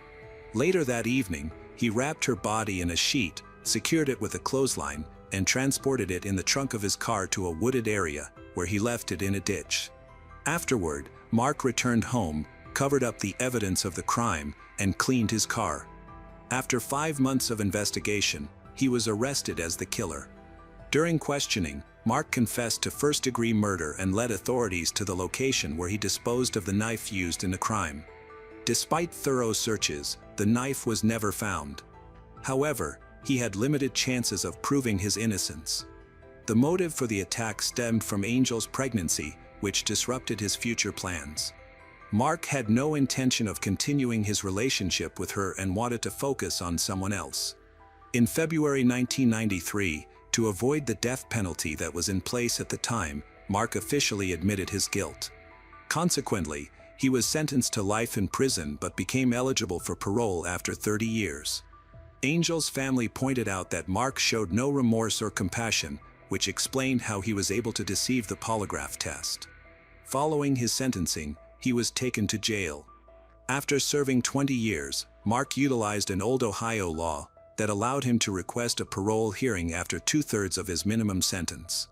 Later that evening, he wrapped her body in a sheet, secured it with a clothesline, and transported it in the trunk of his car to a wooded area, where he left it in a ditch. Afterward, Mark returned home, covered up the evidence of the crime, and cleaned his car. After 5 months of investigation, he was arrested as the killer. During questioning, Mark confessed to first-degree murder and led authorities to the location where he disposed of the knife used in the crime. Despite thorough searches, the knife was never found. However, he had limited chances of proving his innocence. The motive for the attack stemmed from Angel's pregnancy, which disrupted his future plans. Mark had no intention of continuing his relationship with her and wanted to focus on someone else. In February 1993, to avoid the death penalty that was in place at the time, Mark officially admitted his guilt. Consequently, he was sentenced to life in prison but became eligible for parole after 30 years. Angel's family pointed out that Mark showed no remorse or compassion, which explained how he was able to deceive the polygraph test. Following his sentencing, he was taken to jail. After serving 20 years, Mark utilized an old Ohio law that allowed him to request a parole hearing after 2/3 of his minimum sentence.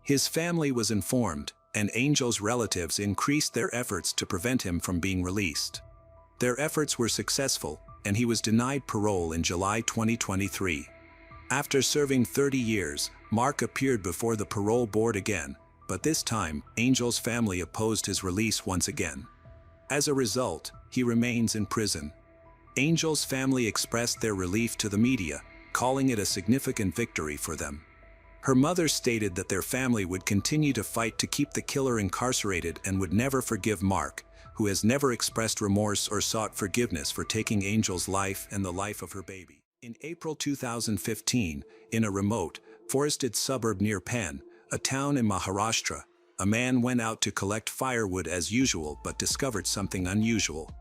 His family was informed, and Angel's relatives increased their efforts to prevent him from being released. Their efforts were successful, and he was denied parole in July 2023. After serving 30 years, Mark appeared before the parole board again, but this time, Angel's family opposed his release once again. As a result, he remains in prison. Angel's family expressed their relief to the media, calling it a significant victory for them. Her mother stated that their family would continue to fight to keep the killer incarcerated and would never forgive Mark, who has never expressed remorse or sought forgiveness for taking Angel's life and the life of her baby. In April 2015, in a remote, forested suburb near Penn, a town in Maharashtra, a man went out to collect firewood as usual but discovered something unusual.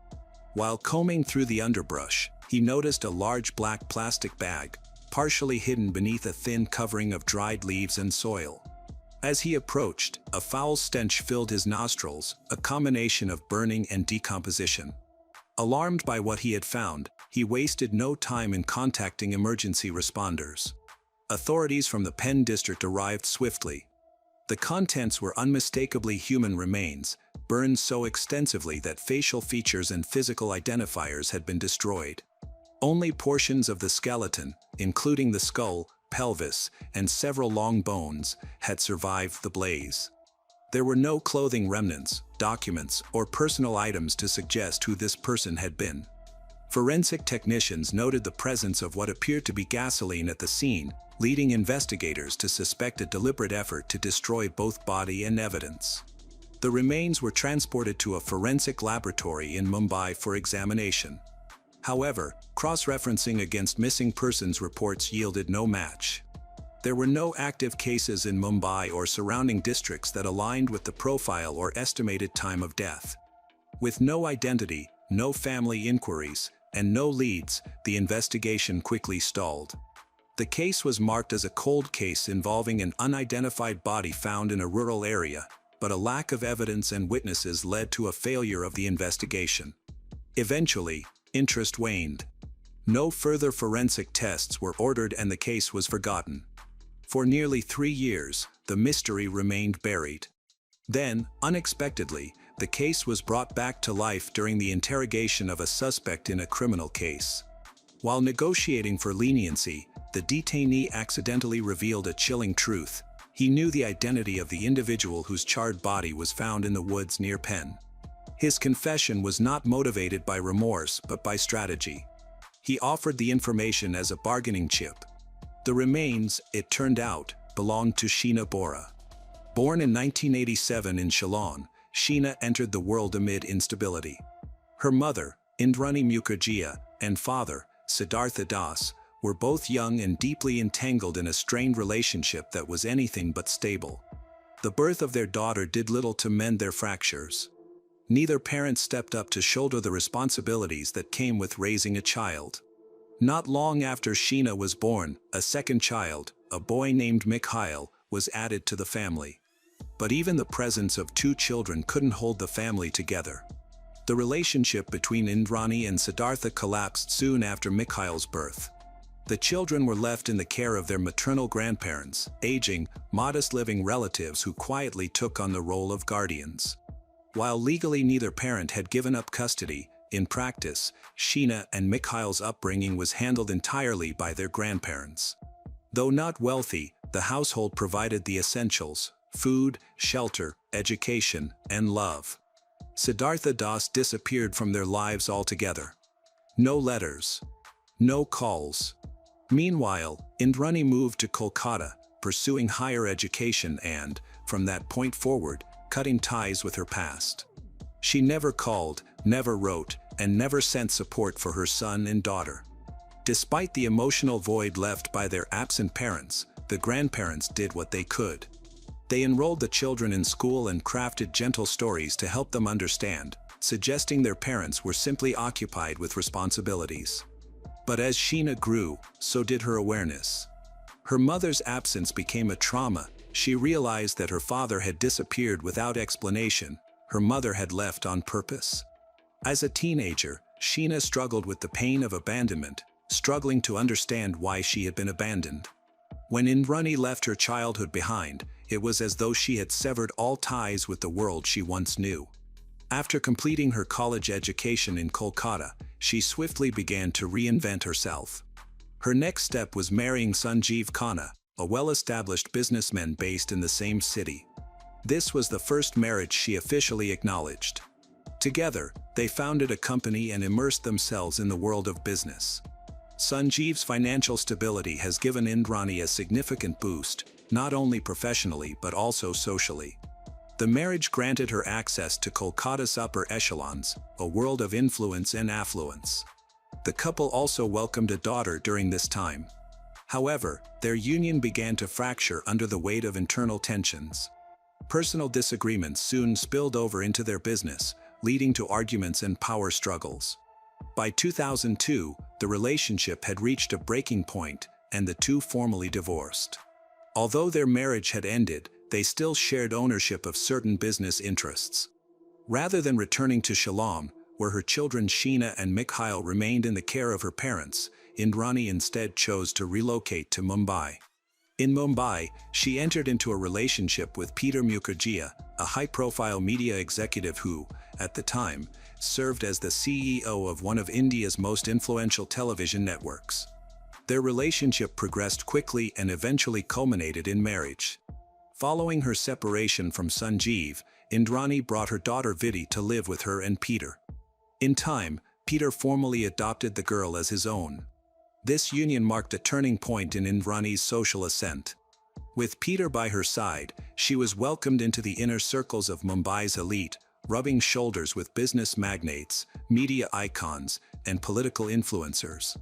While combing through the underbrush, he noticed a large black plastic bag, partially hidden beneath a thin covering of dried leaves and soil. As he approached, a foul stench filled his nostrils, a combination of burning and decomposition. Alarmed by what he had found, he wasted no time in contacting emergency responders. Authorities from the Penn district arrived swiftly. The contents were unmistakably human remains, burned so extensively that facial features and physical identifiers had been destroyed. Only portions of the skeleton, including the skull, pelvis, and several long bones, had survived the blaze. There were no clothing remnants, documents, or personal items to suggest who this person had been. Forensic technicians noted the presence of what appeared to be gasoline at the scene, leading investigators to suspect a deliberate effort to destroy both body and evidence. The remains were transported to a forensic laboratory in Mumbai for examination. However, cross-referencing against missing persons reports yielded no match. There were no active cases in Mumbai or surrounding districts that aligned with the profile or estimated time of death. With no identity, no family inquiries, and no leads, the investigation quickly stalled. The case was marked as a cold case involving an unidentified body found in a rural area, but a lack of evidence and witnesses led to a failure of the investigation. Eventually, interest waned. No further forensic tests were ordered and the case was forgotten. For nearly 3 years, the mystery remained buried. Then, unexpectedly, the case was brought back to life during the interrogation of a suspect in a criminal case. While negotiating for leniency, the detainee accidentally revealed a chilling truth. He knew the identity of the individual whose charred body was found in the woods near Penn. His confession was not motivated by remorse but by strategy. He offered the information as a bargaining chip. The remains, it turned out, belonged to Sheena Bora. Born in 1987 in Shillong, Sheena entered the world amid instability. Her mother, Indrani Mukherjee, and father, Siddhartha Das, were both young and deeply entangled in a strained relationship that was anything but stable. The birth of their daughter did little to mend their fractures. Neither parent stepped up to shoulder the responsibilities that came with raising a child. Not long after Sheena was born, a second child, a boy named Mikhail, was added to the family. But even the presence of 2 children couldn't hold the family together. The relationship between Indrani and Siddhartha collapsed soon after Mikhail's birth. The children were left in the care of their maternal grandparents, aging, modest-living relatives who quietly took on the role of guardians. While legally neither parent had given up custody, in practice, Sheena and Mikhail's upbringing was handled entirely by their grandparents. Though not wealthy, the household provided the essentials: food, shelter, education, and love. Siddhartha Das disappeared from their lives altogether. No letters. No calls. Meanwhile, Indrani moved to Kolkata, pursuing higher education and, from that point forward, cutting ties with her past. She never called, never wrote, and never sent support for her son and daughter. Despite the emotional void left by their absent parents, the grandparents did what they could. They enrolled the children in school and crafted gentle stories to help them understand, suggesting their parents were simply occupied with responsibilities. But as Sheena grew, so did her awareness. Her mother's absence became a trauma. She realized that her father had disappeared without explanation. Her mother had left on purpose. As a teenager, Sheena struggled with the pain of abandonment, struggling to understand why she had been abandoned. When Indrani left her childhood behind, it was as though she had severed all ties with the world she once knew. After completing her college education in Kolkata, she swiftly began to reinvent herself. Her next step was marrying Sanjeev Khanna, a well-established businessman based in the same city. This was the first marriage she officially acknowledged. Together, they founded a company and immersed themselves in the world of business. Sanjeev's financial stability has given Indrani a significant boost, not only professionally but also socially. The marriage granted her access to Kolkata's upper echelons, a world of influence and affluence. The couple also welcomed a daughter during this time. However, their union began to fracture under the weight of internal tensions. Personal disagreements soon spilled over into their business, leading to arguments and power struggles. By 2002, the relationship had reached a breaking point, and the two formally divorced. Although their marriage had ended, they still shared ownership of certain business interests. Rather than returning to Shillong, where her children Sheena and Mikhail remained in the care of her parents, Indrani instead chose to relocate to Mumbai. In Mumbai, she entered into a relationship with Peter Mukherjee, a high-profile media executive who, at the time, served as the CEO of one of India's most influential television networks. Their relationship progressed quickly and eventually culminated in marriage. Following her separation from Sanjeev, Indrani brought her daughter Vidhi to live with her and Peter. In time, Peter formally adopted the girl as his own. This union marked a turning point in Indrani's social ascent. With Peter by her side, she was welcomed into the inner circles of Mumbai's elite, rubbing shoulders with business magnates, media icons, and political influencers.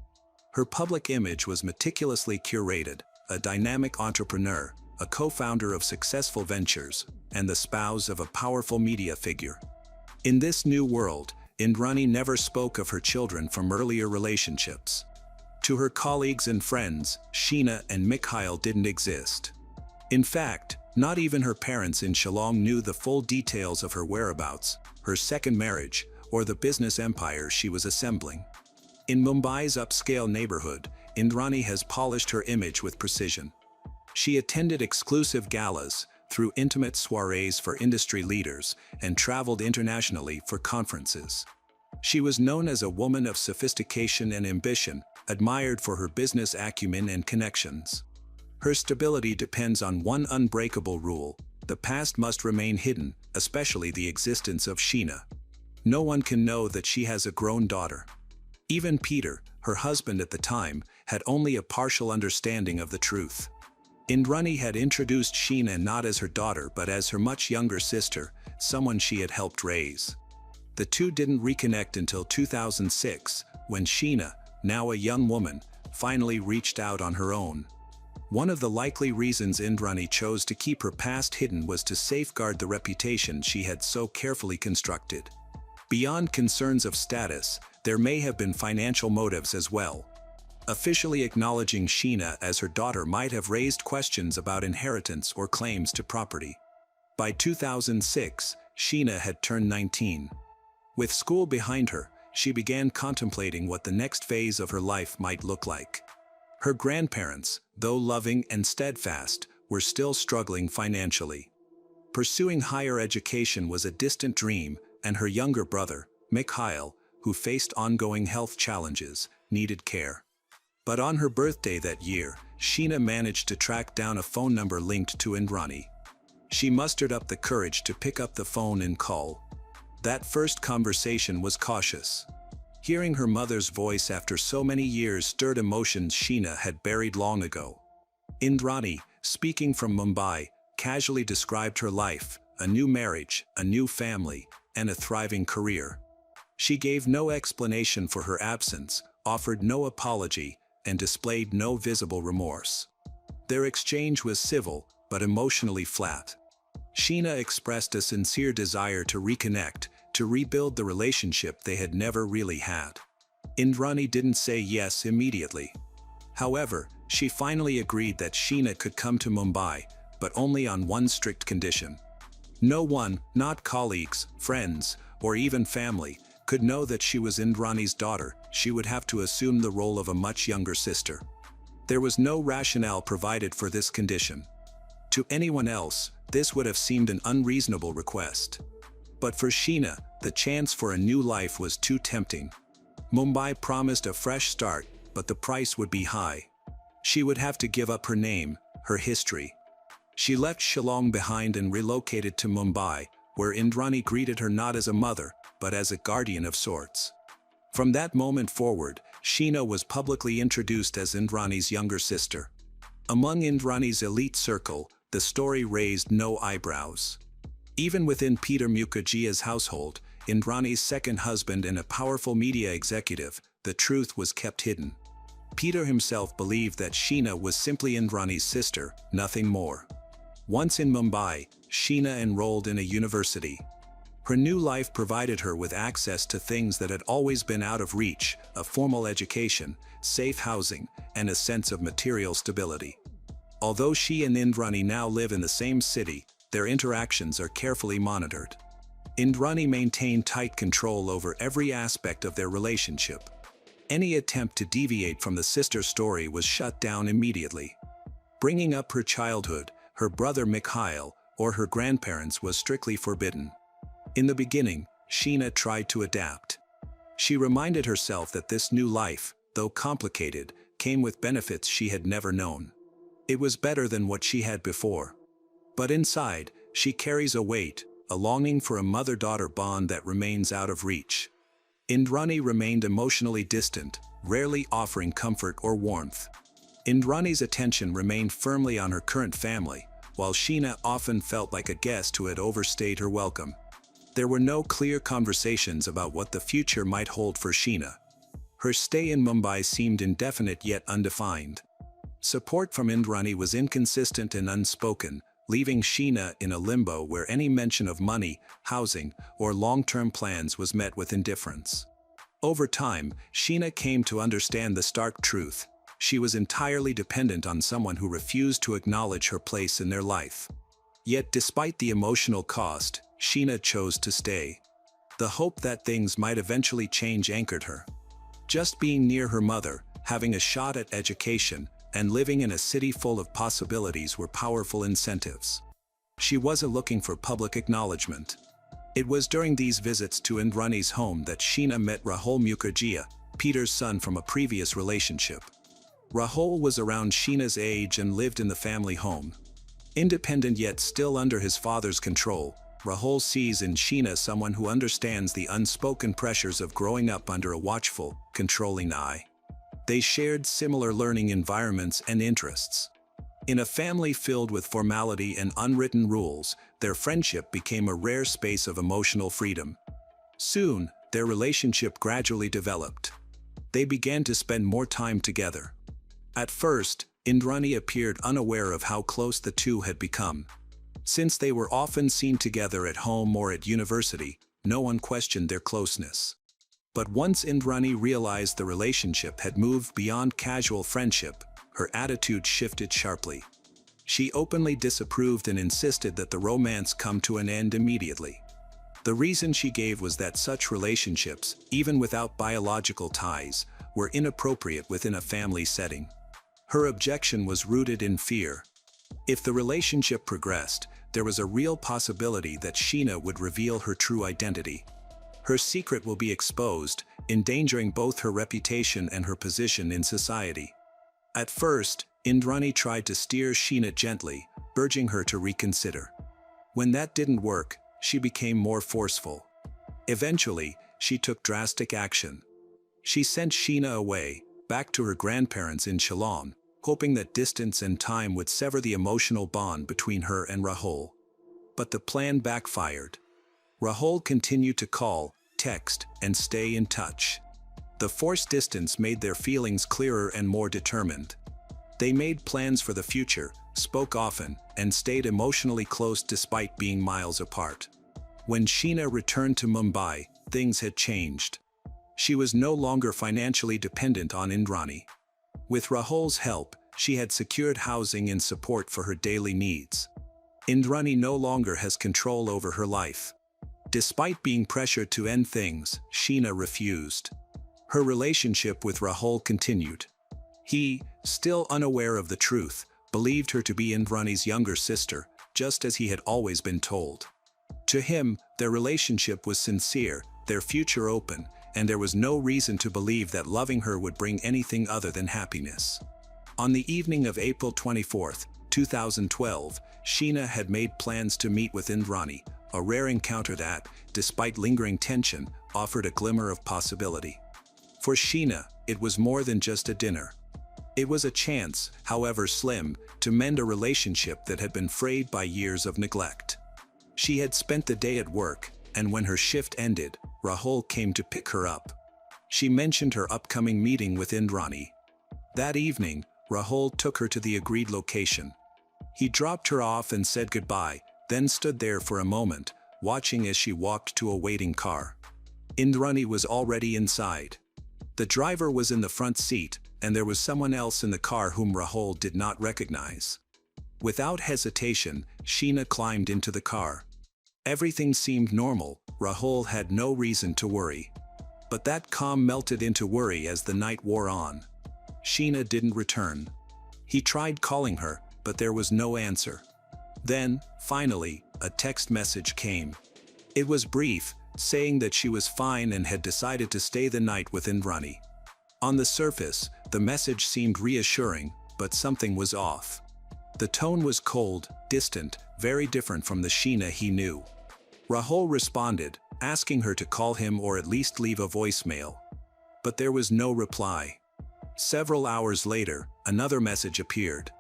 Her public image was meticulously curated: a dynamic entrepreneur, a co-founder of successful ventures, and the spouse of a powerful media figure. In this new world, Indrani never spoke of her children from earlier relationships. To her colleagues and friends, Sheena and Mikhail didn't exist. In fact, not even her parents in Shillong knew the full details of her whereabouts, her second marriage, or the business empire she was assembling. In Mumbai's upscale neighborhood, Indrani has polished her image with precision. She attended exclusive galas, threw intimate soirees for industry leaders, and traveled internationally for conferences. She was known as a woman of sophistication and ambition, admired for her business acumen and connections. Her stability depends on one unbreakable rule: the past must remain hidden, especially the existence of Sheena. No one can know that she has a grown daughter. Even Peter, her husband at the time, had only a partial understanding of the truth. Indrani had introduced Sheena not as her daughter but as her much younger sister, someone she had helped raise. The two didn't reconnect until 2006, when Sheena, now a young woman, finally reached out on her own. One of the likely reasons Indrani chose to keep her past hidden was to safeguard the reputation she had so carefully constructed. Beyond concerns of status, there may have been financial motives as well. Officially acknowledging Sheena as her daughter might have raised questions about inheritance or claims to property. By 2006, Sheena had turned 19. With school behind her, she began contemplating what the next phase of her life might look like. Her grandparents, though loving and steadfast, were still struggling financially. Pursuing higher education was a distant dream, and her younger brother, Mikhail, who faced ongoing health challenges, needed care. But on her birthday that year, Sheena managed to track down a phone number linked to Indrani. She mustered up the courage to pick up the phone and call. That first conversation was cautious. Hearing her mother's voice after so many years stirred emotions Sheena had buried long ago. Indrani, speaking from Mumbai, casually described her life, a new marriage, a new family, and a thriving career. She gave no explanation for her absence, offered no apology, and displayed no visible remorse. Their exchange was civil, but emotionally flat. Sheena expressed a sincere desire to reconnect, to rebuild the relationship they had never really had. Indrani didn't say yes immediately. However, she finally agreed that Sheena could come to Mumbai, but only on one strict condition. No one, not colleagues, friends, or even family, could know that she was Indrani's daughter. She would have to assume the role of a much younger sister. There was no rationale provided for this condition. To anyone else, this would have seemed an unreasonable request. But for Sheena, the chance for a new life was too tempting. Mumbai promised a fresh start, but the price would be high. She would have to give up her name, her history. She left Shillong behind and relocated to Mumbai, where Indrani greeted her not as a mother, but as a guardian of sorts. From that moment forward, Sheena was publicly introduced as Indrani's younger sister. Among Indrani's elite circle, the story raised no eyebrows. Even within Peter Mukherjee's household, Indrani's second husband and a powerful media executive, the truth was kept hidden. Peter himself believed that Sheena was simply Indrani's sister, nothing more. Once in Mumbai, Sheena enrolled in a university. Her new life provided her with access to things that had always been out of reach: a formal education, safe housing, and a sense of material stability. Although she and Indrani now live in the same city, their interactions are carefully monitored. Indrani maintained tight control over every aspect of their relationship. Any attempt to deviate from the sister story was shut down immediately. Bringing up her childhood, her brother Mikhail, or her grandparents was strictly forbidden. In the beginning, Sheena tried to adapt. She reminded herself that this new life, though complicated, came with benefits she had never known. It was better than what she had before. But inside, she carries a weight, a longing for a mother-daughter bond that remains out of reach. Indrani remained emotionally distant, rarely offering comfort or warmth. Indrani's attention remained firmly on her current family, while Sheena often felt like a guest who had overstayed her welcome. There were no clear conversations about what the future might hold for Sheena. Her stay in Mumbai seemed indefinite yet undefined. Support from Indrani was inconsistent and unspoken, leaving Sheena in a limbo where any mention of money, housing, or long-term plans was met with indifference. Over time, Sheena came to understand the stark truth: she was entirely dependent on someone who refused to acknowledge her place in their life. Yet despite the emotional cost, Sheena chose to stay. The hope that things might eventually change anchored her. Just being near her mother, having a shot at education, and living in a city full of possibilities were powerful incentives. She wasn't looking for public acknowledgement. It was during these visits to Indrani's home that Sheena met Rahul Mukherjee, Peter's son from a previous relationship. Rahul was around Sheena's age and lived in the family home. Independent yet still under his father's control, Rahul sees in Sheena someone who understands the unspoken pressures of growing up under a watchful, controlling eye. They shared similar learning environments and interests. In a family filled with formality and unwritten rules, their friendship became a rare space of emotional freedom. Soon, their relationship gradually developed. They began to spend more time together. At first, Indrani appeared unaware of how close the two had become. Since they were often seen together at home or at university, no one questioned their closeness. But once Indrani realized the relationship had moved beyond casual friendship, her attitude shifted sharply. She openly disapproved and insisted that the romance come to an end immediately. The reason she gave was that such relationships, even without biological ties, were inappropriate within a family setting. Her objection was rooted in fear. If the relationship progressed, there was a real possibility that Sheena would reveal her true identity. Her secret will be exposed, endangering both her reputation and her position in society. At first, Indrani tried to steer Sheena gently, urging her to reconsider. When that didn't work, she became more forceful. Eventually, she took drastic action. She sent Sheena away, back to her grandparents in Ceylon, hoping that distance and time would sever the emotional bond between her and Rahul. But the plan backfired. Rahul continued to call, text, and stay in touch. The forced distance made their feelings clearer and more determined. They made plans for the future, spoke often, and stayed emotionally close despite being miles apart. When Sheena returned to Mumbai, things had changed. She was no longer financially dependent on Indrani. With Rahul's help, she had secured housing and support for her daily needs. Indrani no longer has control over her life. Despite being pressured to end things, Sheena refused. Her relationship with Rahul continued. He, still unaware of the truth, believed her to be Indrani's younger sister, just as he had always been told. To him, their relationship was sincere, their future open, and there was no reason to believe that loving her would bring anything other than happiness. On the evening of April 24, 2012, Sheena had made plans to meet with Indrani, a rare encounter that, despite lingering tension, offered a glimmer of possibility. For Sheena, it was more than just a dinner. It was a chance, however slim, to mend a relationship that had been frayed by years of neglect. She had spent the day at work, and when her shift ended, Rahul came to pick her up. She mentioned her upcoming meeting with Indrani. That evening, Rahul took her to the agreed location. He dropped her off and said goodbye, then stood there for a moment, watching as she walked to a waiting car. Indrani was already inside. The driver was in the front seat, and there was someone else in the car whom Rahul did not recognize. Without hesitation, Sheena climbed into the car. Everything seemed normal, Rahul had no reason to worry. But that calm melted into worry as the night wore on. Sheena didn't return. He tried calling her, but there was no answer. Then, finally, a text message came. It was brief, saying that she was fine and had decided to stay the night with Indrani. On the surface, the message seemed reassuring, but something was off. The tone was cold, distant, very different from the Sheena he knew. Rahul responded, asking her to call him or at least leave a voicemail. But there was no reply. Several hours later, another message appeared.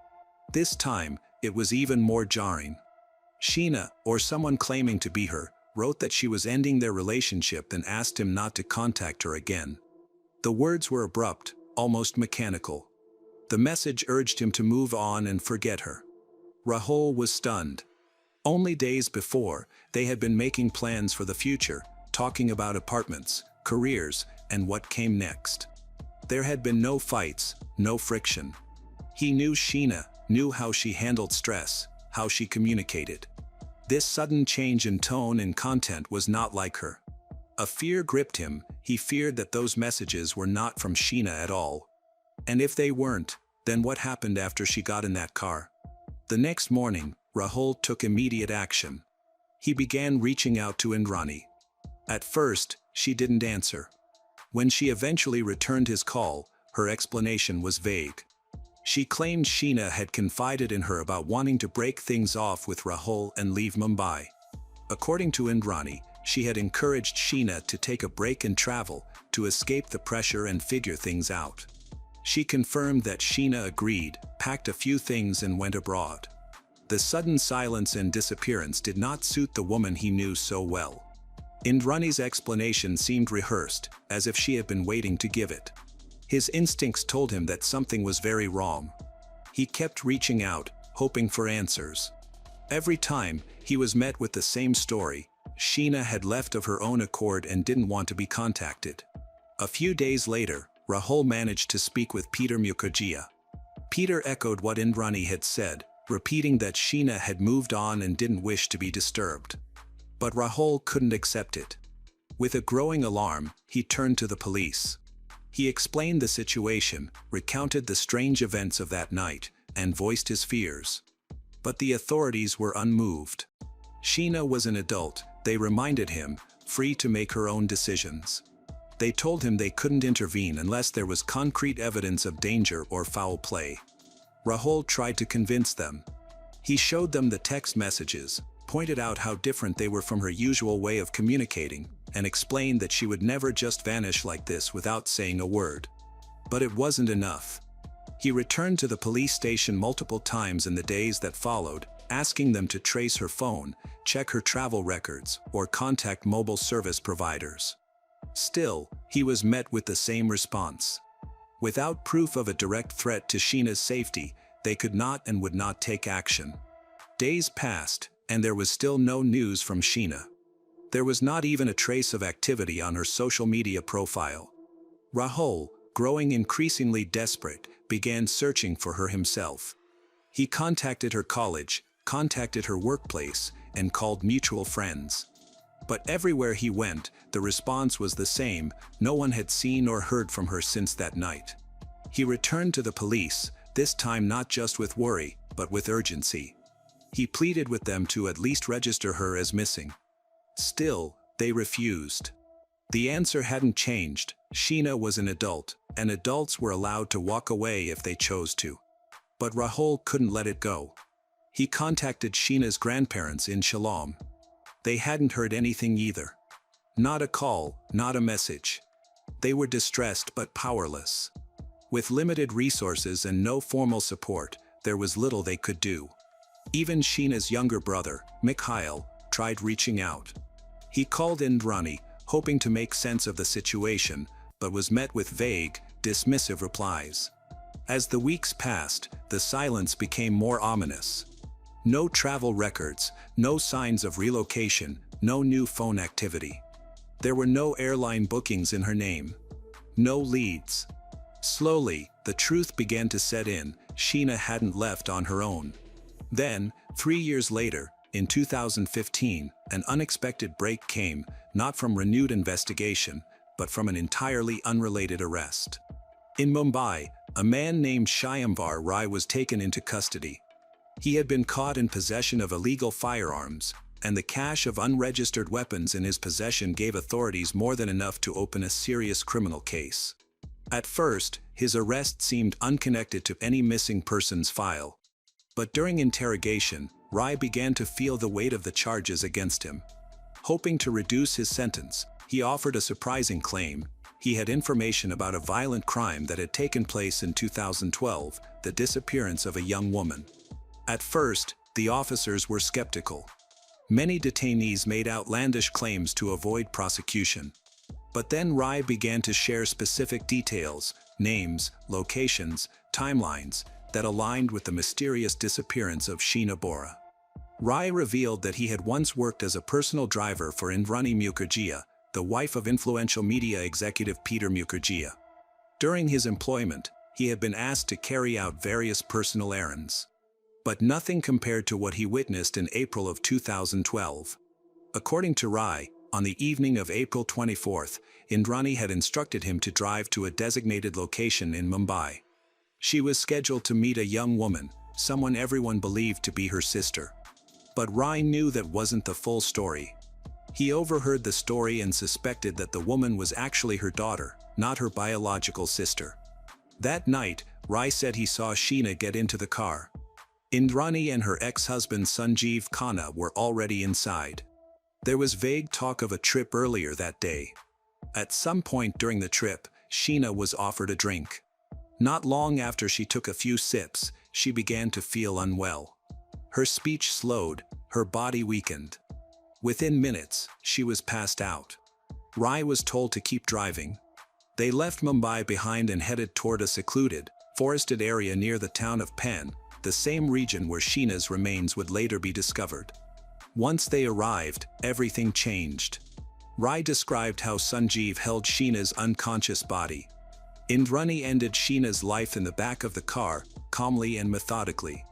This time, it was even more jarring. Sheena, or someone claiming to be her, wrote that she was ending their relationship and asked him not to contact her again. The words were abrupt, almost mechanical. The message urged him to move on and forget her. Rahul was stunned. Only days before, they had been making plans for the future, talking about apartments, careers, and what came next. There had been no fights, no friction. He knew Sheena, knew how she handled stress, how she communicated. This sudden change in tone and content was not like her. A fear gripped him. He feared that those messages were not from Sheena at all. And if they weren't, then what happened after she got in that car? The next morning, Rahul took immediate action. He began reaching out to Indrani. At first, she didn't answer. When she eventually returned his call, her explanation was vague. She claimed Sheena had confided in her about wanting to break things off with Rahul and leave Mumbai. According to Indrani, she had encouraged Sheena to take a break and travel, to escape the pressure and figure things out. She confirmed that Sheena agreed, packed a few things and went abroad. The sudden silence and disappearance did not suit the woman he knew so well. Indrani's explanation seemed rehearsed, as if she had been waiting to give it. His instincts told him that something was very wrong. He kept reaching out, hoping for answers. Every time, he was met with the same story. Sheena had left of her own accord and didn't want to be contacted. A few days later, Rahul managed to speak with Peter Mukherjee. Peter echoed what Indrani had said, repeating that Sheena had moved on and didn't wish to be disturbed. But Rahul couldn't accept it. With a growing alarm, he turned to the police. He explained the situation, recounted the strange events of that night, and voiced his fears. But the authorities were unmoved. Sheena was an adult, they reminded him, free to make her own decisions. They told him they couldn't intervene unless there was concrete evidence of danger or foul play. Rahul tried to convince them. He showed them the text messages, pointed out how different they were from her usual way of communicating, and explained that she would never just vanish like this without saying a word. But it wasn't enough. He returned to the police station multiple times in the days that followed, asking them to trace her phone, check her travel records, or contact mobile service providers. Still, he was met with the same response. Without proof of a direct threat to Sheena's safety, they could not and would not take action. Days passed, and there was still no news from Sheena. There was not even a trace of activity on her social media profile. Rahul, growing increasingly desperate, began searching for her himself. He contacted her college, contacted her workplace, and called mutual friends. But everywhere he went, the response was the same: no one had seen or heard from her since that night. He returned to the police, this time not just with worry, but with urgency. He pleaded with them to at least register her as missing. Still, they refused. The answer hadn't changed. Sheena was an adult, and adults were allowed to walk away if they chose to. But Rahul couldn't let it go. He contacted Sheena's grandparents in Shillong. They hadn't heard anything either. Not a call, not a message. They were distressed but powerless. With limited resources and no formal support, there was little they could do. Even Sheena's younger brother, Mikhail, tried reaching out. He called Indrani, hoping to make sense of the situation, but was met with vague, dismissive replies. As the weeks passed, the silence became more ominous. No travel records, no signs of relocation, no new phone activity. There were no airline bookings in her name. No leads. Slowly, the truth began to set in: Sheena hadn't left on her own. Then, 3 years later, in 2015, an unexpected break came, not from renewed investigation, but from an entirely unrelated arrest. In Mumbai, a man named Shyamvar Rai was taken into custody. He had been caught in possession of illegal firearms, and the cache of unregistered weapons in his possession gave authorities more than enough to open a serious criminal case. At first, his arrest seemed unconnected to any missing persons file. But during interrogation, Rai began to feel the weight of the charges against him. Hoping to reduce his sentence, he offered a surprising claim. He had information about a violent crime that had taken place in 2012, the disappearance of a young woman. At first, the officers were skeptical. Many detainees made outlandish claims to avoid prosecution. But then Rai began to share specific details, names, locations, timelines, that aligned with the mysterious disappearance of Sheena Bora. Rai revealed that he had once worked as a personal driver for Indrani Mukherjee, the wife of influential media executive Peter Mukherjee. During his employment, he had been asked to carry out various personal errands. But nothing compared to what he witnessed in April of 2012. According to Rai, on the evening of April 24th, Indrani had instructed him to drive to a designated location in Mumbai. She was scheduled to meet a young woman, someone everyone believed to be her sister. But Rai knew that wasn't the full story. He overheard the story and suspected that the woman was actually her daughter, not her biological sister. That night, Rai said he saw Sheena get into the car. Indrani and her ex-husband Sanjeev Khanna were already inside. There was vague talk of a trip earlier that day. At some point during the trip, Sheena was offered a drink. Not long after she took a few sips, she began to feel unwell. Her speech slowed, her body weakened. Within minutes, she was passed out. Rai was told to keep driving. They left Mumbai behind and headed toward a secluded, forested area near the town of Pen, the same region where Sheena's remains would later be discovered. Once they arrived, everything changed. Rai described how Sanjeev held Sheena's unconscious body. Indrani ended Sheena's life in the back of the car, calmly and methodically.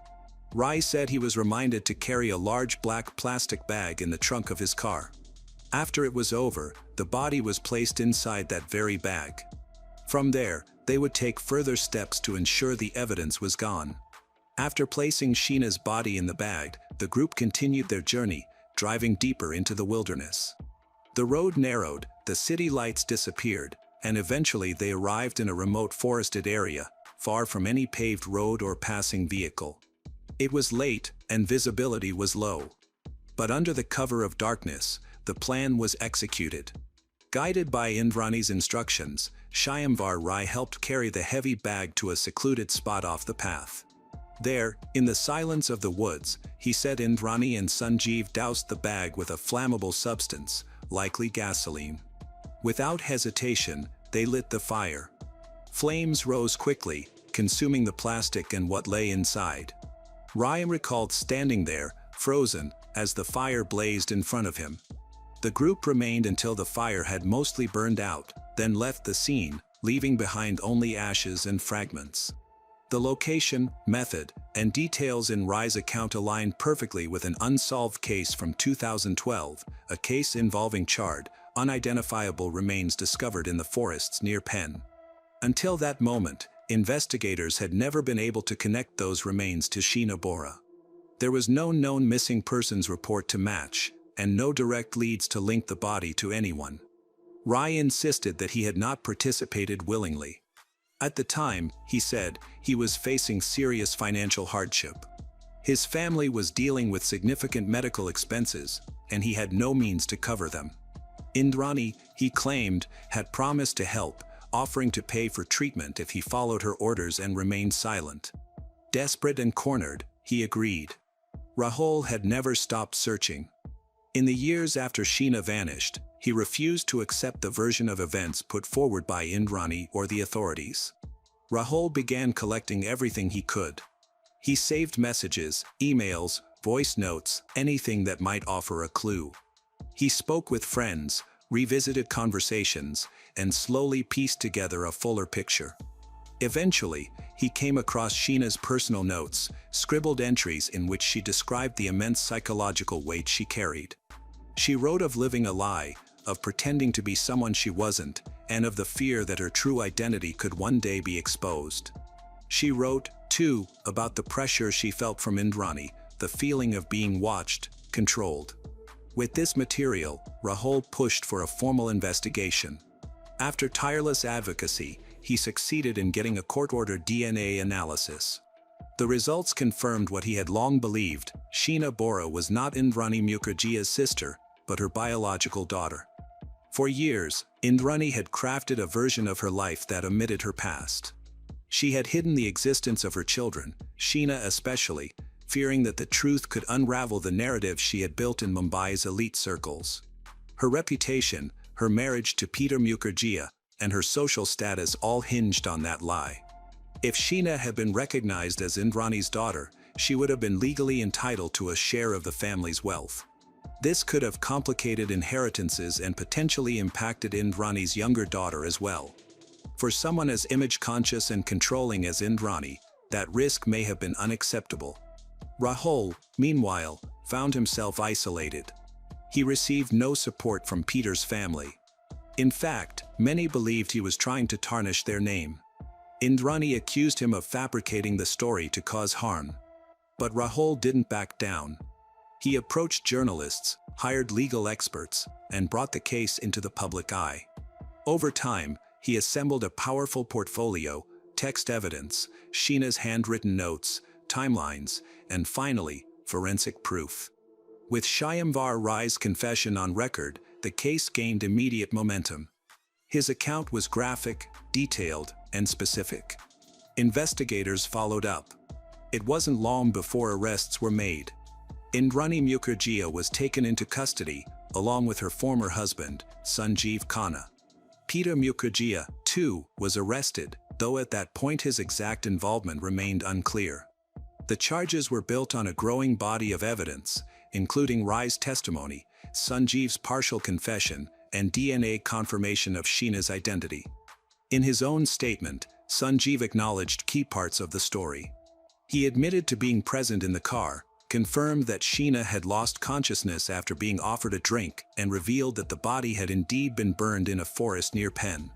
Rai said he was reminded to carry a large black plastic bag in the trunk of his car. After it was over, the body was placed inside that very bag. From there, they would take further steps to ensure the evidence was gone. After placing Sheena's body in the bag, the group continued their journey, driving deeper into the wilderness. The road narrowed, the city lights disappeared, and eventually they arrived in a remote forested area, far from any paved road or passing vehicle. It was late, and visibility was low. But under the cover of darkness, the plan was executed. Guided by Indrani's instructions, Shyamvar Rai helped carry the heavy bag to a secluded spot off the path. There, in the silence of the woods, he said Indrani and Sanjeev doused the bag with a flammable substance, likely gasoline. Without hesitation, they lit the fire. Flames rose quickly, consuming the plastic and what lay inside. Rai recalled standing there, frozen, as the fire blazed in front of him. The group remained until the fire had mostly burned out, then left the scene, leaving behind only ashes and fragments. The location, method, and details in Rai's account aligned perfectly with an unsolved case from 2012, a case involving charred, unidentifiable remains discovered in the forests near Penn. Until that moment, investigators had never been able to connect those remains to Sheena Bora. There was no known missing persons report to match, and no direct leads to link the body to anyone. Rai insisted that he had not participated willingly. At the time, he said, he was facing serious financial hardship. His family was dealing with significant medical expenses, and he had no means to cover them. Indrani, he claimed, had promised to help, offering to pay for treatment if he followed her orders and remained silent. Desperate and cornered, he agreed. Rahul had never stopped searching. In the years after Sheena vanished, he refused to accept the version of events put forward by Indrani or the authorities. Rahul began collecting everything he could. He saved messages, emails, voice notes, anything that might offer a clue. He spoke with friends, revisited conversations, and slowly pieced together a fuller picture. Eventually, he came across Sheena's personal notes, scribbled entries in which she described the immense psychological weight she carried. She wrote of living a lie, of pretending to be someone she wasn't, and of the fear that her true identity could one day be exposed. She wrote, too, about the pressure she felt from Indrani, the feeling of being watched, controlled. With this material, Rahul pushed for a formal investigation. After tireless advocacy, he succeeded in getting a court-ordered DNA analysis. The results confirmed what he had long believed: Sheena Bora was not Indrani Mukherjee's sister, but her biological daughter. For years, Indrani had crafted a version of her life that omitted her past. She had hidden the existence of her children, Sheena especially, fearing that the truth could unravel the narrative she had built in Mumbai's elite circles. Her reputation, her marriage to Peter Mukherjee, and her social status all hinged on that lie. If Sheena had been recognized as Indrani's daughter, she would have been legally entitled to a share of the family's wealth. This could have complicated inheritances and potentially impacted Indrani's younger daughter as well. For someone as image-conscious and controlling as Indrani, that risk may have been unacceptable. Rahul, meanwhile, found himself isolated. He received no support from Peter's family. In fact, many believed he was trying to tarnish their name. Indrani accused him of fabricating the story to cause harm. But Rahul didn't back down. He approached journalists, hired legal experts, and brought the case into the public eye. Over time, he assembled a powerful portfolio: text evidence, Sheena's handwritten notes, timelines, and finally, forensic proof. With Shyamvar Rai's confession on record, the case gained immediate momentum. His account was graphic, detailed, and specific. Investigators followed up. It wasn't long before arrests were made. Indrani Mukherjee was taken into custody, along with her former husband, Sanjeev Khanna. Peter Mukherjee, too, was arrested, though at that point his exact involvement remained unclear. The charges were built on a growing body of evidence, including Rai's testimony, Sanjeev's partial confession, and DNA confirmation of Sheena's identity. In his own statement, Sanjeev acknowledged key parts of the story. He admitted to being present in the car, confirmed that Sheena had lost consciousness after being offered a drink, and revealed that the body had indeed been burned in a forest near Penn.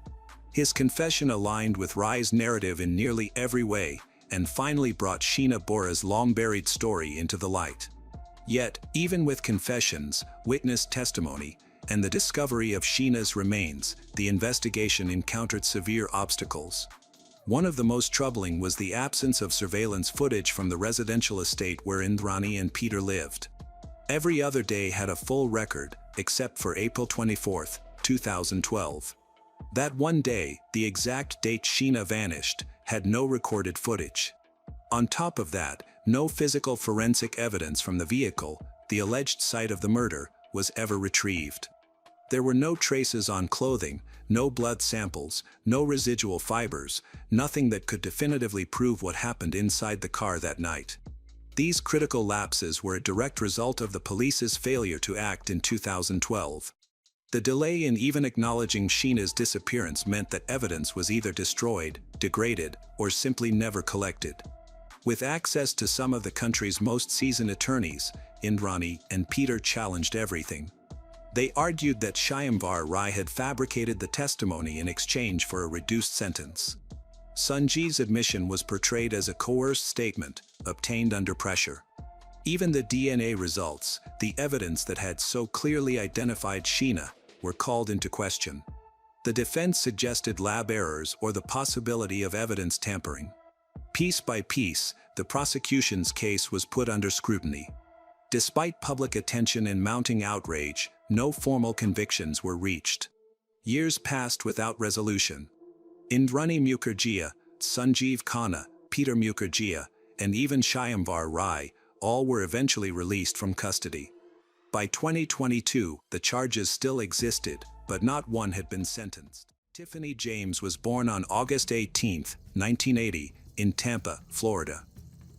His confession aligned with Rai's narrative in nearly every way, and finally brought Sheena Bora's long-buried story into the light. Yet, even with confessions, witness testimony, and the discovery of Sheena's remains, the investigation encountered severe obstacles. One of the most troubling was the absence of surveillance footage from the residential estate where Indrani and Peter lived. Every other day had a full record, except for April 24, 2012. That one day, the exact date Sheena vanished, had no recorded footage. On top of that, no physical forensic evidence from the vehicle, the alleged site of the murder, was ever retrieved. There were no traces on clothing, no blood samples, no residual fibers, nothing that could definitively prove what happened inside the car that night. These critical lapses were a direct result of the police's failure to act in 2012. The delay in even acknowledging Sheena's disappearance meant that evidence was either destroyed, degraded, or simply never collected. With access to some of the country's most seasoned attorneys, Indrani and Peter challenged everything. They argued that Shyamvar Rai had fabricated the testimony in exchange for a reduced sentence. Sanjeev's admission was portrayed as a coerced statement, obtained under pressure. Even the DNA results, the evidence that had so clearly identified Sheena, were called into question. The defense suggested lab errors or the possibility of evidence tampering. Piece by piece, the prosecution's case was put under scrutiny. Despite public attention and mounting outrage, no formal convictions were reached. Years passed without resolution. Indrani Mukherjee, Sanjeev Khanna, Peter Mukherjee, and even Shyamvar Rai, all were eventually released from custody. By 2022, the charges still existed, but not one had been sentenced. Tiffany James was born on August 18, 1980, in Tampa, Florida.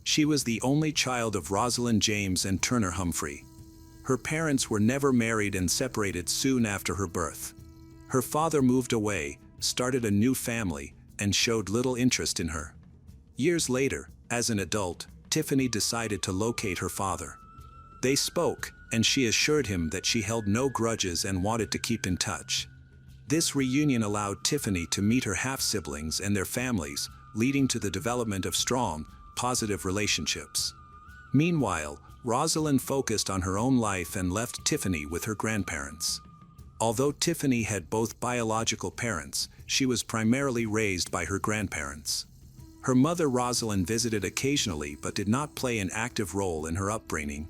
She was the only child of Rosalind James and Turner Humphrey. Her parents were never married and separated soon after her birth. Her father moved away, started a new family, and showed little interest in her. Years later, as an adult, Tiffany decided to locate her father. They spoke, and she assured him that she held no grudges and wanted to keep in touch. This reunion allowed Tiffany to meet her half-siblings and their families, leading to the development of strong, positive relationships. Meanwhile, Rosalind focused on her own life and left Tiffany with her grandparents. Although Tiffany had both biological parents, she was primarily raised by her grandparents. Her mother Rosalind visited occasionally but did not play an active role in her upbringing.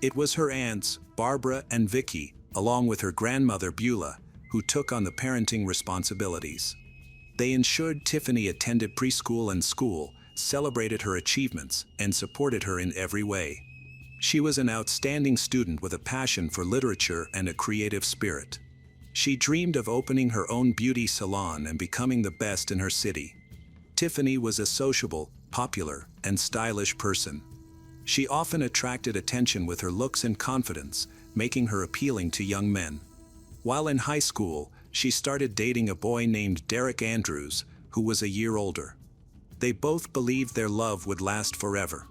It was her aunts, Barbara and Vicky, along with her grandmother Beulah, who took on the parenting responsibilities. They ensured Tiffany attended preschool and school, celebrated her achievements, and supported her in every way. She was an outstanding student with a passion for literature and a creative spirit. She dreamed of opening her own beauty salon and becoming the best in her city. Tiffany was a sociable, popular, and stylish person. She often attracted attention with her looks and confidence, making her appealing to young men. While in high school, she started dating a boy named Derek Andrews, who was a year older. They both believed their love would last forever.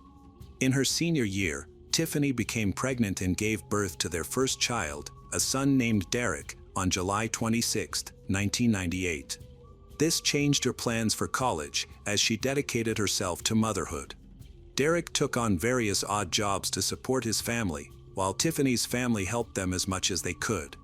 In her senior year, Tiffany became pregnant and gave birth to their first child, a son named Derek, on July 26, 1998. This changed her plans for college as she dedicated herself to motherhood. Derek took on various odd jobs to support his family, while Tiffany's family helped them as much as they could.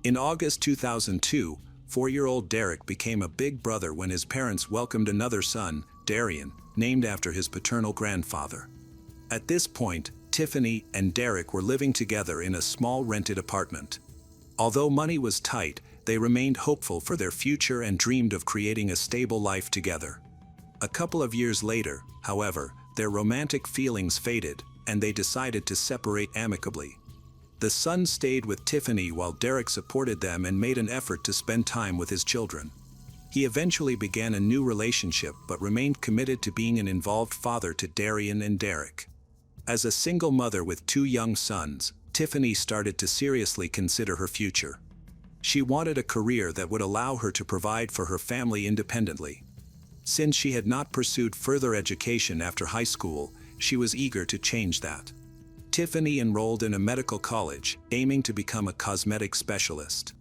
In August 2002, 4-year-old Derek became a big brother when his parents welcomed another son, Darian, named after his paternal grandfather. At this point, Tiffany and Derek were living together in a small rented apartment. Although money was tight, they remained hopeful for their future and dreamed of creating a stable life together. A couple of years later, however, their romantic feelings faded, and they decided to separate amicably. The son stayed with Tiffany while Derek supported them and made an effort to spend time with his children. He eventually began a new relationship but remained committed to being an involved father to Darian and Derek. As a single mother with 2 young sons, Tiffany started to seriously consider her future. She wanted a career that would allow her to provide for her family independently. Since she had not pursued further education after high school, she was eager to change that. Tiffany enrolled in a medical college, aiming to become a cosmetic specialist.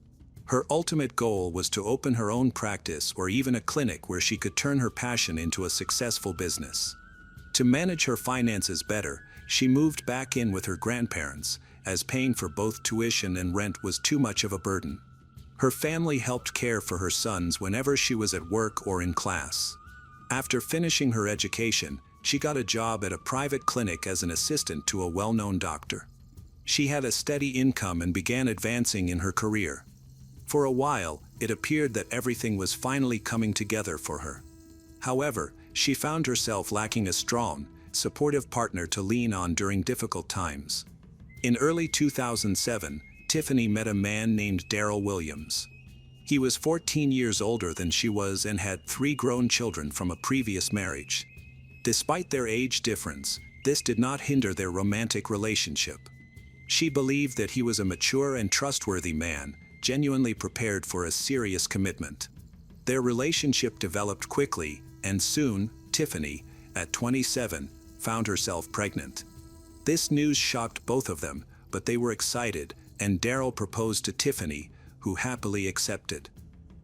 Her ultimate goal was to open her own practice or even a clinic where she could turn her passion into a successful business. To manage her finances better, she moved back in with her grandparents, as paying for both tuition and rent was too much of a burden. Her family helped care for her sons whenever she was at work or in class. After finishing her education, she got a job at a private clinic as an assistant to a well-known doctor. She had a steady income and began advancing in her career. For a while, it appeared that everything was finally coming together for her. However, she found herself lacking a strong, supportive partner to lean on during difficult times. In early 2007, Tiffany met a man named Daryl Williams. He was 14 years older than she was and had 3 grown children from a previous marriage. Despite their age difference, this did not hinder their romantic relationship. She believed that he was a mature and trustworthy man, genuinely prepared for a serious commitment. Their relationship developed quickly, and soon, Tiffany, at 27, found herself pregnant. This news shocked both of them, but they were excited, and Daryl proposed to Tiffany, who happily accepted.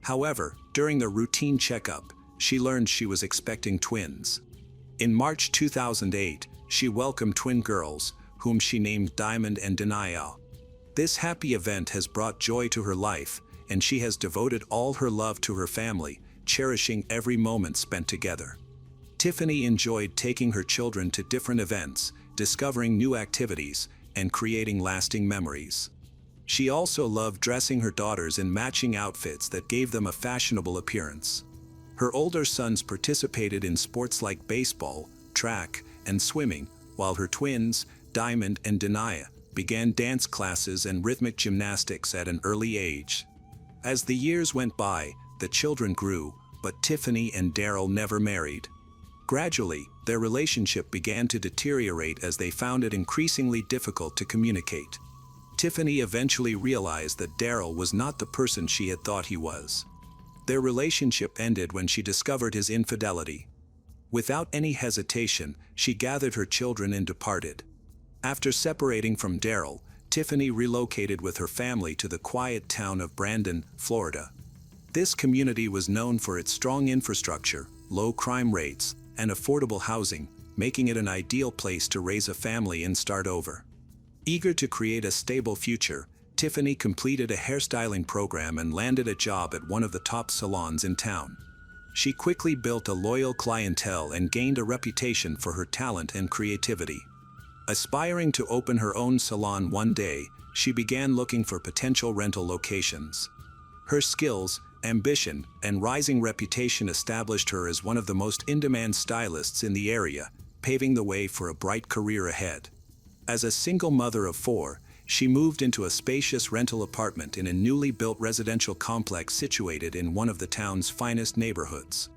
However, during the routine checkup, she learned she was expecting twins. In March 2008, she welcomed twin girls, whom she named Diamond and Denia. This happy event has brought joy to her life, and she has devoted all her love to her family, cherishing every moment spent together. Tiffany enjoyed taking her children to different events, discovering new activities, and creating lasting memories. She also loved dressing her daughters in matching outfits that gave them a fashionable appearance. Her older sons participated in sports like baseball, track, and swimming, while her twins, Diamond and Denia, began dance classes and rhythmic gymnastics at an early age. As the years went by, the children grew, but Tiffany and Daryl never married. Gradually, their relationship began to deteriorate as they found it increasingly difficult to communicate. Tiffany eventually realized that Daryl was not the person she had thought he was. Their relationship ended when she discovered his infidelity. Without any hesitation, she gathered her children and departed. After separating from Daryl, Tiffany relocated with her family to the quiet town of Brandon, Florida. This community was known for its strong infrastructure, low crime rates, and affordable housing, making it an ideal place to raise a family and start over. Eager to create a stable future, Tiffany completed a hairstyling program and landed a job at one of the top salons in town. She quickly built a loyal clientele and gained a reputation for her talent and creativity. Aspiring to open her own salon one day, she began looking for potential rental locations. Her skills, ambition, and rising reputation established her as one of the most in-demand stylists in the area, paving the way for a bright career ahead. As a single mother of 4, she moved into a spacious rental apartment in a newly built residential complex situated in one of the town's finest neighborhoods.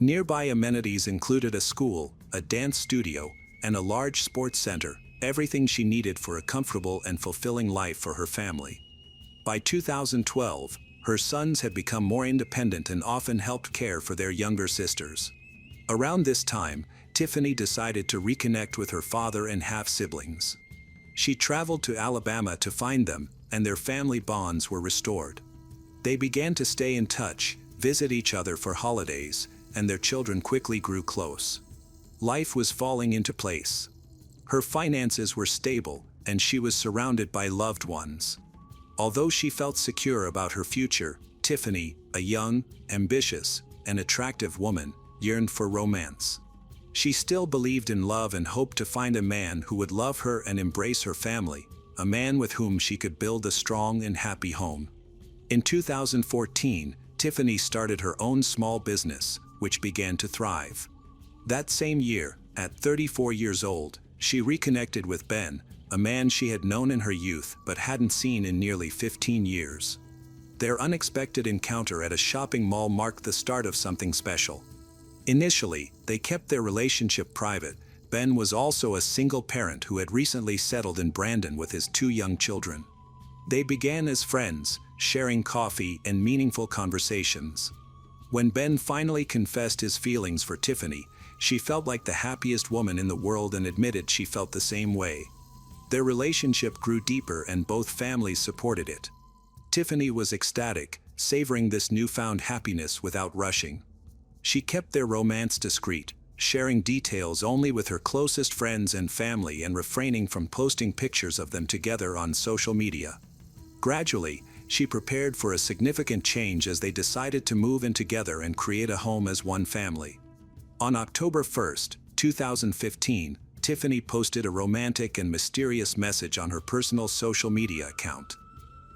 Nearby amenities included a school, a dance studio, and a large sports center, everything she needed for a comfortable and fulfilling life for her family. By 2012, her sons had become more independent and often helped care for their younger sisters. Around this time, Tiffany decided to reconnect with her father and half-siblings. She traveled to Alabama to find them, and their family bonds were restored. They began to stay in touch, visit each other for holidays, and their children quickly grew close. Life was falling into place. Her finances were stable, and she was surrounded by loved ones. Although she felt secure about her future, Tiffany, a young, ambitious, and attractive woman, yearned for romance. She still believed in love and hoped to find a man who would love her and embrace her family, a man with whom she could build a strong and happy home. In 2014, Tiffany started her own small business, which began to thrive. That same year, at 34 years old, she reconnected with Ben, a man she had known in her youth but hadn't seen in nearly 15 years. Their unexpected encounter at a shopping mall marked the start of something special. Initially, they kept their relationship private. Ben was also a single parent who had recently settled in Brandon with his 2 young children. They began as friends, sharing coffee and meaningful conversations. When Ben finally confessed his feelings for Tiffany, she felt like the happiest woman in the world and admitted she felt the same way. Their relationship grew deeper and both families supported it. Tiffany was ecstatic, savoring this newfound happiness without rushing. She kept their romance discreet, sharing details only with her closest friends and family and refraining from posting pictures of them together on social media. Gradually, she prepared for a significant change as they decided to move in together and create a home as one family. On October 1st, 2015, Tiffany posted a romantic and mysterious message on her personal social media account.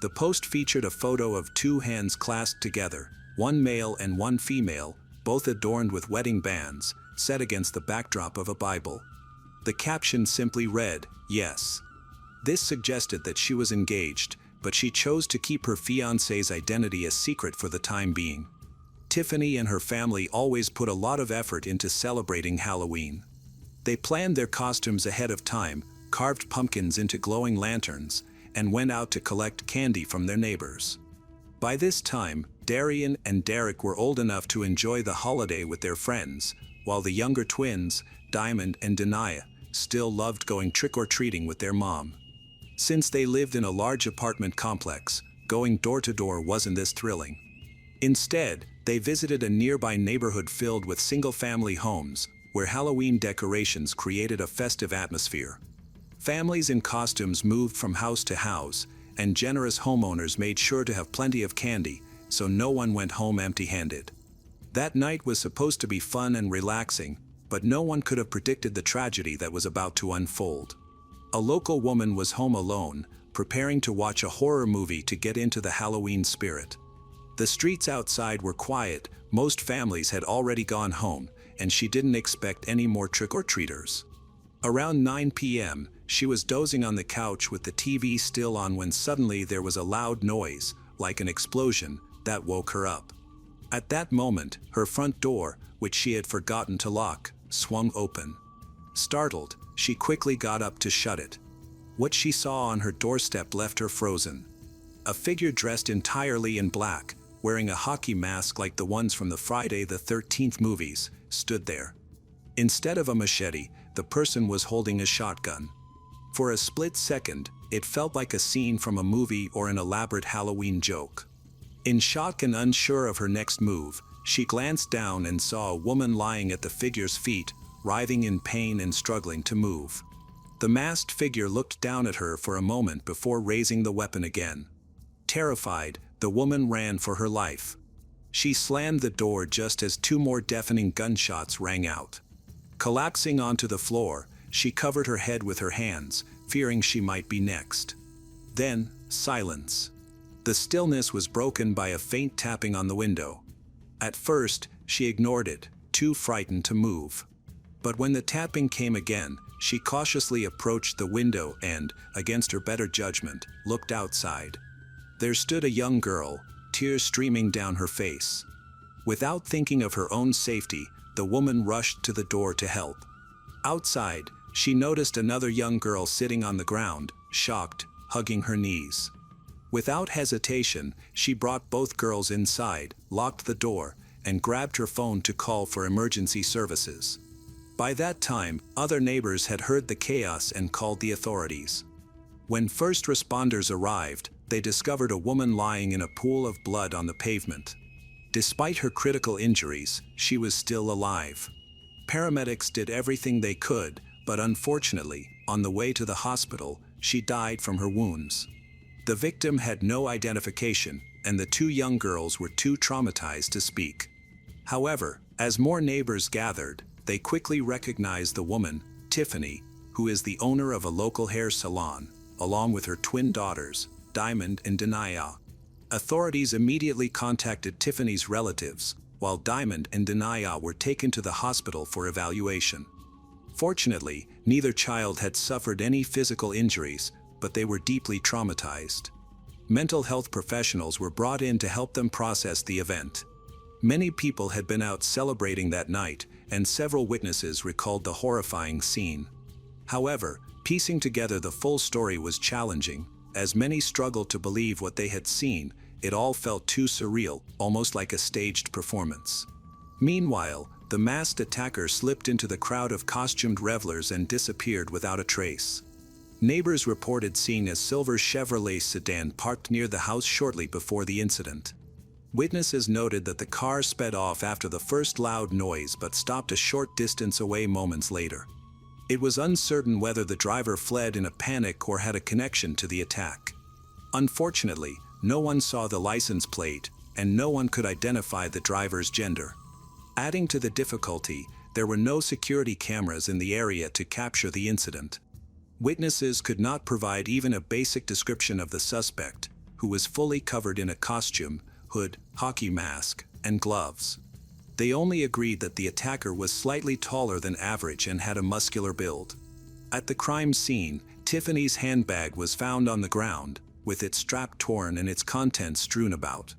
The post featured a photo of two hands clasped together, one male and one female, both adorned with wedding bands, set against the backdrop of a Bible. The caption simply read, "Yes." This suggested that she was engaged, but she chose to keep her fiancé's identity a secret for the time being. Tiffany and her family always put a lot of effort into celebrating Halloween. They planned their costumes ahead of time, carved pumpkins into glowing lanterns, and went out to collect candy from their neighbors. By this time, Darian and Derek were old enough to enjoy the holiday with their friends, while the younger twins, Diamond and Denia, still loved going trick-or-treating with their mom. Since they lived in a large apartment complex, going door to door wasn't this thrilling. Instead, they visited a nearby neighborhood filled with single-family homes, where Halloween decorations created a festive atmosphere. Families in costumes moved from house to house, and generous homeowners made sure to have plenty of candy, so no one went home empty-handed. That night was supposed to be fun and relaxing, but no one could have predicted the tragedy that was about to unfold. A local woman was home alone, preparing to watch a horror movie to get into the Halloween spirit. The streets outside were quiet, most families had already gone home, and she didn't expect any more trick-or-treaters. Around 9 p.m., she was dozing on the couch with the TV still on when suddenly there was a loud noise, like an explosion, that woke her up. At that moment, her front door, which she had forgotten to lock, swung open. Startled, she quickly got up to shut it. What she saw on her doorstep left her frozen. A figure dressed entirely in black, wearing a hockey mask like the ones from the Friday the 13th movies, stood there. Instead of a machete, the person was holding a shotgun. For a split second, it felt like a scene from a movie or an elaborate Halloween joke. In shock and unsure of her next move, she glanced down and saw a woman lying at the figure's feet, writhing in pain and struggling to move. The masked figure looked down at her for a moment before raising the weapon again. Terrified, the woman ran for her life. She slammed the door just as two more deafening gunshots rang out. Collapsing onto the floor, she covered her head with her hands, fearing she might be next. Then, silence. The stillness was broken by a faint tapping on the window. At first, she ignored it, too frightened to move. But when the tapping came again, she cautiously approached the window and, against her better judgment, looked outside. There stood a young girl, tears streaming down her face. Without thinking of her own safety, the woman rushed to the door to help. Outside, she noticed another young girl sitting on the ground, shocked, hugging her knees. Without hesitation, she brought both girls inside, locked the door, and grabbed her phone to call for emergency services. By that time, other neighbors had heard the chaos and called the authorities. When first responders arrived, they discovered a woman lying in a pool of blood on the pavement. Despite her critical injuries, she was still alive. Paramedics did everything they could, but unfortunately, on the way to the hospital, she died from her wounds. The victim had no identification, and the two young girls were too traumatized to speak. However, as more neighbors gathered, they quickly recognized the woman, Tiffany, who is the owner of a local hair salon, along with her twin daughters, Diamond and Denia. Authorities immediately contacted Tiffany's relatives, while Diamond and Denia were taken to the hospital for evaluation. Fortunately, neither child had suffered any physical injuries, but they were deeply traumatized. Mental health professionals were brought in to help them process the event. Many people had been out celebrating that night, and several witnesses recalled the horrifying scene. However, piecing together the full story was challenging, as many struggled to believe what they had seen. It all felt too surreal, almost like a staged performance. Meanwhile, the masked attacker slipped into the crowd of costumed revelers and disappeared without a trace. Neighbors reported seeing a silver Chevrolet sedan parked near the house shortly before the incident. Witnesses noted that the car sped off after the first loud noise but stopped a short distance away moments later. It was uncertain whether the driver fled in a panic or had a connection to the attack. Unfortunately, no one saw the license plate, and no one could identify the driver's gender. Adding to the difficulty, there were no security cameras in the area to capture the incident. Witnesses could not provide even a basic description of the suspect, who was fully covered in a costume, hood, hockey mask, and gloves. They only agreed that the attacker was slightly taller than average and had a muscular build. At the crime scene, Tiffany's handbag was found on the ground, with its strap torn and its contents strewn about.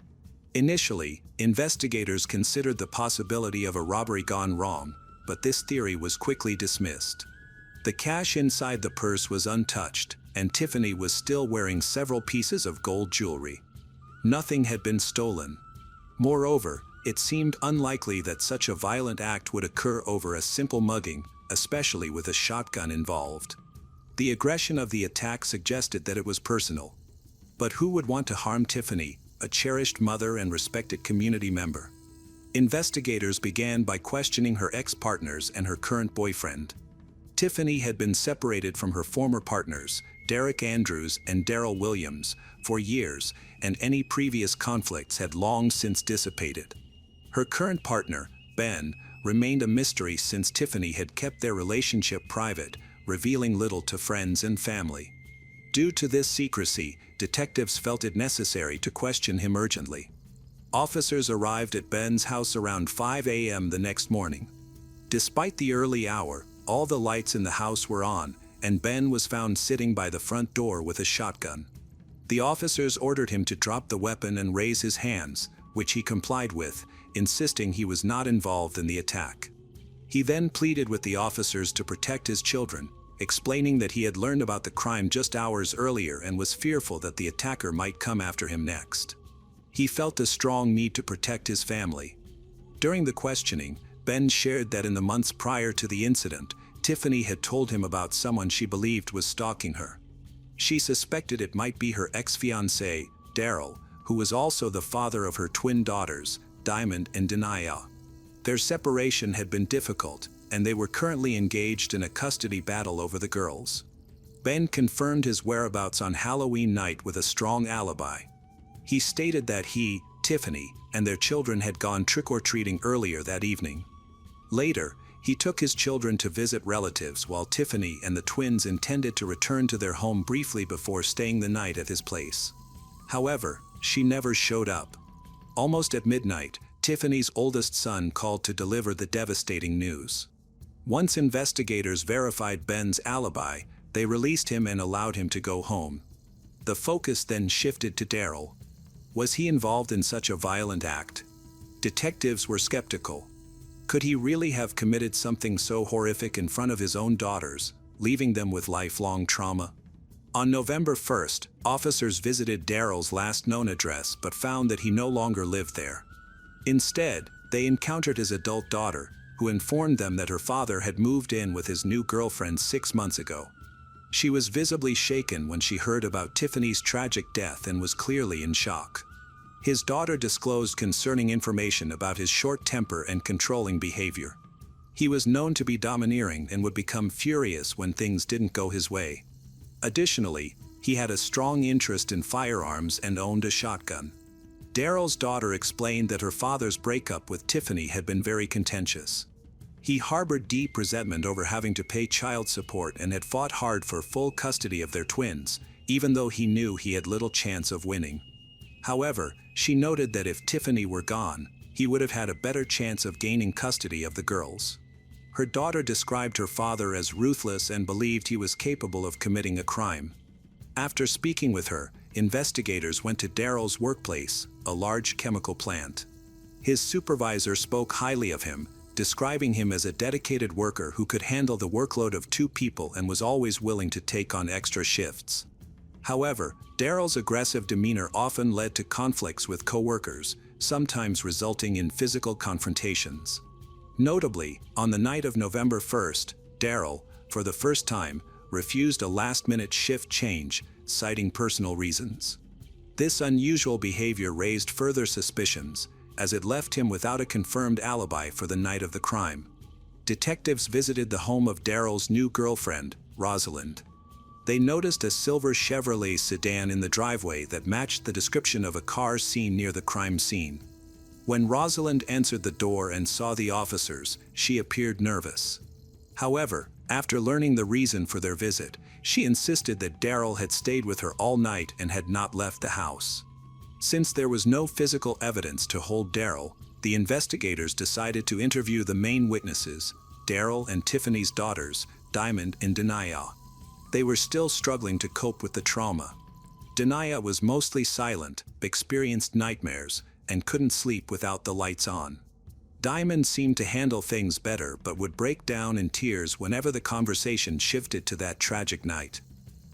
Initially, investigators considered the possibility of a robbery gone wrong, but this theory was quickly dismissed. The cash inside the purse was untouched, and Tiffany was still wearing several pieces of gold jewelry. Nothing had been stolen. Moreover, it seemed unlikely that such a violent act would occur over a simple mugging, especially with a shotgun involved. The aggression of the attack suggested that it was personal. But who would want to harm Tiffany, a cherished mother and respected community member? Investigators began by questioning her ex-partners and her current boyfriend. Tiffany had been separated from her former partners, Derek Andrews and Daryl Williams, for years, and any previous conflicts had long since dissipated. Her current partner, Ben, remained a mystery since Tiffany had kept their relationship private, revealing little to friends and family. Due to this secrecy, detectives felt it necessary to question him urgently. Officers arrived at Ben's house around 5 a.m. the next morning. Despite the early hour, all the lights in the house were on, and Ben was found sitting by the front door with a shotgun. The officers ordered him to drop the weapon and raise his hands, which he complied with, insisting he was not involved in the attack. He then pleaded with the officers to protect his children, explaining that he had learned about the crime just hours earlier and was fearful that the attacker might come after him next. He felt a strong need to protect his family. During the questioning, Ben shared that in the months prior to the incident, Tiffany had told him about someone she believed was stalking her. She suspected it might be her ex-fiancé, Daryl, who was also the father of her twin daughters, Diamond and Denia. Their separation had been difficult, and they were currently engaged in a custody battle over the girls. Ben confirmed his whereabouts on Halloween night with a strong alibi. He stated that he, Tiffany, and their children had gone trick-or-treating earlier that evening. Later, he took his children to visit relatives while Tiffany and the twins intended to return to their home briefly before staying the night at his place. However, she never showed up. Almost at midnight, Tiffany's oldest son called to deliver the devastating news. Once investigators verified Ben's alibi, they released him and allowed him to go home. The focus then shifted to Daryl. Was he involved in such a violent act? Detectives were skeptical. Could he really have committed something so horrific in front of his own daughters, leaving them with lifelong trauma? On November 1st, officers visited Daryl's last known address but found that he no longer lived there. Instead, they encountered his adult daughter, who informed them that her father had moved in with his new girlfriend 6 months ago. She was visibly shaken when she heard about Tiffany's tragic death and was clearly in shock. His daughter disclosed concerning information about his short temper and controlling behavior. He was known to be domineering and would become furious when things didn't go his way. Additionally, he had a strong interest in firearms and owned a shotgun. Daryl's daughter explained that her father's breakup with Tiffany had been very contentious. He harbored deep resentment over having to pay child support and had fought hard for full custody of their twins, even though he knew he had little chance of winning. However, she noted that if Tiffany were gone, he would have had a better chance of gaining custody of the girls. Her daughter described her father as ruthless and believed he was capable of committing a crime. After speaking with her, investigators went to Daryl's workplace, a large chemical plant. His supervisor spoke highly of him, describing him as a dedicated worker who could handle the workload of 2 people and was always willing to take on extra shifts. However, Daryl's aggressive demeanor often led to conflicts with co-workers, sometimes resulting in physical confrontations. Notably, on the night of November 1st, Daryl, for the first time, refused a last-minute shift change, citing personal reasons. This unusual behavior raised further suspicions, as it left him without a confirmed alibi for the night of the crime. Detectives visited the home of Daryl's new girlfriend, Rosalind. They noticed a silver Chevrolet sedan in the driveway that matched the description of a car seen near the crime scene. When Rosalind answered the door and saw the officers, she appeared nervous. However, after learning the reason for their visit, she insisted that Daryl had stayed with her all night and had not left the house. Since there was no physical evidence to hold Daryl, the investigators decided to interview the main witnesses, Daryl and Tiffany's daughters, Diamond and Denia. They were still struggling to cope with the trauma. Denia was mostly silent, experienced nightmares, and couldn't sleep without the lights on. Diamond seemed to handle things better but would break down in tears whenever the conversation shifted to that tragic night.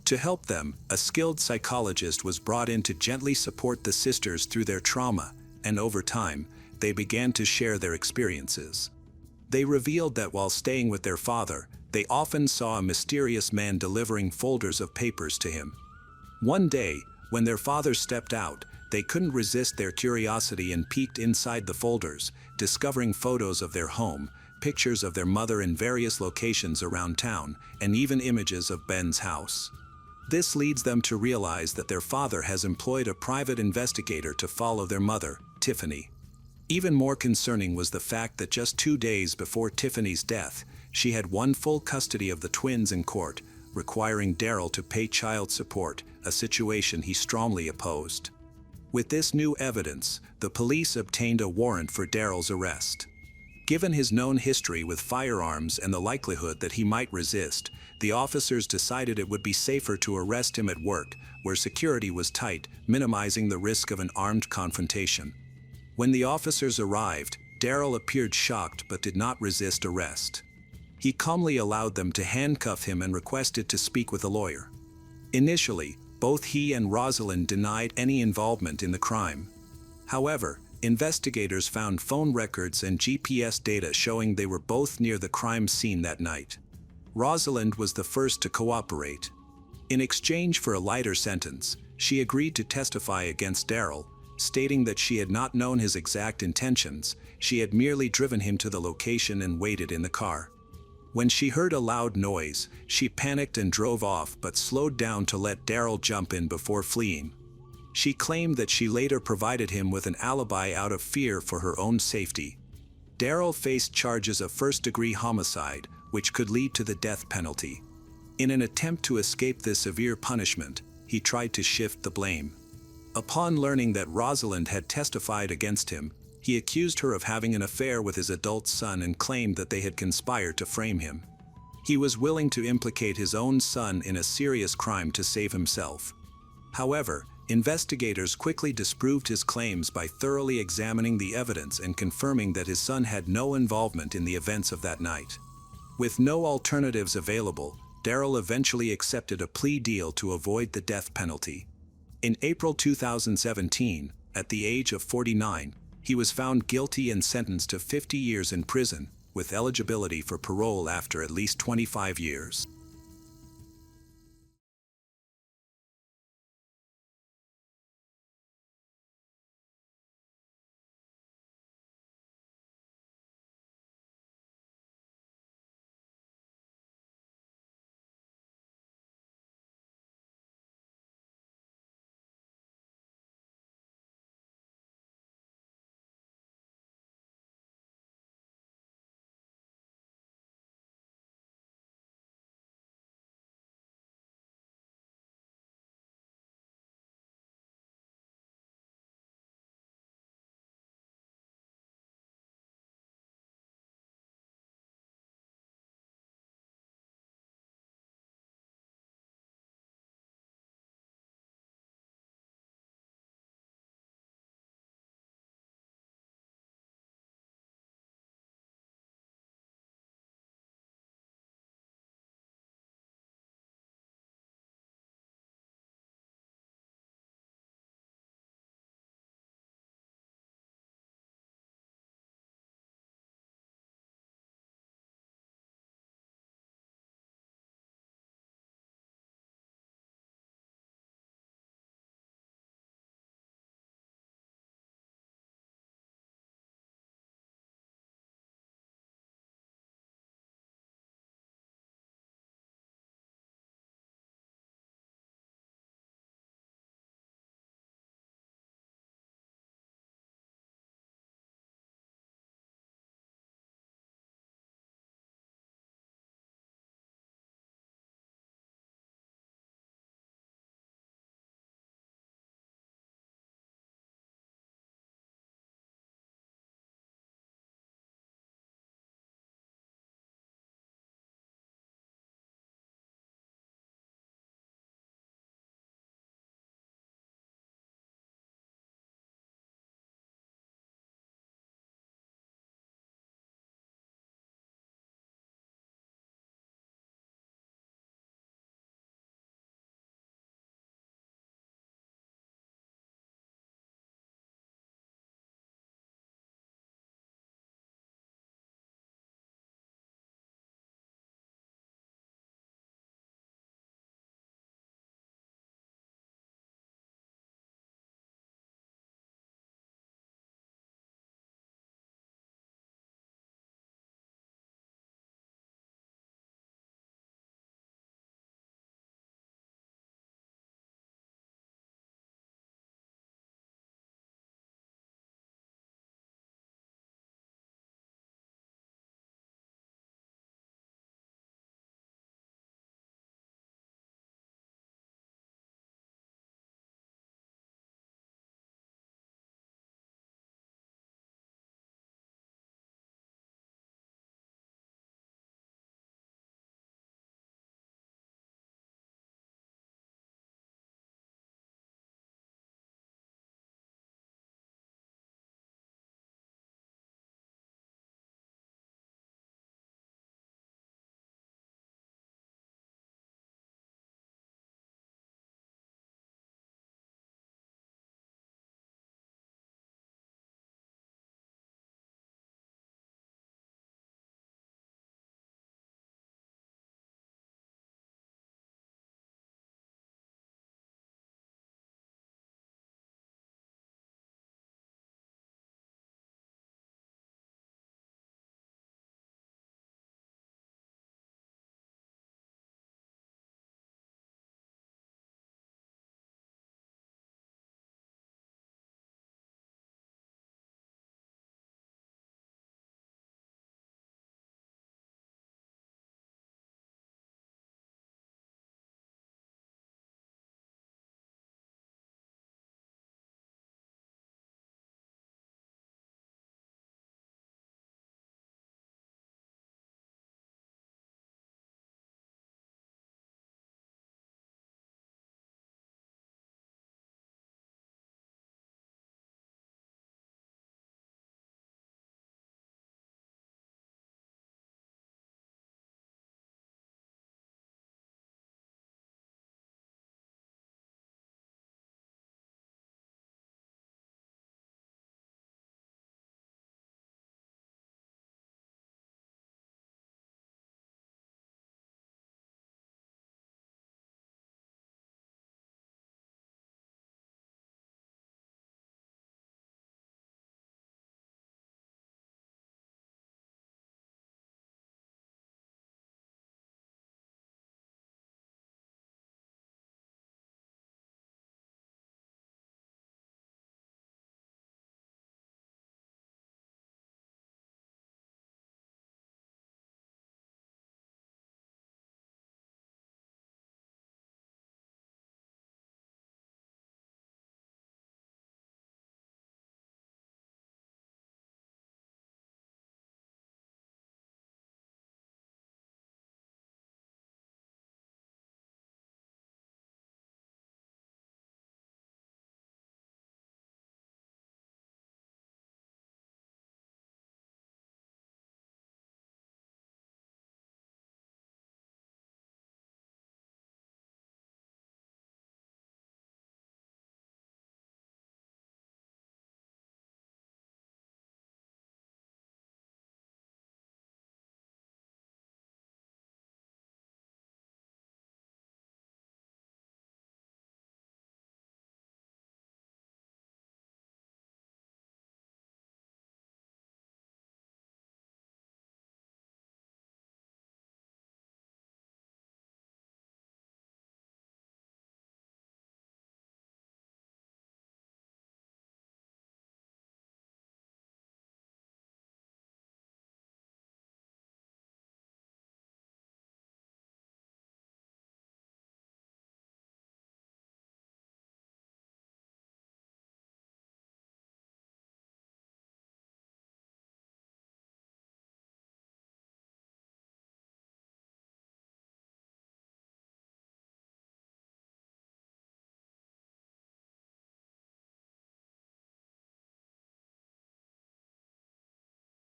To help them, a skilled psychologist was brought in to gently support the sisters through their trauma, and over time, they began to share their experiences. They revealed that while staying with their father, they often saw a mysterious man delivering folders of papers to him. One day, when their father stepped out, they couldn't resist their curiosity and peeked inside the folders, discovering photos of their home, pictures of their mother in various locations around town, and even images of Ben's house. This leads them to realize that their father has employed a private investigator to follow their mother, Tiffany. Even more concerning was the fact that just 2 days before Tiffany's death, she had won full custody of the twins in court, requiring Daryl to pay child support, a situation he strongly opposed. With this new evidence, the police obtained a warrant for Daryl's arrest. Given his known history with firearms and the likelihood that he might resist, the officers decided it would be safer to arrest him at work, where security was tight, minimizing the risk of an armed confrontation. When the officers arrived, Daryl appeared shocked but did not resist arrest. He calmly allowed them to handcuff him and requested to speak with a lawyer. Initially, both he and Rosalind denied any involvement in the crime. However, investigators found phone records and GPS data showing they were both near the crime scene that night. Rosalind was the first to cooperate. In exchange for a lighter sentence, she agreed to testify against Daryl, stating that she had not known his exact intentions, she had merely driven him to the location and waited in the car. When she heard a loud noise, she panicked and drove off but slowed down to let Daryl jump in before fleeing. She claimed that she later provided him with an alibi out of fear for her own safety. Daryl faced charges of first-degree homicide, which could lead to the death penalty. In an attempt to escape this severe punishment, he tried to shift the blame. Upon learning that Rosalind had testified against him, he accused her of having an affair with his adult son and claimed that they had conspired to frame him. He was willing to implicate his own son in a serious crime to save himself. However, investigators quickly disproved his claims by thoroughly examining the evidence and confirming that his son had no involvement in the events of that night. With no alternatives available, Daryl eventually accepted a plea deal to avoid the death penalty. In April 2017, at the age of 49, he was found guilty and sentenced to 50 years in prison, with eligibility for parole after at least 25 years.